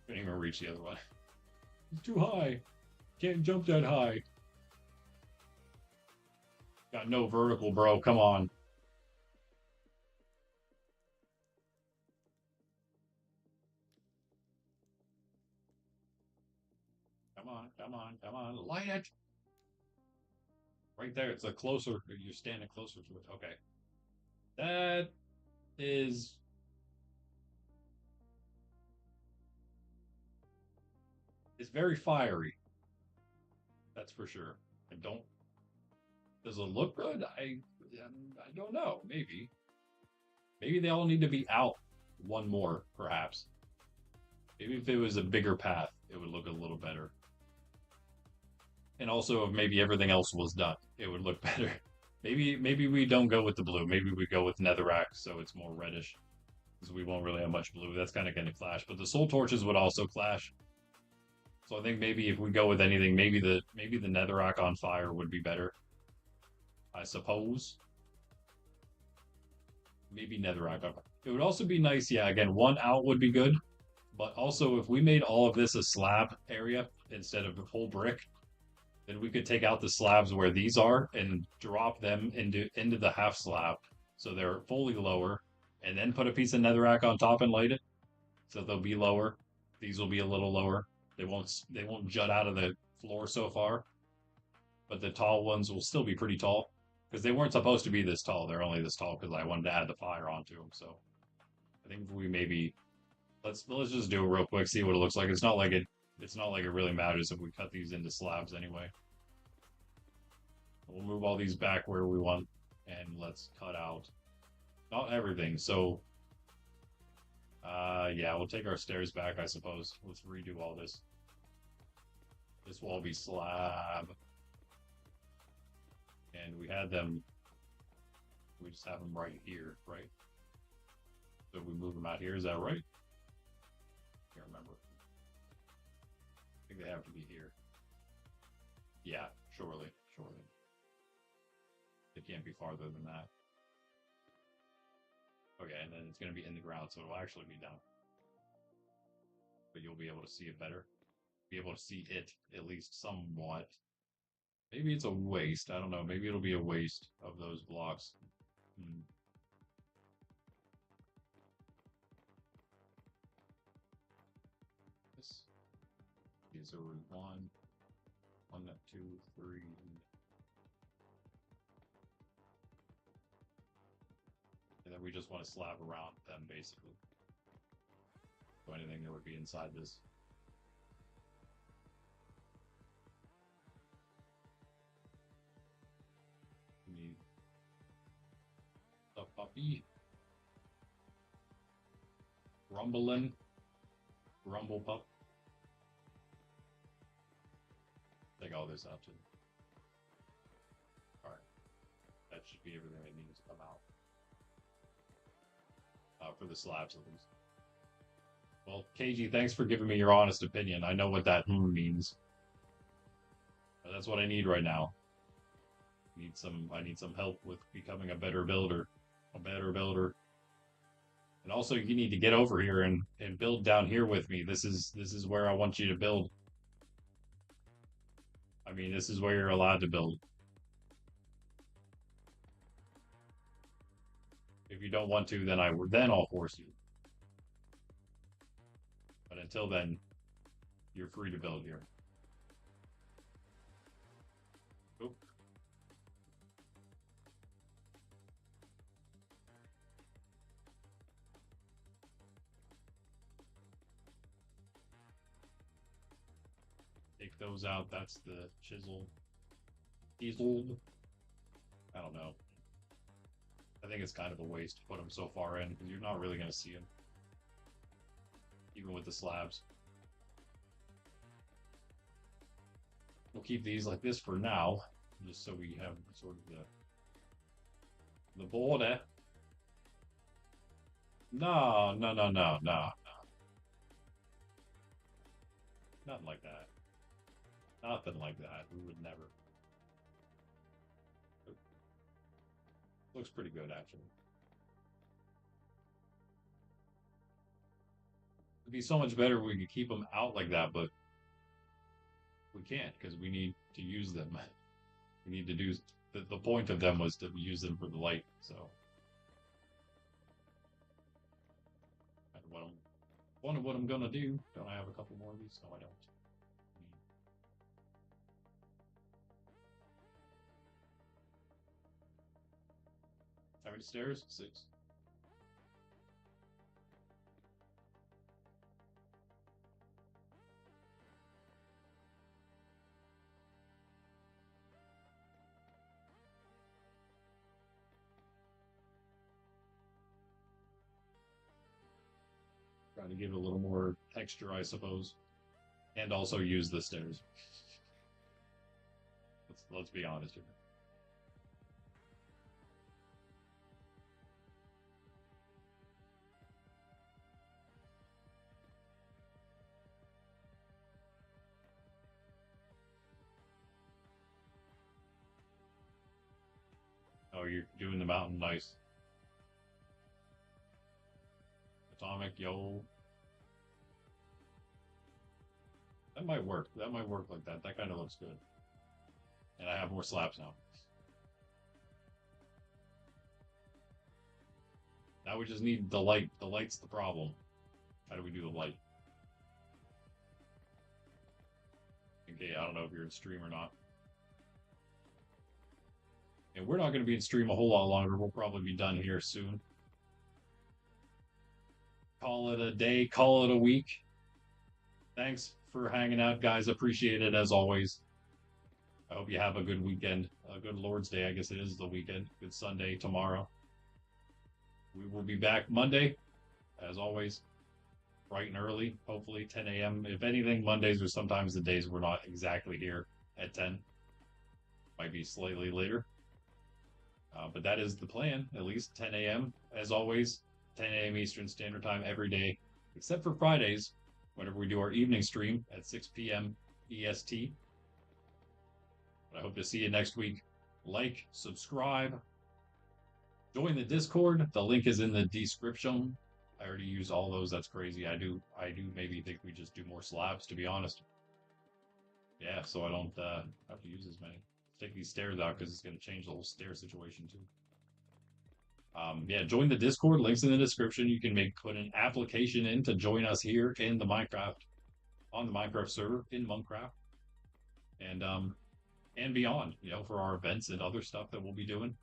Couldn't even reach the other one. It's too high. Can't jump that high. Got no vertical, bro. Come on. Come on, come on, come on. Light it. Right there. It's a closer. You're standing closer to it. Okay. That is. It's very fiery. That's for sure. I don't. Does it look good? I don't know. Maybe. Maybe they all need to be out one more, perhaps. Maybe if it was a bigger path, it would look a little better. And also, if maybe everything else was done, it would look better. Maybe we don't go with the blue. Maybe we go with netherrack, so it's more reddish. Because we won't really have much blue. That's kind of going to clash. But the soul torches would also clash. So I think maybe if we go with anything, maybe the netherrack on fire would be better. I suppose. Maybe netherrack on fire. It would also be nice, yeah, again, one out would be good. But also, if we made all of this a slab area instead of a full brick, then we could take out the slabs where these are and drop them into the half slab so they're fully lower, and then put a piece of netherrack on top and light it, so they'll be lower. These will be a little lower. They won't jut out of the floor so far, but the tall ones will still be pretty tall because they weren't supposed to be this tall. They're only this tall because I wanted to add the fire onto them. So I think we maybe let's just do it real quick, see what it looks like. It's not like it really matters if we cut these into slabs anyway. We'll move all these back where we want, and let's cut out not everything. So, yeah, we'll take our stairs back, I suppose. Let's redo all this. This will all be slab. And we just have them right here, right? So we move them out here, is that right? I can't remember. I think they have to be here. Yeah, surely. It can't be farther than that. Okay, and then it's going to be in the ground, so it'll actually be down. But you'll be able to see it better. Be able to see it, at least somewhat. Maybe it's a waste. I don't know. Maybe it'll be a waste of those blocks. so we're one, two, three. And then we just want to slab around them, basically. So anything that would be inside this. Need the puppy. Rumbling. Rumble pup. Take all this out too. Alright. That should be everything that needs to come out. For the slabs at least. Well, KG, thanks for giving me your honest opinion. I know what that means. But that's what I need right now. I need some help with becoming a better builder. A better builder. And also you need to get over here and build down here with me. This is where I want you to build. I mean, this is where you're allowed to build. If you don't want to, then I'll force you. But until then, you're free to build here. Oop. Take those out. That's the chiseled. I don't know. I think it's kind of a waste to put them so far in because you're not really going to see them. Even with the slabs. We'll keep these like this for now, just so we have sort of the border. No. Nothing like that. Nothing like that. We would never. Looks pretty good, actually. It'd be so much better if we could keep them out like that, but we can't because we need to use them. We need to do the point of them was to use them for the light. So, what I'm gonna do. Don't I have a couple more of these? No, I don't. How many stairs? 6. Trying to give it a little more texture, I suppose. And also use the stairs. Let's be honest here. Oh, you're doing the mountain, nice. Atomic, yo. That might work. That might work like that. That kind of looks good. And I have more slabs now. Now we just need the light. The light's the problem. How do we do the light? Okay, I don't know if you're in stream or not. And we're not going to be in stream a whole lot longer. We'll probably be done here soon. Call it a day. Call it a week. Thanks for hanging out, guys. Appreciate it as always. I hope you have a good weekend. A good Lord's Day. I guess it is the weekend. Good Sunday tomorrow. We will be back Monday, as always, bright and early, hopefully 10 a.m. If anything, Mondays are sometimes the days we're not exactly here at 10. Might be slightly later. But that is the plan, at least 10 a.m. As always, 10 a.m. Eastern Standard Time every day, except for Fridays, whenever we do our evening stream at 6 p.m. EST. But I hope to see you next week. Like, subscribe, join the Discord. The link is in the description. I already used all those. That's crazy. I do maybe think we just do more slabs, to be honest. Yeah, so I don't have to use as many. Take these stairs out because it's going to change the whole stair situation too. Yeah, join the Discord. Links in the description. You can put an application in to join us here in the Minecraft on the Minecraft server in Monkraft and beyond, for our events and other stuff that we'll be doing.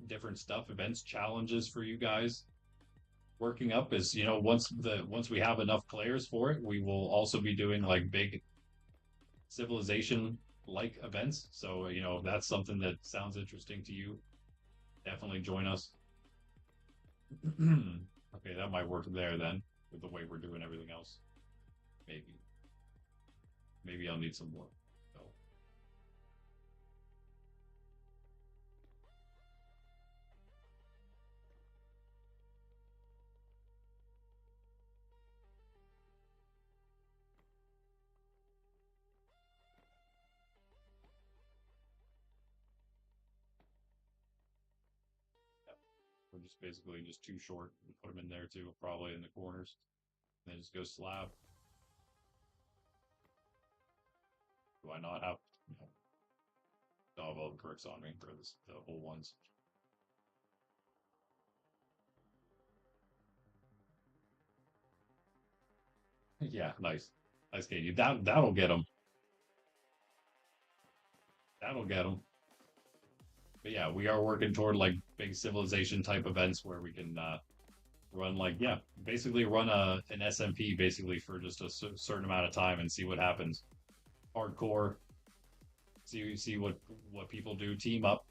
Different stuff, events, challenges for you guys. Working up is, once we have enough players for it, we will also be doing like big civilization like events. So, if that's something that sounds interesting to you, definitely join us. Okay, that might work there then with the way we're doing everything else. Maybe. Maybe I'll need some more. So, yeah, we're just basically just too short. We put them in there too, probably in the corners. And then just go slab. Do I not have all the bricks on me for this, the whole ones? Yeah, nice. Nice game. That'll get them. That'll get them. But yeah, we are working toward like big civilization type events where we can run like, yeah, basically run an SMP basically for just a certain amount of time and see what happens. Hardcore. See what people do. Team up.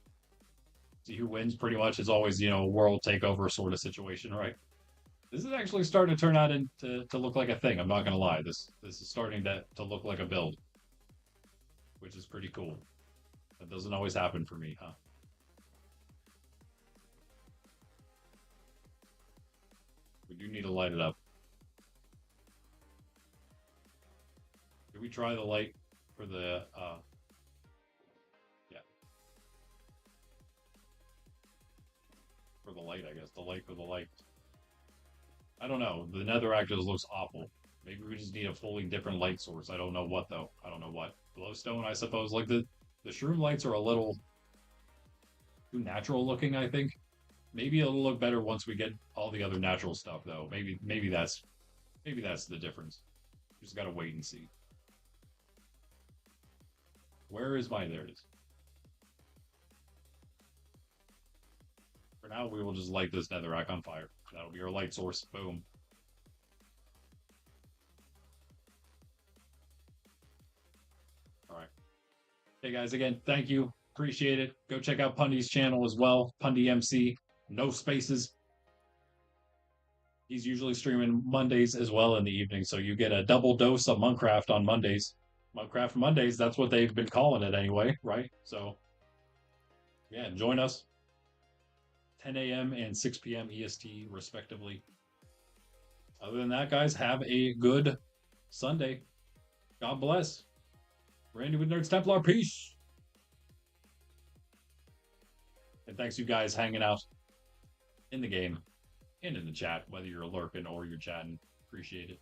See who wins. Pretty much is always world takeover sort of situation, right? This is actually starting to turn out to look like a thing. I'm not gonna lie. This is starting to look like a build, which is pretty cool. That doesn't always happen for me, huh? We do need to light it up. Did we try the light for the yeah, for the light, I guess. The light for the light. I don't know. The netherrack just looks awful. Maybe we just need a fully different light source. I don't know what though. I don't know what. Glowstone, I suppose. Like the shroom lights are a little too natural looking, I think. Maybe it'll look better once we get all the other natural stuff though. Maybe that's the difference. Just gotta wait and see. Where is my there it is. For now we will just light this netherrack on fire. That'll be our light source. Boom. Alright. Hey guys, again, thank you. Appreciate it. Go check out Pundy's channel as well. Pundy MC. No spaces. He's usually streaming Mondays as well in the evening, so you get a double dose of Monkraft on Mondays. Monkraft Mondays, that's what they've been calling it anyway, right? So, yeah, join us. 10 a.m. and 6 p.m. EST, respectively. Other than that, guys, have a good Sunday. God bless. Randy with Nerds Templar, peace. And thanks you guys hanging out in the game and in the chat, whether you're lurking or you're chatting. Appreciate it.